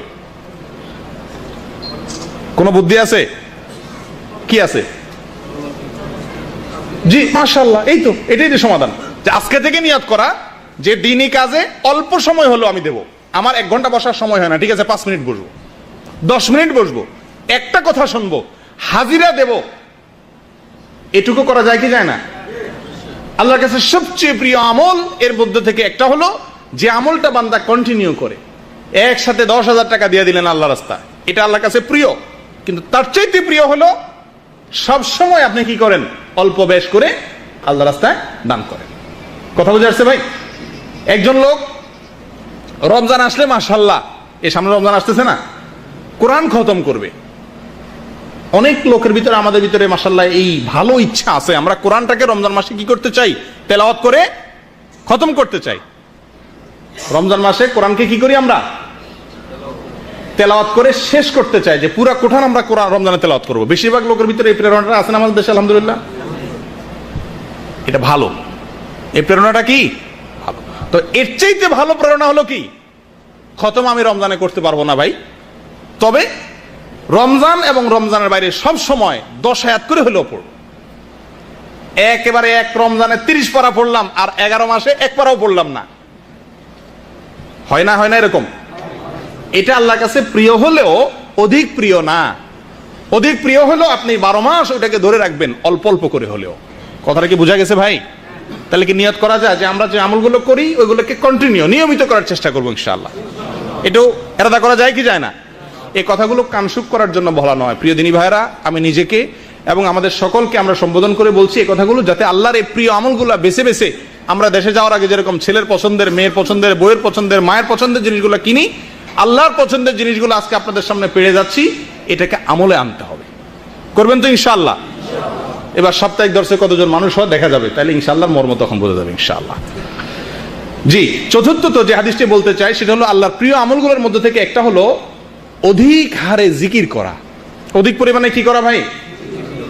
কোন বুদ্ধি আছে? কি আছে? জি মাশাআল্লাহ, এই তো, এটাই যে সমাধান, যে আজকে থেকে নিয়ত করা যে দিনই কাজে অল্প সময় হলো আমি দেব। আমার 1 ঘন্টা বসার সময় হয় না, ঠিক আছে 5 মিনিট বসবো, 10 মিনিট বসবো, একটা কথা শুনবো, হাজিরা দেব, এটুকু করা যায় কি যায় না? আল্লাহর কাছে সবচেয়ে প্রিয় আমল এর মধ্যে থেকে একটা হলো যে আমলটা বান্দা কন্টিনিউ করে। একসাথে 10,000 টাকা দিয়ে দিলেন আল্লাহ রাস্তায়, এটা আল্লাহর কাছে প্রিয়। কিন্তু তার চাইতে প্রিয় হলো সব সময় আপনি কি করেন? অল্প বেশ করে আল্লাহ রাস্তায় দান করেন। কথা বুঝে আসছে ভাই? একজন লোক রমজান আসলে মাশাআল্লাহ, এই সামনে রমজান আসতেছে না, কোরআন খতম করবে। অনেক লোকের ভিতরে, আমাদের ভিতরে মাশাআল্লাহ এই ভালো ইচ্ছা আছে, আমরা কোরআনটাকে রমজান মাসে কি করতে চাই? তেলাওয়াত করে খতম করতে চাই। রমজান মাসে কোরআনকে কি করি? আমরা তেলাওয়াত করে শেষ করতে চাই, যে পুরা কোরআন আমরা কোরআন রমজানে তেলাওয়াত করব। বেশিরভাগ লোকের ভিতরে এই প্রেরণাটা আছে না আমাদের দেশে, আলহামদুলিল্লাহ। এটা ভালো, এই প্রেরণাটা কি ভালো। তো এর চাইতে ভালো প্রেরণা হলো কি? খতম আমি রমজানে করতে পারবো না ভাই, তবে রমজান এবং রমজানের বাইরে সব সময় 10 আয়াত করে হলেও পড়ব। একেবারে এক রমজানে 30 পারা পড়লাম আর 11 মাসে 1 পারাও পড়লাম না, হয় না? হয় না এরকম? এটা আল্লাহর কাছে প্রিয় হলেও অধিক প্রিয় না। অধিক প্রিয় হলো আপনি 12 মাস ওটাকে ধরে রাখবেন, অল্প অল্প করে হলেও। কথাটা কি বোঝা গেছে ভাই? তাহলে কি নিয়ত করা যায় যে আমরা যে আমলগুলো করি ওইগুলোকে কন্টিনিউ, নিয়মিত করার চেষ্টা করবো ইনশাআল্লাহ। এটাও এরাদা করা যায় কি যায় না? এই কথাগুলো কানসুক করার জন্য বলা নয়। প্রিয় দিনী ভাইরা, আমি নিজেকে এবং আমাদের সকলকে আমরা সম্বোধন করে বলছি এই কথাগুলো, যাতে আল্লাহর এই প্রিয় আমলগুলো বেছে বেছে আমরা দেশে যাওয়ার আগে যেরকম ছেলের পছন্দের, মেয়ের পছন্দের, বইয়ের পছন্দের, মায়ের পছন্দের জিনিসগুলো কিনি, আল্লাহর পছন্দের জিনিসগুলো আজকে আপনাদের সামনে পেড়ে যাচ্ছি, এটাকে আমলে আনতে হবে। করবেন তো ইনশাআল্লাহ? এবার সাপ্তাহিক দর্শে কতজন মানুষ হয় দেখা যাবে, তাহলে ইনশাআল্লাহর মর্ম তখন বোঝা যাবে ইনশাআল্লাহ। জি, চতুর্থত যে হাদিসটি বলতে চাই সেটা হলো আল্লাহর প্রিয় আমলগুলোর মধ্যে থেকে একটা হলো অধিক হারে জিকির করা। অধিক পরিমাণে কি করা ভাই?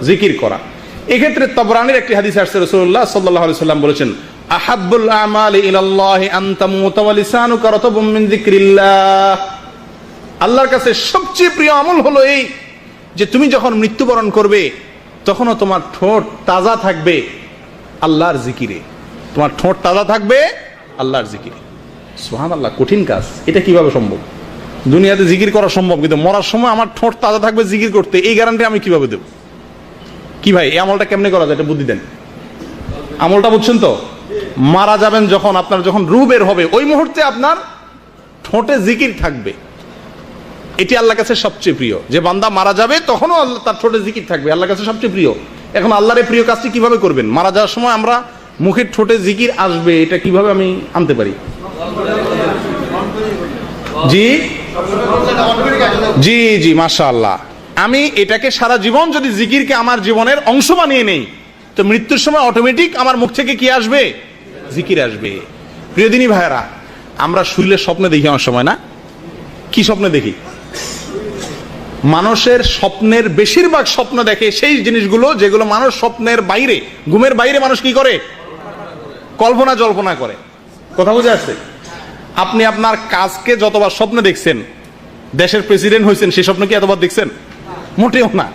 জিকির করা। এক্ষেত্রে তাবরানির একটি হাদিস আসছে, রাসূলুল্লাহ সাল্লাল্লাহু আলাইহি সাল্লাম বলেছেন, আহাব্বুল আমালি ইলাল্লাহি আন তামুতা ওয়া লিসানুকা রাতাবুম মিন যিকরিল্লাহ। আল্লাহর কাছে সবচেয়ে প্রিয় আমল হলো এই যে তুমি যখন মৃত্যুবরণ করবে তখনও তোমার ঠোঁট তাজা থাকবে আল্লাহর জিকিরে। তোমার ঠোঁট তাজা থাকবে আল্লাহর জিকিরে। সুবহানাল্লাহ, কঠিন কাজ। এটা কিভাবে সম্ভব? দুনিয়াতে জিকির করা সম্ভব, কিন্তু মরার সময় আমার ঠোঁট তাজা থাকবে জিকির করতে, এই গ্যারান্টি আমি কিভাবে দেব? কি ভাই, এই আমলটা কেমনে করা যায়? এটা বুদ্ধি দেন। আমলটা বুঝছেন তো? মারা যাবেন যখন, আপনার যখন রূহ বের হবে ওই মুহূর্তে আপনার ঠোঁটে জিকির থাকবে। এটি আল্লাহর কাছে সবচেয়ে প্রিয়। যে বান্দা মারা যাবে তখনও তার ঠোঁটে জিকির থাকবে, আল্লাহর কাছে সবচেয়ে প্রিয়। এখন আল্লাহর এই প্রিয় কাজটি কিভাবে করবেন? মারা যাওয়ার সময় আমরা মুখের ঠোঁটে জিকির আসবে, এটা কিভাবে আমি আনতে পারি? জি জি জি, মাশাআল্লাহ। আমি এটাকে সারা জীবন যদি জিকিরকে আমার জীবনের অংশ বানিয়ে নেই, তো মৃত্যুর সময় অটোমেটিক আমার মুখ থেকে কি আসবে? জিকির আসবে। প্রিয় দিনী ভাইয়েরা, আমরা শুইলে স্বপ্নে দেখি অনেক সময়, না? কি স্বপ্নে দেখি? মানুষের স্বপ্নের বেশিরভাগ স্বপ্ন দেখে সেই জিনিসগুলো যেগুলো মানুষ স্বপ্নের বাইরে, ঘুমের বাইরে মানুষ কি করে? কল্পনা জল্পনা করে। কথা বুঝে আসছে? আপনি আপনার কাজকে যতবার স্বপ্নে দেখছেন, দেশের প্রেসিডেন্ট হয়েছেন, সেই স্বপ্ন কি এতবার দেখছেন? মোটেও না।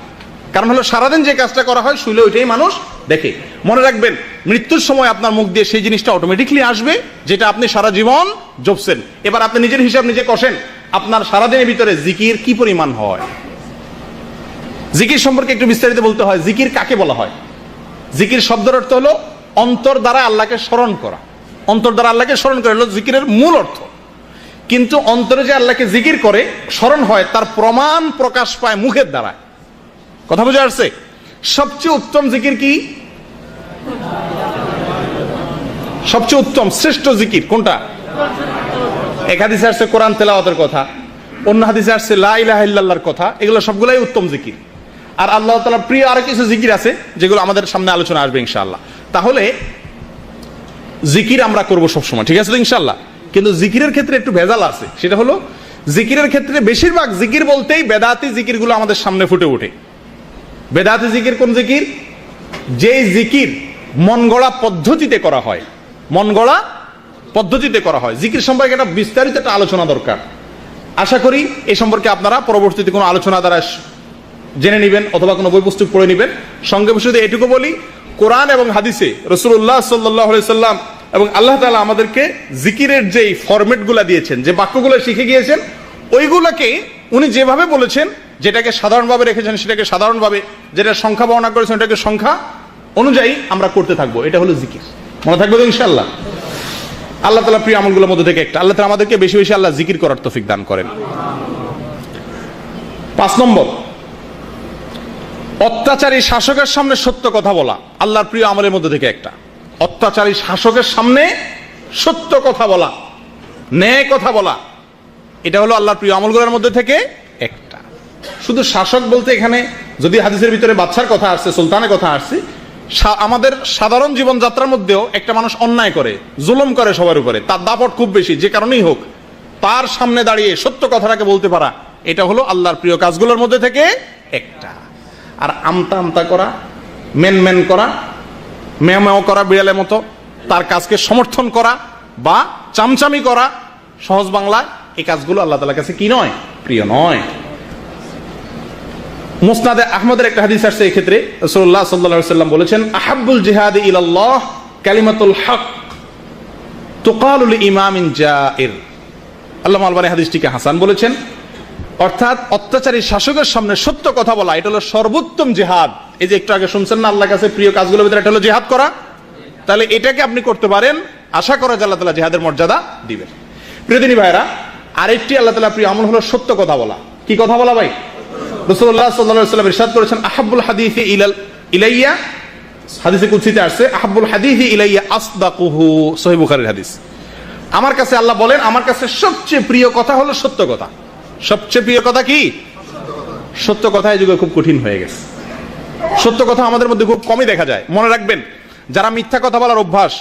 কারণ হলো সারাদিন যে কাজটা করা হয় শুইলে ওইটাই মানুষ দেখে। মনে রাখবেন, মৃত্যুর সময় আপনার মুখ দিয়ে সেই জিনিসটা অটোমেটিকলি আসবে যেটা আপনি সারা জীবন জপছেন। এবার আপনি নিজের হিসাব নিজে কষেন, আপনার সারাদিনের ভিতরে জিকির কি পরিমাণ হয়? জিকির সম্পর্কে একটু বিস্তারিত বলতে হয়। জিকির কাকে বলা হয়? জিকির শব্দের অর্থ হলো অন্তর দ্বারা আল্লাহকে স্মরণ করা। অন্তর দ্বারা আল্লাহকে স্মরণ করা হলো জিকিরের মূল অর্থ। কিন্তু অন্তরে যে আল্লাহকে জিকির করে, স্মরণ হয়, তার প্রমাণ প্রকাশ পায় মুখের দ্বারা। কথা বুঝে আসছে? সবচেয়ে উত্তম জিকির কি? সবচেয়ে উত্তম শ্রেষ্ঠ জিকির কোনটা? এক হাদিসে আসছে কোরআন তেলাওয়াতের কথা, অন্য হাদিসে আসছে লা ইলাহা ইল্লাল্লাহর কথা। এগুলো সবগুলাই উত্তম জিকির। আর আল্লাহ তাআলার প্রিয় আরো কিছু জিকির আছে যেগুলো আমাদের সামনে আলোচনা আসবে ইনশাআল্লাহ। তাহলে জিকির আমরা করব সবসময়, ঠিক আছে তো ইনশাআল্লাহ। কিন্তু জিকিরের ক্ষেত্রে একটু ভেজাল আছে। সেটা হলো জিকিরের ক্ষেত্রে বেশিরভাগ জিকির বলতেই বেদাতি জিকিরগুলো আমাদের সামনে ফুটে ওঠে। বেদাতি জিকির কোন জিকির? যেই জিকির মন গড়া পদ্ধতিতে করা হয়। মন গড়া পদ্ধতিতে করা হয়। জিকির সম্পর্কে একটা বিস্তারিত একটা আলোচনা দরকার। আশা করি এ সম্পর্কে আপনারা পরবর্তীতে কোনো আলোচনা দ্বারা জেনে নেবেন অথবা কোনো বই পুস্তক পড়ে নেবেন। সঙ্গে শুধু এটুকু বলি, কোরআন এবং হাদিসে রাসূলুল্লাহ সাল্লাল্লাহু আলাইহি সাল্লাম এবং আল্লাহ তাআলা আমাদেরকে জিকিরের যে ফরম্যাটগুলো দিয়েছেন, যে বাক্যগুলো শিখে গিয়েছেন, ওইগুলোকে উনি যেভাবে বলেছেন, যেটাকে সাধারণভাবে রেখেছেন সেটাকে সাধারণভাবে, যেটা সংখ্যা বর্ণনা করেছেন ওটাকে সংখ্যা অনুযায়ী আমরা করতে থাকবো। এটা হলো জিকির। মনে থাকবে তো ইনশাআল্লাহ? আল্লাহ তাআলা প্রিয় আমলগুলোর মধ্যে থেকে একটা। আল্লাহ তাআলা আমাদেরকে বেশি বেশি আল্লাহ জিকির করার তৌফিক দান করেন। 5 নম্বর, অত্যাচারী শাসকের সামনে সত্য কথা বলা আল্লাহর প্রিয় আমলের মধ্যে থেকে একটা। অত্যাচারী শাসকের সামনে সত্য কথা বলা, ন্যায় কথা বলা, এটা হলো আল্লাহর প্রিয় আমলগুলোর মধ্যে থেকে একটা। শুধু শাসক বলতে এখানে যদি হাদিসের ভিতরে বাদশার কথা আসছে, সুলতানের কথা আসছে, আমাদের সাধারণ জীবনযাত্রার মধ্যেও একটা মানুষ অন্যায় করে, জুলুম করে সবার উপরে, তার দাপট খুব বেশি, যে কারণেই হোক, তার সামনে দাঁড়িয়ে সত্য কথাটাকে বলতে পারা, এটা হলো আল্লাহর প্রিয় কাজগুলোর মধ্যে থেকে একটা। আর আমতা আমতা করা, মেন করা, মেও করা বিড়ালের মতো, তার কাজকে সমর্থন করা বা চামচামি করা, সহজ বাংলা, এই কাজগুলো আল্লাহ তাআলার কাছে কি নয়? প্রিয় নয়। মুসনাদে আহমদের একটা হাদিস আসছে, এই ক্ষেত্রে রাসূলুল্লাহ সাল্লাল্লাহু আলাইহি ওয়াসাল্লাম বলেছেন, আহাব্বুল জিহাদি ইলাল্লাহ কালিমাতুল হক তুকালু লিইমামিন জাইর। আল্লামা আলবানী হাদিসটিকে হাসান বলেছেন, অর্থাৎ অত্যাচারী শাসকের সামনে সত্য কথা বলা, এটা হলো সর্বোত্তম জিহাদ। এই যে একটু আগে শুনছেন না, আল্লাহর কাছে প্রিয় কাজগুলোর ভিতরে এটা হলো জিহাদ করা। তাহলে এটাকে আপনি করতে পারেন, আশা করা যায় আল্লাহ তাআলা জিহাদের মর্যাদা দিবেন। প্রিয় দিনী ভাইরা, আরেকটি আল্লাহ তাআলা প্রিয় আমল হলো সত্য কথা বলা। কি কথা বলা ভাই? রাসূলুল্লাহ সাল্লাল্লাহু আলাইহি ওয়াসাল্লাম ইরশাদ করেছেন, আহাব্বুল হাদিসি ইলাইয়া, হাদিসে কুদসিতে আসছে, আহাব্বুল হাদিসি ইলাইয়া আসদাকুহু, সহিহ বুখারীর হাদিস। আমার কাছে আল্লাহ বলেন, আমার কাছে সবচেয়ে প্রিয় কথা হলো সত্য কথা। সবচেয়ে প্রিয় কথা কি? সত্য কথা। এই যুগে খুব কঠিন হয়ে গেছে। সত্য কথা আমাদের মধ্যে খুব কমই দেখা যায়। মনে রাখবেন, যারা মিথ্যা কথা বলার অভ্যাস,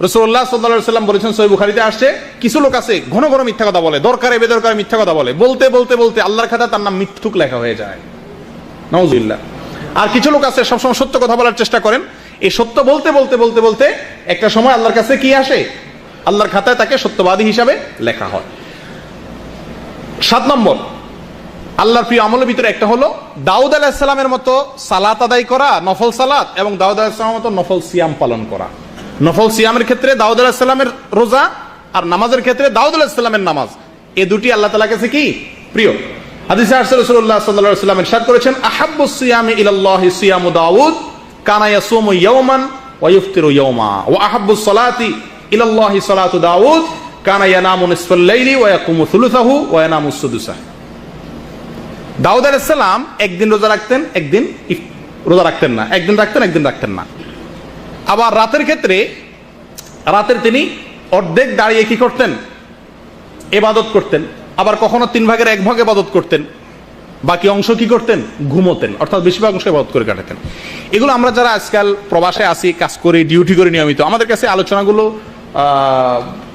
রাসূলুল্লাহ সাল্লাল্লাহু আলাইহি ওয়াসাল্লাম বলেছেন, সহিহ বুখারীতে আসছে, কিছু লোক আছে ঘন ঘন মিথ্যা কথা বলে, দরকারে বেদরকারে মিথ্যা কথা বলে, বলতে বলতে বলতে আল্লাহর খাতায় তার নাম মিথ্যুক লেখা হয়ে যায়, নাউযুবিল্লাহ। আর কিছু লোক আছে সবসময় সত্য কথা বলার চেষ্টা করেন, এই সত্য বলতে বলতে বলতে বলতে একটা সময় আল্লাহর কাছে কি আসে? আল্লাহর খাতায় তাকে সত্যবাদী হিসাবে লেখা হয়। 7 নম্বর, আল্লাহর প্রিয় আমলের ভিতরে একটা হলো দাউদ আলাইহিস সালামের মতো সালাত আদায় করা, নফল সালাত, এবং দাউদ আলাইহিস সালামের মতো নফল সিয়াম পালন করা। নফল সিয়ামের ক্ষেত্রে দাউদ আলাইহিস সালামের রোজা, আর নামাজের ক্ষেত্রে দাউদ আলাইহিস সালামের নামাজ, এই দুটি আল্লাহ তাআলার কাছে কি? প্রিয়। হাদিসে আসছে, রাসূলুল্লাহ সাল্লাল্লাহু আলাইহি ওয়াসাল্লাম ইরশাদ করেছেন, আহাব্বুস সিয়ামি ইলাল্লাহি সিয়ামু দাউদ কানা ইয়াসুমু ইয়াওমান ওয়া ইফতিরু ইয়াওমা, ওয়া আহাব্বুস সালাতি ইলাল্লাহি সালাতু দাউদ কানা ইয়ানামু নিসফাল লাইলি ওয়া ইয়াকুমু সুলুসাহু ওয়া ইয়ানামু সুদুসাহু। দাউদ আলাইহিস সালাম একদিন রোজা রাখতেন, একদিন রোজা রাখতেন না, একদিন রাখতেন, একদিন রাখতেন না। আবার রাতের ক্ষেত্রে, রাতের তিনি অর্ধেক দাঁড়িয়ে কি করতেন? ইবাদত করতেন। আবার কখনো 3 ভাগের 1 ভাগ ইবাদত করতেন, বাকি অংশ কি করতেন? ঘুমোতেন, অর্থাৎ বেশিরভাগ অংশ ইবাদত করে কাটাতেন। এগুলো আমরা যারা আজকাল প্রবাসে আসি, কাজ করি, ডিউটি করি নিয়মিত, আমাদের কাছে আলোচনাগুলো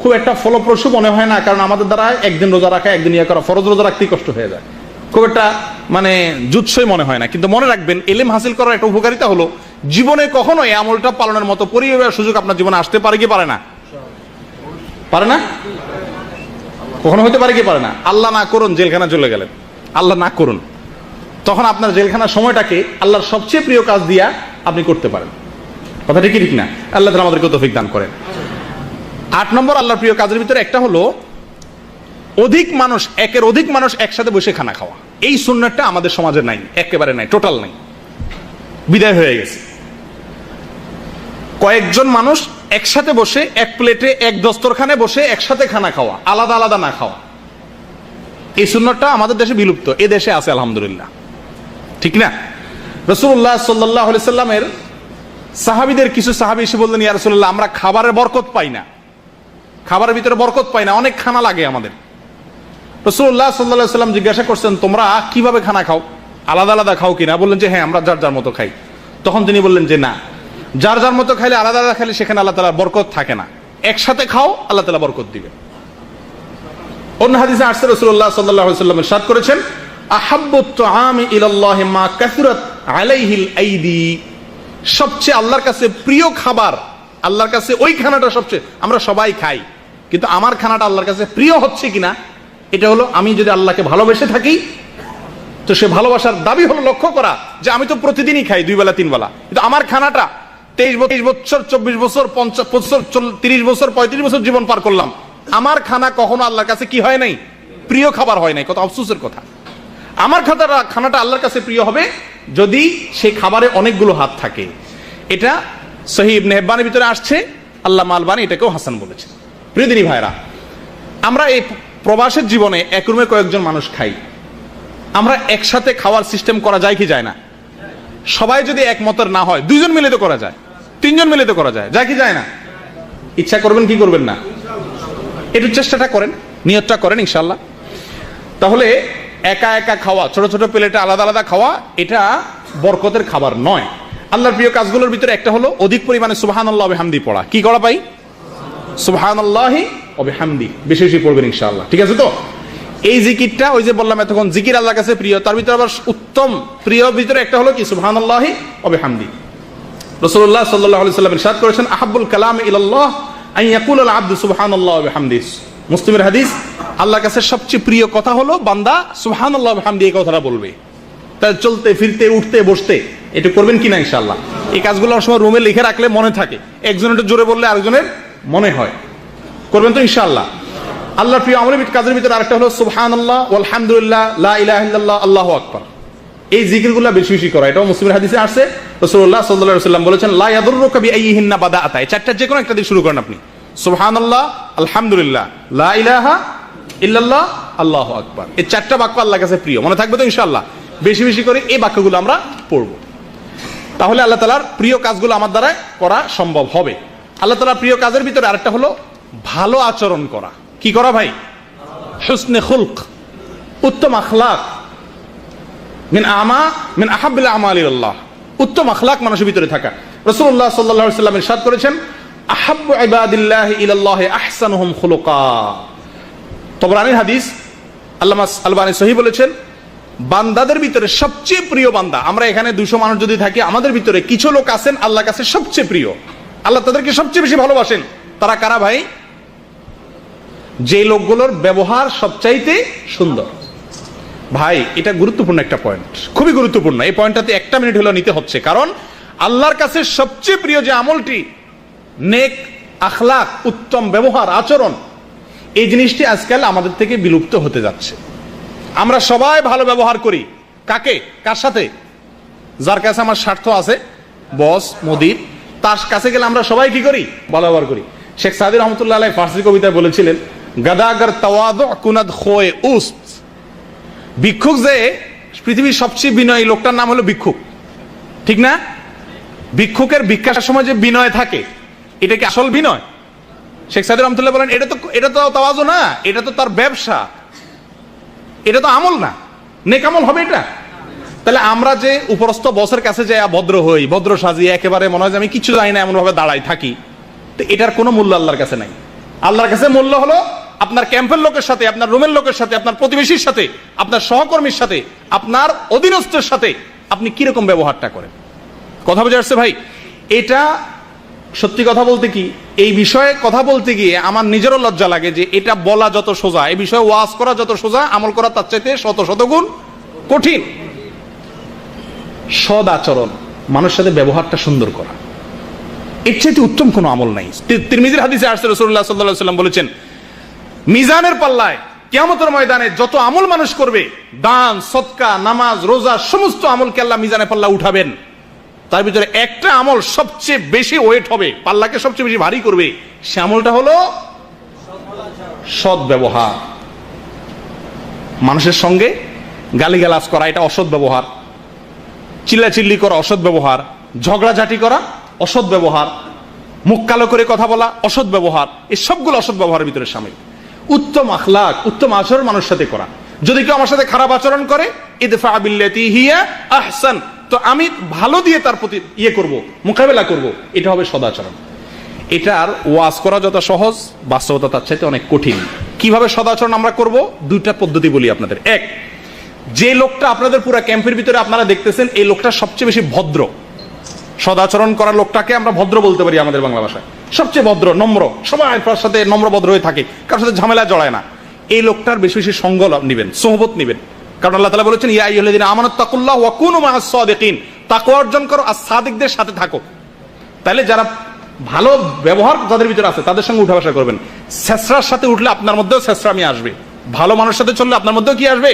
খুব একটা ফলপ্রসূ মনে হয় না, কারণ আমাদের দ্বারা একদিন রোজা রাখা, একদিন ইয়া করা, ফরজ রোজা রাখতেই কষ্ট হয়ে যায়, খুব একটা মানে জুৎসই মনে হয় না। কিন্তু মনে রাখবেন, ইলম হাসিল করার একটা উপকারিতা হলো, জীবনে কখনো এই আমলটা পালনের মতো পরিবেশের সুযোগ আপনার জীবনে আসতে পারে কি পারে না? পারে না? কখনো হতে পারে কি পারে না? আল্লাহ না করুন জেলখানা চলে গেলেন, আল্লাহ না করুন, তখন আপনার জেলখানার সময়টাকে আল্লাহর সবচেয়ে প্রিয় কাজ দিয়া আপনি করতে পারেন। কথা ঠিক ঠিক না? আল্লাহ তাআলা আমাদেরকে তৌফিক দান করেন। 8 নম্বর আল্লাহর প্রিয় কাজের ভিতরে একটা হলো একের অধিক মানুষ একসাথে বসে খানা খাওয়া। এই সুন্নাতটা আমাদের সমাজে নাই, একেবারে নাই, টোটাল নাই, বিদায় হয়ে গেছে। কয়েকজন মানুষ একসাথে বসে এক প্লেটে, এক দস্তরখানে বসে একসাথে খানা খাওয়া, আলাদা আলাদা না খাওয়া, এই সুন্নাতটা আমাদের দেশে বিলুপ্ত। এ দেশে আছে আলহামদুলিল্লাহ, ঠিক না? রাসূলুল্লাহ সাল্লাল্লাহু আলাইহি সাল্লামের সাহাবীদের কিছু সাহাবী এসে বললেন, ইয়া রাসূলুল্লাহ, আমরা খাবারের বরকত পাই না, খাবারের ভিতরে বরকত পাই না, অনেক খানা লাগে আমাদের। রাসূলুল্লাহ সাল্লাল্লাহু আলাইহি সাল্লাম জিজ্ঞাসা করছেন, তোমরা কিভাবে খানা খাও? আলাদা আলাদা খাও কিনা? বললেন যে হ্যাঁ, আমরা যার যার মতো খাই। তখন তিনি বললেন যে না, যার যার মতো খাইলে, আলাদা আলাদা খাইলে সেখানে আল্লাহ তাআলার বরকত থাকে না, একসাথে খাও, আল্লাহ তাআলা বরকত দিবে। অন্য হাদিসে আসছে, রাসূলুল্লাহ সাল্লাল্লাহু আলাইহি ওয়াসাল্লাম ইরশাদ করেছেন, আহাব্বুত তুআমি ইলাল্লাহি মা কাসুরাত আলাইহিল আইদি, সবচেয়ে আল্লাহর কাছে প্রিয় খাবার, আল্লাহর কাছে ওই খানাটা সবচেয়ে, আমরা সবাই খাই, কিন্তু আমার খানাটা আল্লাহর কাছে প্রিয় হচ্ছে কিনা, এটা হলো আমি যদি আল্লাহকে ভালোবেসে থাকি, তো সে ভালোবাসার দাবি হলো লক্ষ্য করা যে আমি তো প্রতিদিনই খাই 2 বেলা 3 বেলা, কিন্তু আমার খানাটা 23 বছর 24 বছর 50 বছর 30 বছর 35 বছর জীবন পার করলাম, আমার খানা কখনো আল্লাহর কাছে কি হয় নাই? প্রিয় খাবার হয় নাই। কত আফসোসের কথা। আমার খানাটা আল্লাহর কাছে প্রিয় হবে যদি সেই খাবারে অনেকগুলো হাত থাকে। এটা সহিহ ইবনে হিব্বানের ভিতরে আসছে, আল্লামা আলবানী এটাকেও হাসান বলেছেন। প্রিয় দিনী ভাইরা, আমরা এই প্রবাসের জীবনে এক রুমে কয়েকজন মানুষ খাই, আমরা একসাথে খাওয়ার সিস্টেম করা যায় কি যায় না? সবাই যদি একমতের না হয়, 2 জন মিলে তো করা যায়, 3 জন মিলে তো করা যায়, যায় কি যায় না? ইচ্ছা করবেন কি করবেন না? একটু চেষ্টাটা করেন, নিয়তটা করেন ইনশাআল্লাহ। তাহলে একা একা খাওয়া, ছোট ছোট প্লেটে আলাদা আলাদা খাওয়া, এটা বরকতের খাবার নয়। আল্লাহর প্রিয় কাজগুলোর ভিতরে একটা হলো অধিক পরিমাণে সুবহানাল্লাহ ওয়া বিহামদি পড়া। কি করা পাই? সুবহানাল্লাহি ওয়া বিহামদি বেশি বেশি পড়বেন ইনশাআল্লাহ। ঠিক আছে তো? এই জিকিরটা ওই যে বললাম এতক্ষণ, জিকির আল্লাহর কাছে প্রিয়, তার ভিতরে আবার উত্তম প্রিয় ভিতরে একটা হলো কি? সুবহানাল্লাহি ওয়া বিহামদি। রাসূলুল্লাহ সাল্লাল্লাহু আলাইহি ওয়াসাল্লাম ইরশাদ করেছেন, আহাব্বুল কালামি ইলাল্লাহ আন ইয়াকুলা আল আবদু সুবহানাল্লাহি ওয়া বিহামদিহি। মুসলিমের হাদিস, আল্লাহর কাছে সবচেয়ে প্রিয় কথা হলো বান্দা সুবহানাল্লাহি ওয়া বিহামদিহি এই কথাটা বলবে। তাই চলতে ফিরতে উঠতে বসতে এটা করবেন কিনা ইনশাআল্লাহ। এই কাজগুলো অনেক সময় রুমে লিখে রাখলে মনে থাকে, একজন একটু জোরে বললে আরেকজনের মনে হয়। করবেন তো ইনশাআল্লাহ। আল্লাহর প্রিয় আমলের কাজের ভিতরে আরেকটা হলো সুবহানাল্লাহ ওয়াল হামদুলিল্লাহ লা ইলাহা ইল্লাল্লাহ আল্লাহু আকবার। এই জিকিরগুলো বেশি বেশি করা, এটাও মুসলিমের হাদিসে আসছে। রাসূলুল্লাহ সাল্লাল্লাহু আলাইহি ওয়াসাল্লাম বলেছেন, লা ইয়াদুররুকা বিআইয়িহিন্না বাদাআতা। এই চারটা যে কোনো একটা দিয়ে শুরু করেন আপনি। সুবহানাল্লাহ, আলহামদুলিল্লাহ, লা ইলাহা ইল্লাল্লাহ, আল্লাহু আকবার। এই চারটা বাক্য আল্লাহর কাছে প্রিয়। মনে থাকবে তো ইনশাআল্লাহ? বেশি বেশি করে এই বাক্যগুলো আমরা পড়ব, তাহলে আল্লাহ তাআলার প্রিয় কাজগুলো আমার দ্বারা করা সম্ভব হবে। আল্লাহ তাআলার প্রিয় কাজের ভিতরে আরেকটা হলো ভালো আচরণ করা। কি করা ভাই? হুসনে খুলক, উত্তম আখলাক। মিন আহাব্বিল আমালি ইলাল্লাহ, উত্তম আখলাক মানুষের ভিতরে থাকা। রাসূলুল্লাহ সাল্লাল্লাহু আলাইহি ওয়াসাল্লাম ইরশাদ করেছেন, আহাব্বু ইবাদিল্লাহি ইলাল্লাহি আহসানুহুম খুলুকা। তাবরানীর হাদিস, আল্লামা আলবানী সহিহ বলেছেন, বান্দাদের ভিতরে সবচেয়ে প্রিয় বান্দা, আমরা এখানে 200 মানুষ যদি থাকি, আমাদের ভিতরে কিছু লোক আছেন আল্লাহর কাছে সবচেয়ে প্রিয়, আল্লাহ তাদেরকে সবচেয়ে বেশি ভালোবাসেন। তারা কারা ভাই? যে লোকগুলোর ব্যবহার সবচাইতে সুন্দর। ভাই এটা গুরুত্বপূর্ণ একটা পয়েন্ট, খুবই গুরুত্বপূর্ণ। এই পয়েন্টটাতে 1 মিনিট হলো নিতে হচ্ছে, কারণ আল্লাহর কাছে সবচেয়ে প্রিয় যে আমলটি নেক আখলাক, উত্তম ব্যবহার আচরণ, এই জিনিসটি আজকাল আমাদের থেকে বিলুপ্ত হতে যাচ্ছে। আমরা সবাই ভালো ব্যবহার করি, কাকে? কার সাথে? যার কাছে আমার স্বার্থ আছে, বস মুদির, তার কাছে গেলে আমরা সবাই কি করি? ভালো ব্যবহার করি। শেখ সাদি রহমতুল্লাহ আলাইহি ফার্সি কবিতায় বলেছিলেন, গাদাগার তাওয়াদু কুনাদ খোয়ে উস্ত। ভিক্ষুক যে পৃথিবীর সবচেয়ে বিনয়ী লোকটার নাম হলো ভিক্ষুক, ঠিক না? ভিক্ষুকের ভিক্ষার সময় যে বিনয় থাকে, এটা কি আসল বিনয়? শেখ সাদি রহমতুল্লাহ বলেন, এটা তো তাওয়াজু না, এটা তো তার ব্যবসা, এটা তো আমল না, নেক আমল হবে এটা। তাহলে আমরা যে উপরস্থ বসের কাছে যাই ভদ্র হই, ভদ্র সাজিয়ে একেবারে মনে হয় যে আমি কিছু জানি না এমন ভাবে দাঁড়াই থাকি, তো এটার কোনো মূল্য আল্লাহর কাছে নাই। আল্লাহর কাছে মূল্য হলো আপনার ক্যাম্পের লোকের সাথে, আপনার রুমের লোকের সাথে, আপনার প্রতিবেশীর সাথে, আপনার সহকর্মীর সাথে, আপনার অধীনস্থের সাথে আপনি কিরকম ব্যবহারটা করেন। কথা বোঝা যাচ্ছে ভাই? এটা সত্যি কথা বলতে কি, এই বিষয়ে কথা বলতে গিয়ে আমার নিজেরও লজ্জা লাগে যে এটা বলা যত সোজা, এই বিষয়ে ওয়াজ করা যত সোজা, আমল করা তার চাইতে শত শত গুণ কঠিন। সদ আচরণ, মানুষের সাথে ব্যবহারটা সুন্দর করা, এর চাইতে উত্তম কোনো আমল নাই। তিরমিজির হাদিসে আসছে, রাসূলুল্লাহ সাল্লাল্লাহু আলাইহি ওয়াসাল্লাম বলেছেন, মিজানের পাল্লায় কিয়ামতের ময়দানে যত আমল মানুষ করবে, দান সদকা নামাজ রোজা সমস্ত আমলকে আল্লাহ মিজানের পাল্লা উঠাবেন, তার ভিতরে একটা আমল সবচেয়ে বেশি ওয়েট হবে, পাল্লাকে সবচেয়ে বেশি ভারী করবে, সে আমলটা হলো সৎ ব্যবহার। মানুষের সঙ্গে গালিগালাজ করা এটা অসৎ ব্যবহার, চিল্লাচিল্লি করা অসৎ ব্যবহার, ঝগড়াঝাটি করা অসৎ ব্যবহার, মুখ কালো করে কথা বলা অসৎ ব্যবহার, এই সবগুলো অসৎ ব্যবহারের ভিতরে শামিল। উত্তম আখলাক, উত্তম আচরণ মানুষের সাথে করা। যদি কেউ আমার সাথে খারাপ আচরণ করে, ইদফা বিল্লাতি হিয়া আহসান, তো আমি ভালো দিয়ে তার প্রতি করব, মোকাবেলা করব, এটা হবে সদাচরণ। এটার ওয়াজ করা যত সহজ, বাস্তবতা তার চাইতে অনেক কঠিন। কিভাবে সদাচরণ আমরা করব? 2টা পদ্ধতি বলি আপনাদের। এক, যে লোকটা আপনাদের পুরো ক্যাম্পের ভিতরে আপনারা দেখতেছেন, এই লোকটা সবচেয়ে বেশি ভদ্র, সদাচরণ করার লোকটাকে আমরা ভদ্র বলতে পারি আমাদের বাংলা ভাষায়, সবচেয়ে ভদ্র, নম্র, সবাই তার সাথে নম্র ভদ্র হয়ে থাকে, কারোর সাথে ঝামেলা জড়ায় না। এই লোকটার বেশি বেশি সঙ্গ নিবেন, সোহবত নিবেন, কারণ আল্লাহ তাআলা বলেছেন, ইয়া আইয়ুহাল্লাযীনা আমানু তাকুল্লাহ ওয়া কুনু মা'আস সাদিকিন, তাকওয়া অর্জন করো আর সাদিকদের সাথে থাকো। তাহলে যারা ভালো ব্যবহার যাদের ভিতরে আছে তাদের সঙ্গে উঠা বসা করবেন। ছেঁচড়ার সাথে উঠলে আপনার মধ্যেও ছেঁচড়ামি আসবে, ভালো মানুষের সাথে চললে আপনার মধ্যেও কি আসবে,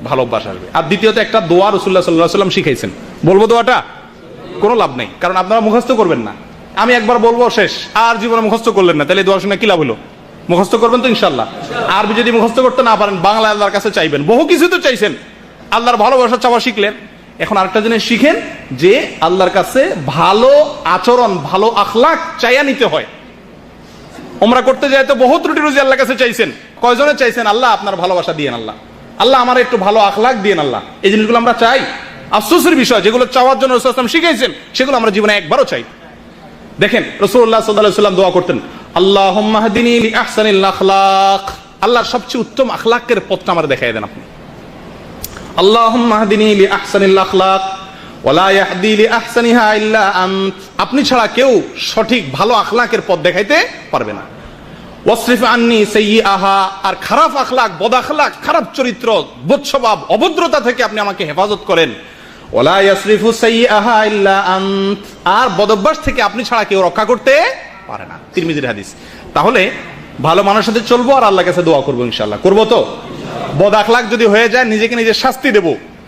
ভালো অভ্যাস আসবে। আর দ্বিতীয়ত একটা দোয়া রাসূলুল্লাহ সাল্লাল্লাহু আলাইহি ওয়াসাল্লাম শিখাইছেন, বলবো দোয়াটা? কোনো লাভ নেই, কারণ আপনারা মুখস্থ করবেন না। আমি একবার বলবো শেষ, আর জীবনে মুখস্থ করলেন না, তাহলে দোয়া শুনে কি লাভ হলো? মুখস্থ করবেন তো ইনশাআল্লাহ। আরবি যদি মুখস্থ করতে না পারেন, বাংলা আল্লাহর কাছে চাইবেন। বহু কিছু তো চাইছেন, আল্লাহর ভালোবাসা চাওয়া শিখলেন। এখন আরেকটা জিনিস শিখেন যে আল্লাহর কাছে ভালো আচরণ, ভালো আখলাক চাইয়া নিতে হয়। ওমরা করতে যায় তো বহু ত্রুটি রুজি আল্লাহর কাছে চাইছেন। কয়জনে চাইছেন আল্লাহ আপনার ভালোবাসা দিয়েন, আল্লাহ আল্লাহ আমার একটু ভালো আখলাক দিয়েন আল্লাহ। এই জিনিসগুলো আমরা চাই। আফসোসের বিষয়, যেগুলো চাওয়ার জন্য রাসূল সাল্লাল্লাহু আলাইহি ওয়াসাল্লাম শিখাইছেন সেগুলো আমরা জীবনে একবারও চাই। দেখেন রাসূলুল্লাহ সাল্লাল্লাহু আলাইহি ওয়াসাল্লাম দোয়া করতেন, আল্লাহুম্মা হদিনি লিআহসানিল আখলাক। আল্লাহর সবচেয়ে উত্তম আখলাকের পথটা আমার দেখায় দেন আপনি। আল্লাহুম্মা হদিনি লিআহসানিল আখলাক ওয়া লা ইয়াহদি লিআহসানিহা ইল্লা আনত। আপনি ছাড়া কেউ সঠিক ভালো আখলাকের পথ দেখাইতে পারবে না। ওয়াসরিফ আন্নি সাইয়্যাহা, আর খারাপ আখলাক, বদ আখলাক, খারাপ চরিত্র, বদ স্বভাব, অভদ্রতা থেকে আপনি আমাকে হেফাজত করেন। ওয়ালা ইয়াসরিফু সাইয়্যাহা ইল্লা আনত, আর বদ অভ্যাস থেকে আপনি ছাড়া কেউ রক্ষা করতে পারে না। তিরমিজির হাদিস। তাহলে ভালো মানুষের সাথে চলবো আর আল্লাহর কাছে দোয়া করবো ইনশাআল্লাহ। করবো তো? বদ আখলাক যদি হয়ে যায় নিজেকে নিজে শাস্তি দেব,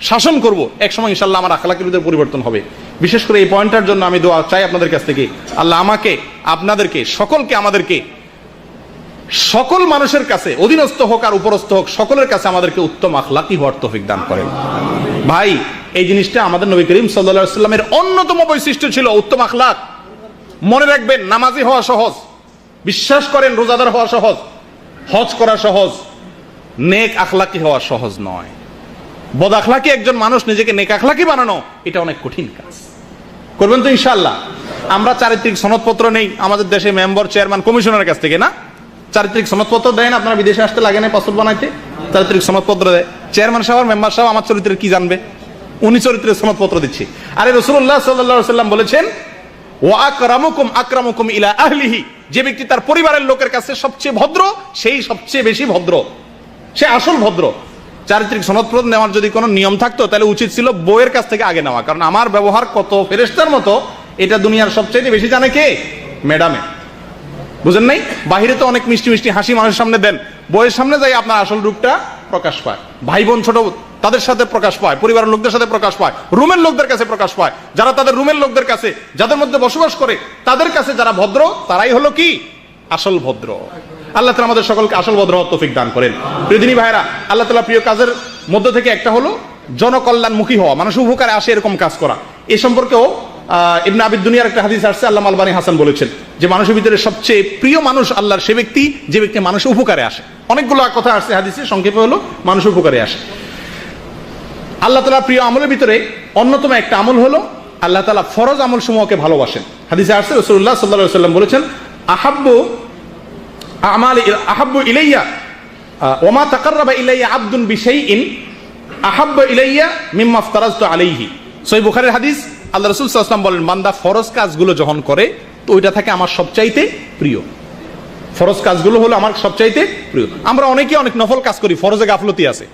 শাসন করব, এক সময় ইনশাআল্লাহ আমার আখলাকের ভিতরে পরিবর্তন হবে। বিশেষ করে এই পয়েন্টটার জন্য আমি দোয়া চাই আপনাদের কাছ থেকে। আল্লাহ আমাকে, আপনাদেরকে, সকলকে, আমাদেরকে, সকল মানুষের কাছে, অধীনস্থ হোক আর উপরস্থ হোক, সকলের কাছে আমাদেরকে উত্তম আখলাকি হওয়ার তৌফিক দান করেন। ভাই, এই জিনিসটা আমাদের নবী করিম সাল্লাল্লাহু আলাইহি ওয়াসাল্লামের অন্যতম বৈশিষ্ট্য ছিল, উত্তম আখলাক। মনে রাখবেন, নামাজি হওয়া সহজ, বিশ্বাস করেন রোজাদার হওয়া সহজ, হজ করা সহজ, নেক আখলাকি হওয়া সহজ নয়। বদ আখলাকি একজন মানুষ নিজেকে নেক আখলাকি বানানো, এটা অনেক কঠিন কাজ। করবেন তো ইনশাআল্লাহ? আমরা চারিত্রিক সনদপত্র নেই আমাদের দেশে মেম্বার, চেয়ারম্যান, কমিশনারের কাছ থেকে, না? চারিত্রিক সনদপত্র দেয় না? আপনারা বিদেশে আসতে লাগে না পাসপোর্ট বানাইতে? চারিত্রিক সনদপত্র দেয়। চেয়ারম্যান সাহেব, মেম্বার সাহেব আমার চরিত্রের কি জানবে? উনি চরিত্রের সনদপত্র দিচ্ছে। আরে রাসূলুল্লাহ সাল্লাল্লাহু আলাইহি ওয়াসাল্লাম বলেছেন, ওয়া আকরামুকুম আকরামুকুম ইলা আহলিহি, যে ব্যক্তি তার পরিবারের লোকের কাছে সবচেয়ে ভদ্র, সেই সবচেয়ে বেশি ভদ্র, সে আসল ভদ্র। চারিত্রিক সনদপত্র নেওয়ার যদি কোনো নিয়ম থাকতো তাহলে উচিত ছিল বউয়ের কাছ থেকে আগে নেওয়া, কারণ আমার ব্যবহার কত ফেরেশতার মতো এটা দুনিয়ার সবচেয়ে বেশি জানে কে? ম্যাডামে। বুঝেন নাই? বাহিরে তো অনেক মিষ্টি মিষ্টি হাসি মানুষের সামনে দেন, বইয়ের সামনে যাই আপনার আসল রূপটা প্রকাশ পায়। ভাই বোন ছোট তাদের সাথে প্রকাশ পায়, পরিবারের লোকদের সাথে প্রকাশ পায়, রুমের লোকদের কাছে প্রকাশ পায়। যারা তাদের রুমের লোকদের কাছে, যাদের মধ্যে বসবাস করে, তাদের কাছে যারা ভদ্র, তারাই হলো কি? আসল ভদ্র। আল্লাহ তাআলা আমাদের সকলকে আসল ভদ্র হওয়ার তৌফিক দান করেন। প্রিয় দিনী ভাইরা, আল্লাহ তাআলা প্রিয় কাজের মধ্যে থেকে একটা হলো জনকল্যাণমুখী হওয়া, মানুষ উপকারে আসে এরকম কাজ করা। এ সম্পর্কেও ইবনে আবিদ দুনিয়ার একটা হাদিস আসছে, আল্লামা আলবানী হাসান বলেছেন যে মানুষের ভিতরে সবচেয়ে প্রিয় মানুষ আল্লাহর সে ব্যক্তি যে ব্যক্তি মানুষের উপকারে আসে। অনেকগুলো কথা আসছে হাদিসে, সংক্ষেপে হলো মানুষের উপকারে আসে। আল্লাহ তাআলা প্রিয় আমলের ভিতরে অন্যতম একটা আমল হলো আল্লাহ তাআলা ফরজ আমল সমূহকে ভালোবাসেন। হাদিসে আসছে রাসূলুল্লাহ সাল্লাল্লাহু আলাইহি ওয়াসাল্লাম বলেছেন, আহাব্বু ইলাইয়া ওয়া মা তাকাররাবা ইলাইয়া আবদুন বিশাইইন আহাব্বু ইলাইয়া মিম্মা আফতারাজতু আলাইহি। সহিহ বুখারীর হাদিস। আল্লাহ রাসূল সাল্লাল্লাহু আলাইহি ওয়াসাল্লাম বলেন, বান্দা ফরজ কাজগুলো যখন করে তো ওইটা থাকে আমার সবচাইতে প্রিয়। ফরজ কাজগুলো হলো আমার সবচাইতে প্রিয়। আমরা অনেকে অনেক নফল কাজ করি, ফরজে গাফলতি আছে,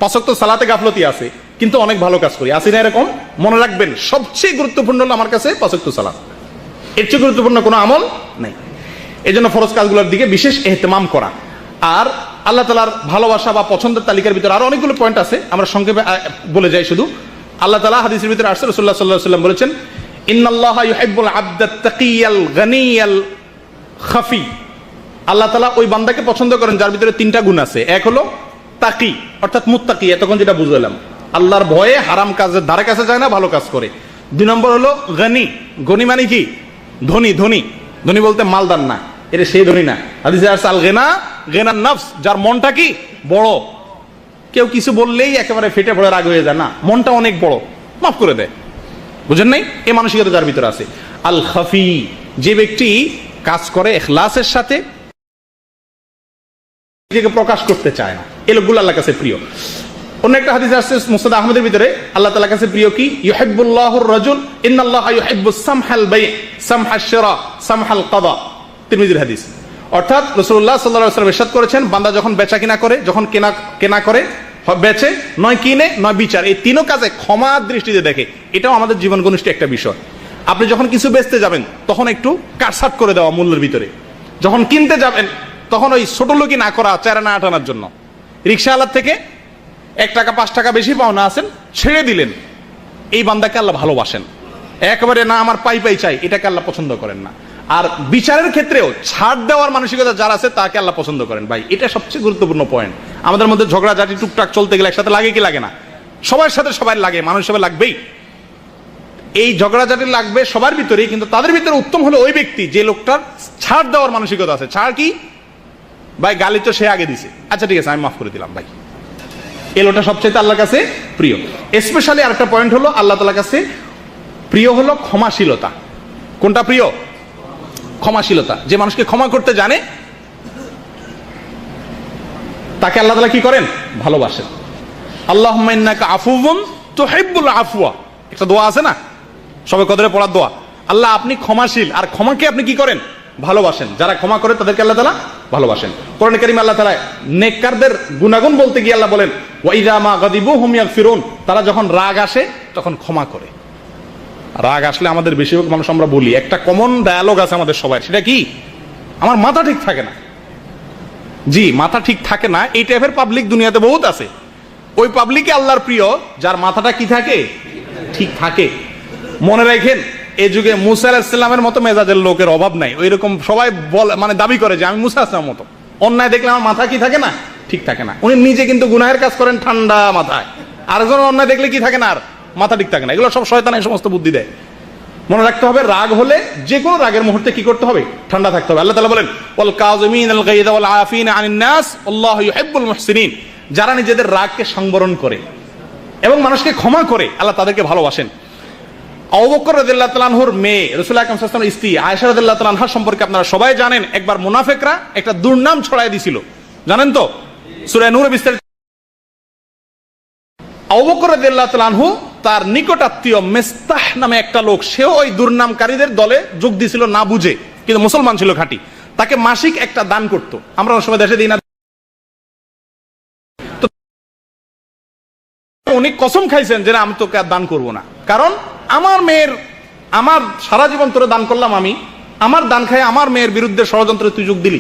পাঁচ ওয়াক্ত সালাতে গাফলতি আছে, কিন্তু অনেক ভালো কাজ করি, আসি না এরকম? মনে রাখবেন, সবচেয়ে গুরুত্বপূর্ণ হলো আমার কাছে পাঁচ ওয়াক্ত সালাত, এর চেয়ে গুরুত্বপূর্ণ কোনো আমল নাই। এই জন্য ফরজ কাজগুলোর দিকে বিশেষ ইহতিমাম করা। আর আল্লাহ তাআলার ভালোবাসা বা পছন্দের তালিকার ভিতরে আরো অনেকগুলো পয়েন্ট আছে, আমরা সংক্ষেপে বলে যাই শুধু। আল্লাহ তাআলা হাদিসের ভিতরে আসছে, রাসূলুল্লাহ সাল্লাল্লাহু আলাইহি ওয়াসাল্লাম বলেছেন, ইন্নাল্লাহা ইউহিব্বুল আবদাত তাকিয়াল গানিয়াল খাফি। আল্লাহ তাআলা ওই বান্দাকে পছন্দ করেন যার ভিতরে তিনটা গুণ আছে। এক হলো তাকি, অর্থাৎ মুত্তাকি, এতক্ষণ যেটা বুঝলাম, আল্লাহর ভয়ে হারাম কাজের ধারে কাছে যায় না, ভালো কাজ করে। দুই নম্বর হলো গনি, গনি মানে কি? ধনী। ধনী ধনী বলতে মালদার না, এটা সেই ধনী না। হাদিসে আছে আল গিনা গিনান নফস, যার মনটা কি? বড়। কেউ কিছু বললেই একেবারে ফেটে পড়ে রাগ হয়ে যায় না, মনটা অনেক বড়, মাফ করে দেয়। বুঝেন নাই? এই মানসিকতা যার ভিতরে আছে। আল খাফি, যে ব্যক্তি কাজ করে ইখলাসের সাথে, নিজেকে প্রকাশ করতে চায় না, এই লোকগুলো আল্লাহর কাছে প্রিয়। অন্য একটা হাদিস আসছে মুসনাদ আহমদের ভিতরে, আল্লাহ তাআলার কাছে প্রিয় কি? ইউহিব্বুল্লাহুর রাজুল ইন্নাল্লাহা ইউহিব্বুস সামহাল বাই সামহাশ শিরা সামহাল কাদা। তিরমিজির হাদিস। অর্থাৎ রাসূলুল্লাহ সাল্লাল্লাহু আলাইহি ওয়াসাল্লাম ইরশাদ করেছেন, বান্দা যখন বেচা কিনা করে, যখন কেনা করে, বেচে, নয় কিনে, নয় বিচার, এই তিনও কাজে ক্ষমা দৃষ্টিতে দেখে। এটাও আমাদের জীবন ঘনিষ্ঠ একটা বিষয়। আপনি যখন কিছু বেচতে যাবেন তখন একটু কাটছাট করে দেওয়া মূল্যের ভিতরে, যখন কিনতে যাবেন তখন ওই ছোট লোকই না করা, চেরা না আটানোর জন্য। রিক্সাওয়ালার থেকে 1 টাকা 5 টাকা বেশি পাওনা আছেন, ছেড়ে দিলেন। এই বান্দাকে আল্লাহ ভালোবাসেন। একেবারে না আমার পাই পাই চাই, এটাকে আল্লাহ পছন্দ করেন না। আর বিচারের ক্ষেত্রেও ছাড় দেওয়ার মানসিকতা যার আছে তাকে আল্লাহ পছন্দ করেন। ভাই, এটা সবচেয়ে গুরুত্বপূর্ণ পয়েন্ট। আমাদের মধ্যে ঝগড়াঝাটি টুকটাক চলতে গেলে একসাথে লাগে কি লাগে না? সবার সাথে সবাই লাগে, মানুষ হিসেবে লাগবেই। এই ঝগড়াঝাটি লাগবে সবার ভিতরেই, কিন্তু তাদের ভিতরে উত্তম হলো ওই ব্যক্তি যে লোকটার ছাড় দেওয়ার মানসিকতা আছে। ছাড় কি ভাই? গালি তো সে আগে দিছে, আচ্ছা ঠিক আছে আমি মাফ করে দিলাম ভাই। এই লোকটা সবচেয়ে আল্লাহর কাছে প্রিয়। স্পেশালি আরেকটা পয়েন্ট হলো আল্লাহ তাআলার কাছে প্রিয় হলো ক্ষমাশীলতা। কোনটা প্রিয়? ক্ষমাশীলতা। যে মানুষকে ক্ষমা করতে জানে তাকে আল্লাহ তাআলা কি করেন? ভালোবাসেন। আল্লাহুম্মা ইন্নাকা আফুউন তুহিব্বুল আফওয়া, একটা দোয়া আছে না সবে কদরে পড়ার দোয়া। আল্লাহ আপনি ক্ষমাশীল, আর ক্ষমাকে আপনি কি করেন? ভালোবাসেন। যারা ক্ষমা করে তাদেরকে আল্লাহ তাআলা ভালোবাসেন। কোরআনে কারীমে আল্লাহ তাআলা নেককারদের গুনাহগুণ বলতে গিয়ে আল্লাহ বলেন ওয়া ইযা মা গাদিবু হুম ইয়াগফিরুন, তারা যখন রাগ আসে তখন ক্ষমা করে। রাগ আসলে আমাদের বেশিরভাগ মানুষ আমরা বলি, একটা কমন ডায়ালগ আছে আমাদের সবার, সেটা কি? আমার মাথা ঠিক থাকে না। জি, মাথা ঠিক থাকে না, এই টাইপের পাবলিক দুনিয়াতে বহুত আছে। ওই পাবলিকে আল্লাহর প্রিয় যার মাথাটা কি থাকে? ঠিক থাকে। মনে রাখেন, এই যুগে মুসা আলাইহিস সালামের মতো মেজাজের লোকের অভাব নাই। ওইরকম সবাই মানে দাবি করে যে আমি মুসা আলাইহিস সালামের মতো। অন্যায় দেখলে আমার মাথা কি থাকে না? ঠিক থাকে না। উনি নিজে কিন্তু গুনাহের কাজ করেন ঠান্ডা মাথায়, আরেকজন অন্যায় দেখলে কি থাকে না? আর মাথা ঠিক থাকে না। এগুলো সব শয়তান এই সমস্ত বুদ্ধি দেয়। মনে রাখতে হবে, রাগ হলে যে কোনো রাগের মুহূর্তে কি করতে হবে? ঠান্ডা থাকতে হবে। আল্লাহ তাআলা বলেন ওয়াল কাযিমিনাল গায়যা ওয়াল আফিনা আনিন নাস আল্লাহু ইউহিব্বুল মুহসিনিন, যারা নিজেদের রাগকে সংবরণ করে এবং মানুষকে ক্ষমা করে আল্লাহ তাদেরকে ভালোবাসেন। আবু বকর রাদিয়াল্লাহু তাআলা আনহুর মেয়ে রাসূলুল্লাহ সাল্লাল্লাহু আলাইহি ওয়াসাল্লামের স্ত্রী আয়েশা রাদিয়াল্লাহু তাআলা আনহা সম্পর্কে আপনারা সবাই জানেন, একবার মুনাফিকরা একটা দুর্নাম ছড়ায় দিছিল, জানেন তো? সূরা নূরে বিস্তারিত। আবু বকর রাদিয়াল্লাহু তাআলা আনহু তার নিকট আত্মীয় মিস্তাহ নামে একটা লোক, সেও ওই দুর্নামকারীদের দলে যোগ দিয়েছিল না বুঝে, কিন্তু মুসলমান ছিল খাঁটি। তাকে মাসিক একটা দান করত। আমরা অনেক সময় দেশে দিই না। উনি কসম খাইছেন যে আমি তোকে আর দান করবো না, কারণ আমার মেয়ের, আমার সারা জীবন তোরে দান করলাম আমি, আমার দান খাই আমার মেয়ের বিরুদ্ধে ষড়যন্ত্রে তুই যোগ দিলি।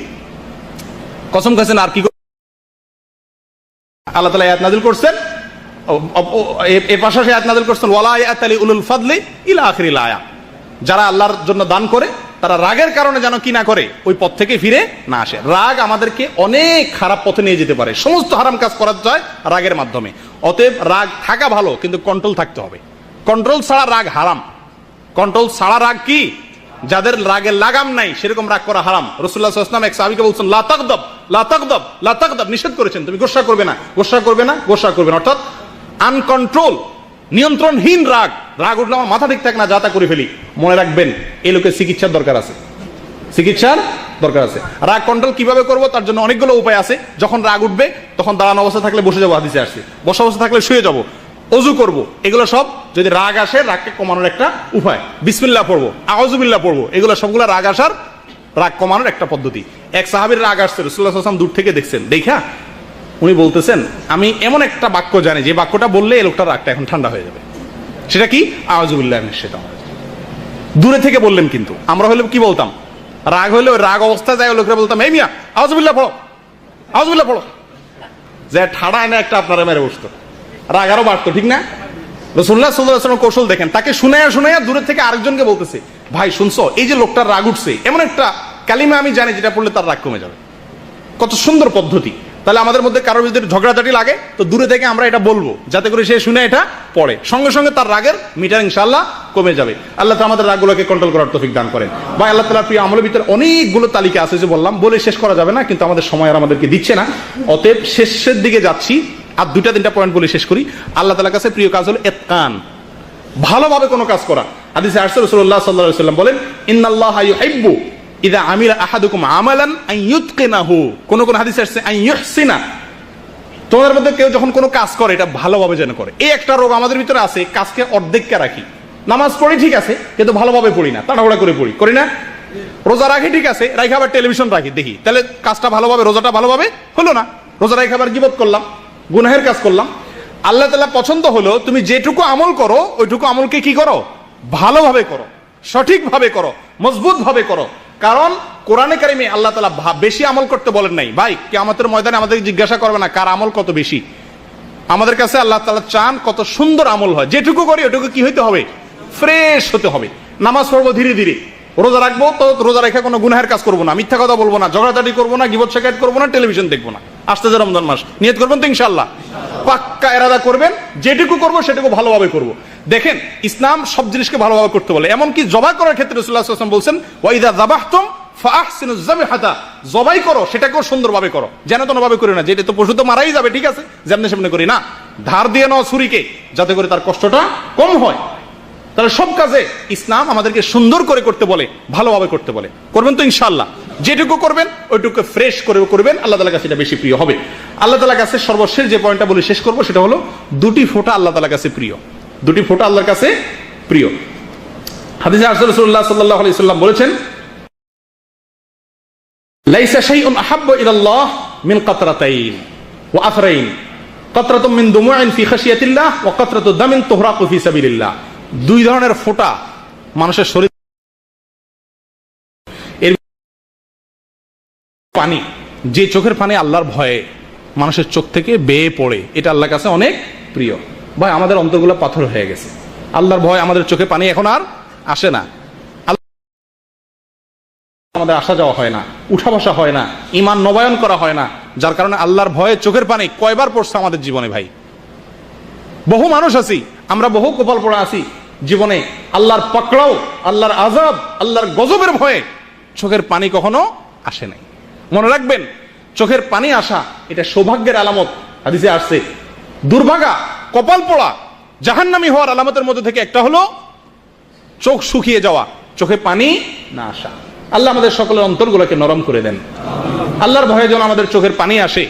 কসম খাইছেন। আর কি আল্লাহ তাআলা আয়াত নাযিল করছেন, এই পাশাপাশি আয়াত নাযিল করছেন ওয়ালা ইয়াতালি উলুল ফাদলি ইলা আখিরিল আয়া, যারা আল্লাহর জন্য দান করে তারা রাগের কারণে যেন কি না করে, ওই পথ থেকে ফিরে না আসে। রাগ আমাদেরকে অনেক খারাপ পথে নিয়ে যেতে পারে, সমস্ত হারাম কাজ করা যায় রাগের মাধ্যমে। অতএব রাগ থাকা ভালো, কিন্তু কন্ট্রোল থাকতে হবে। কন্ট্রোল ছাড়া রাগ হারাম। কন্ট্রোল ছাড়া রাগ কি? যাদের রাগের লাগাম নাই সেরকম রাগ করা হারাম। রাসূলুল্লাহ সাল্লাল্লাহু আলাইহি ওয়াসাল্লাম এক সাহাবীকে বলছেন লা তাগদাব লা তাগদাব লা তাগদাব, নিষেধ করেছেন তুমি গোসা করবে না, গোসা করবে না, গোসা করবে না। অর্থাৎ আনকন্ট্রোল, নিয়ন্ত্রণহীন রাগ। রাগ উঠলে আমার মাথা ঠিক থাকে না, যা তা করে ফেলি। মনে রাখবেন, এই লোকের চিকিৎসার দরকার আছে, চিকিৎসার দরকার আছে। রাগ কন্ট্রোল কিভাবে করব তার জন্য অনেকগুলো উপায় আছে। যখন রাগ উঠবে তখন দাঁড়ানো অবস্থা থাকলে বসে যাবো, হাদিসে আসছে। বসা অবস্থা থাকলে শুয়ে যাবো, ওযু করব। এগুলো সব যদি রাগ আসে, রাগকে কমানোর একটা উপায়। বিসমিল্লাহ পড়বো, আউযুবিল্লাহ পড়বো, এগুলো সবগুলো রাগ আসার, রাগ কমানোর একটা পদ্ধতি। এক সাহাবীর রাগ আসছে, রাসূলুল্লাহ সাল্লাল্লাহু আলাইহি ওয়াসাল্লাম দূর থেকে দেখছেন, দেখা উনি বলতেছেন আমি এমন একটা বাক্য জানি যে বাক্যটা বললে এই লোকটার রাগটা এখন ঠান্ডা হয়ে যাবে। সেটা কি? আউযুবিল্লাহি মিনাশ শাইতানির রাজিম। দূরে থেকে বললেন, কিন্তু আমরা হলে কি বলতাম? রাগ হলে ওই রাগ অবস্থায় যায় লোকেরা বলতাম এই মিয়া আউযুবিল্লাহ পড়ো, আউযুবিল্লাহ পড়ো, যে ঠাড়া এনে একটা আপনারা মেরে বসতো, রাগ আরো বাড়তো, ঠিক না? রাসূলুল্লাহ সাল্লাল্লাহু আলাইহি ওয়াসাল্লাম কৌশল দেখেন, তাকে শুনাইয়া শুনাইয়া দূরে থেকে আরেকজনকে বলতেছে ভাই শুনছো, এই যে লোকটার রাগ উঠছে, এমন একটা কালিমা আমি জানি যেটা পড়লে তার রাগ কমে যাবে। কত সুন্দর পদ্ধতি। তাহলে আমাদের মধ্যে কারোর যদি ঝগড়াঝাটি লাগে তো দূরে থেকে আমরা এটা বলবো, যাতে করে সে শুনে এটা পড়ে, সঙ্গে সঙ্গে তার রাগের মিটার ইনশাআল্লাহ কমে যাবে। আল্লাহ তাআলা আমাদের রাগগুলোকে কন্ট্রোল করার তৌফিক দান করেন। বা আল্লাহ তাআলার প্রিয় আমলের ভিতরে অনেকগুলো তালিকা আছে, যে বললাম বলে শেষ করা যাবে না, কিন্তু আমাদের সময় আর আমাদেরকে দিচ্ছে না। অতএব শেষের দিকে যাচ্ছি, আর দুইটা তিনটা পয়েন্ট বলে শেষ করি। আল্লাহ তাআলার কাছে প্রিয় কাজ হলো ইতকান, ভালোভাবে কোনো কাজ করা। হাদিসে আসছে রাসূলুল্লাহ সাল্লাল্লাহু আলাইহি ওয়াসাল্লাম বলেন ইন্নাল্লাহা ইউহিব্বু ইযা আমিলা আহাদুকুম আমালান আন ইউতকিনাহু, কোন কোন হাদিসে আসছে আন ইউহসিনা, তোমাদের মধ্যে কেউ যখন কোনো কাজ করে এটা ভালোভাবে যেন করে। এই একটা রোগ আমাদের ভিতরে আছে, কাজকে অর্ধেককে রাখি। নামাজ পড়ি ঠিক আছে, কিন্তু ভালোভাবে পড়ি না, তাড়াহুড়া করে পড়ি, করি না? রোজা রাখি ঠিক আছে, রাখি আবার টেলিভিশন রাখি দেখি, তাহলে কাজটা ভালোভাবে, রোজাটা ভালোভাবে হলো না। রোজা রাখি আবার গীবত করলাম, গুনাহের কাজ করলাম। আল্লাহ তাআলা পছন্দ হলো তুমি যেটুকু আমল করো ওইটুকু আমলকে কি করো? ভালোভাবে করো, সঠিকভাবে করো, মজবুত ভাবে করো। কারণ কোরআনে কারিমে আল্লাহ তাআলা বেশি আমল করতে বলেন নাই ভাই। কিয়ামতের ময়দানে আমাদের জিজ্ঞাসা করবে না কার আমল কত বেশি। আমাদের কাছে আল্লাহ তাআলা চান কত সুন্দর আমল হয়। যেটুকু করি ওটুকু কি হইতে হবে? ফ্রেশ হতে হবে। নামাজ পড়বো ধীরে ধীরে, রোজা রাখবো তো রোজা রেখে কোনো গুনাহের কাজ করবো না, মিথ্যা কথা বলবো না, ঝগড়াঝাটি করবো না, গীবত শিকায়ত করবো না, টেলিভিশন দেখবো না। আসতেছে রমজান মাস, নিয়ত করবেন তো ইনশাআল্লাহ, পাক্কা ইরাদা করবেন যেটুকু করবো সেটুকু ভালোভাবে করবো। দেখেন ইসলাম সব জিনিসকে ভালোভাবে করতে বলে। এমনকি জবাই করার ক্ষেত্রে রাসূলুল্লাহ সাল্লাল্লাহু আলাইহি ওয়াসাল্লাম বলছেন ওয়া ইযা যাবাহতুম ফাআহসিনুজ যাবহাতা, জবাই করো সেটাকেও সুন্দরভাবে করো, যেন তেন ভাবে করে না যেটা তো পশু তো মারাই যাবে, ঠিক আছে যেমনি সেমনি করি না, ধার দিয়ে নাও ছুরিকে যাতে করে তার কষ্টটা কম হয়। তাহলে সব কাজে ইসলাম আমাদেরকে সুন্দর করে করতে বলে, ভালোভাবে করতে বলে। করবেন তো ইনশাআল্লাহ? যেটুকু করবেন ওইটুকু ফ্রেশ করে করবেন, আল্লাহ তাআলার কাছে এটা বেশি প্রিয় হবে। আল্লাহ তাআলার কাছে সর্বশেষ যে পয়েন্টটা বলে শেষ করবো সেটা হলো দুটি ফোঁটা আল্লাহ তাআলার কাছে প্রিয়। দুটি ফোঁটা আল্লাহর কাছে প্রিয়। হাদিসে রাসূলুল্লাহ সাল্লাল্লাহু আলাইহি ওয়াসাল্লাম বলেছেন লাইসা শাইউন আহাব্বু ইলাল্লাহ মিন কাতরাতাইন ওয়া আথরাইন, কাতরাতুম মিন দুমুইন ফি খাশিয়াতিল্লাহ ওয়া কাতরাতু দামিন তুহরাকু ফি সাবিলিল্লাহ। দুই ধরনের ফোঁটা মানুষের শরীর, এর পানি, যে চোখের পানি আল্লাহর ভয়ে মানুষের চোখ থেকে বেয়ে পড়ে, এটা আল্লাহর কাছে অনেক প্রিয়। ভাই আমাদের অন্তরগুলো পাথর হয়ে গেছে, আল্লাহর ভয় আমাদের চোখে পানি এখন আর আসে না, আমাদের আসা যাওয়া হয় না, উঠা বসা হয় না, ঈমান নবায়ন করা হয় না, যার কারণে আল্লাহর ভয়ে চোখের পানি কয়বার পড়ছে আমাদের জীবনে। ভাই বহু মানুষ আছি আমরা, বহু কপাল পড়া আছি জীবনে, আল্লাহর পাকড়াও, আল্লাহর আযাব, আল্লাহর গজবের ভয়ে চোখের পানি কখনো আসে নাই। মনে রাখবেন চোখের পানি আসা এটা সৌভাগ্যের আলামত। হাদিসে আসছে দুর্ভাগা, কপাল পোড়া, জাহান্নামী হওয়ার আলামতের মধ্যে থেকে একটা হলো চোখ শুকিয়ে যাওয়া, চোখে পানি না আসা। আল্লাহ আমাদের সকলের অন্তরগুলোকে নরম করে দেন। আল্লাহর ভয়ে যেন আমাদের চোখের পানি আসে,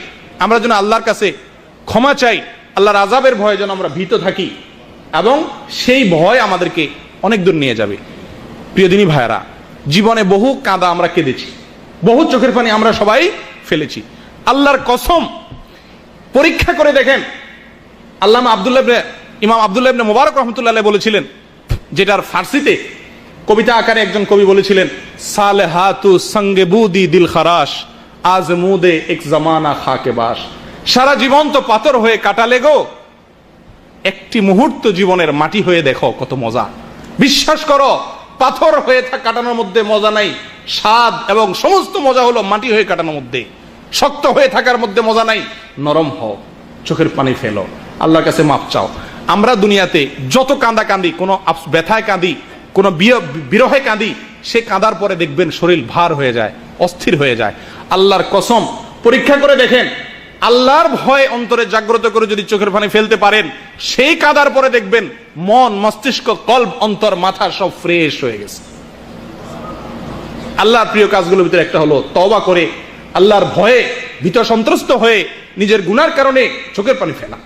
আমরা যেন আল্লাহর কাছে ক্ষমা চাই, আল্লাহর আযাবের ভয়ে যেন আমরা ভীত থাকি, এবং সেই ভয় আমাদেরকে অনেক দূর নিয়ে যাবে। প্রিয় দিনী ভাইয়েরা, জীবনে বহু কাঁদা আমরা কেঁদেছি, বহু চোখের পানি আমরা সবাই ফেলেছি। আল্লাহর কসম পরীক্ষা করে দেখেন, ইমাম আব্দুল্লাহ ইবনে মুবারক রাহমাতুল্লাহ আলাইহি বলেছিলেন, যেটার ফার্সিতে কবিতা আকারে একজন কবি বলেছিলেন সালেহাতু সঙ্গে বুদি দিল খারাশ আজমুদে এক জামানা খাকে বাস। সারা জীবন তো পাথর হয়ে কাটালে গো, একটি মুহূর্ত জীবনের মাটি হয়ে দেখো কত মজা। বিশ্বাস করো পাথর হয়ে কাটানোর মধ্যে মজা নাই, স্বাদ এবং সমস্ত মজা হলো মাটি হয়ে কাটানোর মধ্যে। শক্ত হয়ে থাকার মধ্যে মজা নাই, নরম হও, চোখের পানি ফেলো, আল্লাহর কাছে মাপ চাও। আমরা দুনিয়াতে যত কাঁদা কাঁদি, কোনো ব্যথায় কাঁদি, কোনো বিরহে কাঁদি, সে কাঁদার পরে দেখবেন শরীর ভার হয়ে যায়, অস্থির হয়ে যায়। আল্লাহর কসম পরীক্ষা করে দেখেন, আল্লাহর ভয় অন্তরে জাগ্রত করে যদি চোখের পানি ফেলতে পারেন, সেই কাঁদার পরে দেখবেন মন, মস্তিষ্ক, কল্ব, অন্তর, মাথা সব ফ্রেশ হয়ে গেছে। আল্লাহর প্রিয় কাজগুলোর ভিতরে একটা হলো তওবা করে আল্লাহর ভয়ে ভীত সন্ত্রস্ত হয়ে নিজের গুনার কারণে চোখের পানি ফেলা।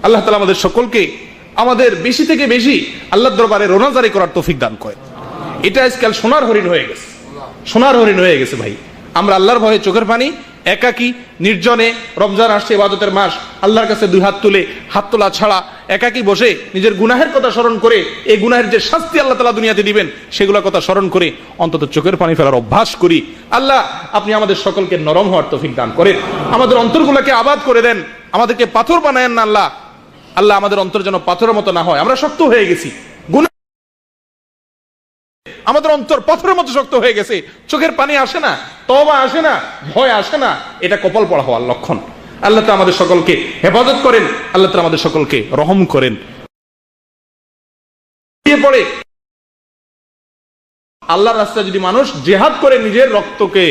আল্লাহ তাআলা আমাদের সকলকে আমাদের বেশি থেকে বেশি আল্লাহর দরবারে রোনাজারি করার তৌফিক দান করে। এটা আজকাল সোনার হরিণ হয়ে গেছে, সোনার হরিণ হয়ে গেছে ভাই। আমরা আল্লাহর ভয়ে চোখের পানি একাকী নির্জনে, রমজান আসছে ইবাদতের মাস, আল্লাহর কাছে দুই হাত তুলে, হাত তোলা ছাড়া একাকী বসে নিজের গুনাহের কথা স্মরণ করে, এই গুনাহের যে শাস্তি আল্লাহ তাআলা দুনিয়াতে দিবেন সেগুলোর কথা স্মরণ করে অন্তত চোখের পানি ফেলার অভ্যাস করি। আল্লাহ আপনি আমাদের সকলকে নরম হওয়ার তৌফিক দান করেন, আমাদের অন্তরগুলোকে আবাদ করে দেন, আমাদেরকে পাথর বানায়েন না আল্লাহ। আল্লাহ আমাদের অন্তর যেন পাথরের মতো না হয়, আমরা শক্ত হয়ে গেছি, আমাদের অন্তর পাথরের মতো শক্ত হয়ে গেছে, চোখের পানি আসে না, তওবা আসে না, ভয় আসে না, এটা কপাল পড়া হওয়ার লক্ষণ। আল্লাহ তাআলা আমাদের সকলকে হেফাজত করেন, আল্লাহ তাআলা আমাদের সকলকে রহম করেন। পরে আল্লাহর রাস্তায় যদি মানুষ জিহাদ করে নিজের রক্তকে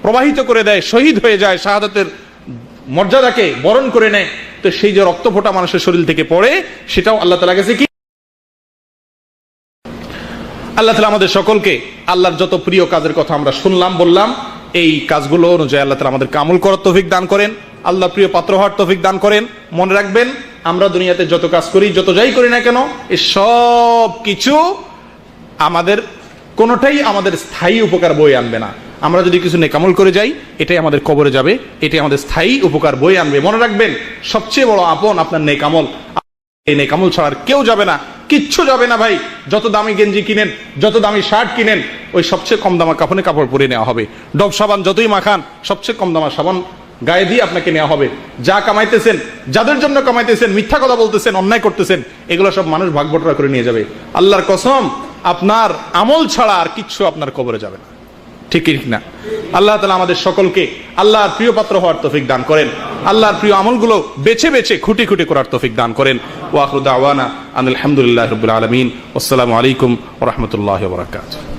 প্রবাহিত করে দেয়, শহীদ হয়ে যায়, শাহাদাতের মর্যাদাকে বরণ করে নেয়, তো সেই যে রক্ত ফোঁটা মানুষের শরীর থেকে পড়ে, সেটাও আল্লাহ তাআলা কাছে কি। আল্লাহ তাআলা আমাদের সকলকে আল্লাহর যত প্রিয় কাজের কথা আমরা শুনলাম, বললাম, এই কাজগুলো অনুযায়ী আল্লাহ তাআলা আমাদেরকে আমল করার তৌফিক দান করেন, আল্লাহ প্রিয় পাত্র হওয়ার তৌফিক দান করেন। মনে রাখবেন আমরা দুনিয়াতে যত কাজ করি, যত যাই করি না কেন, এই সব কিছু আমাদের কোনোটাই আমাদের স্থায়ী উপকার বয়ে আনবে না। আমরা যদি কিছু নেকামল করে যাই, এটাই আমাদের কবরে যাবে, এটাই আমাদের স্থায়ী উপকার বয়ে আনবে। মনে রাখবেন সবচেয়ে বড় আপন আপনার নেকামল, এই নেকামল ছাড়া কেউ যাবে না। কিচ্ছু যাবে না ভাই। যত দামি গেঞ্জি কিনেন, যত দামি শার্ট কিনেন, ওই সবচেয়ে কম দামা কাফনে কাপড় পরে নেওয়া হবে। ডব সাবান যতই মাখান, সবচেয়ে কম দামা সাবান গায়ে দিয়ে আপনাকে নেওয়া হবে। যা কামাইতেছেন, যাদের জন্য কামাইতেছেন, মিথ্যা কথা বলতেছেন, অন্যায় করতেছেন, এগুলো সব মানুষ ভাগ বটরা করে নিয়ে যাবে। আল্লাহর কসম, আপনার আমল ছাড়া আর কিচ্ছু আপনার কবরে যাবে না। ঠিক না? আল্লাহ তাআলা আমাদের সকলকে আল্লাহর প্রিয় পাত্র হওয়ার তৌফিক দান করেন। আল্লাহর প্রিয় আমলগুলো বেছে বেছে খুঁটি খুঁটি করার তৌফিক দান করেন। ওয়া আখিরু দাওয়ানা আলহামদুলিল্লাহি রাব্বিল আলামিন। আসসালামু আলাইকুম ওয়া রাহমাতুল্লাহি ওয়া বারাকাতুহু।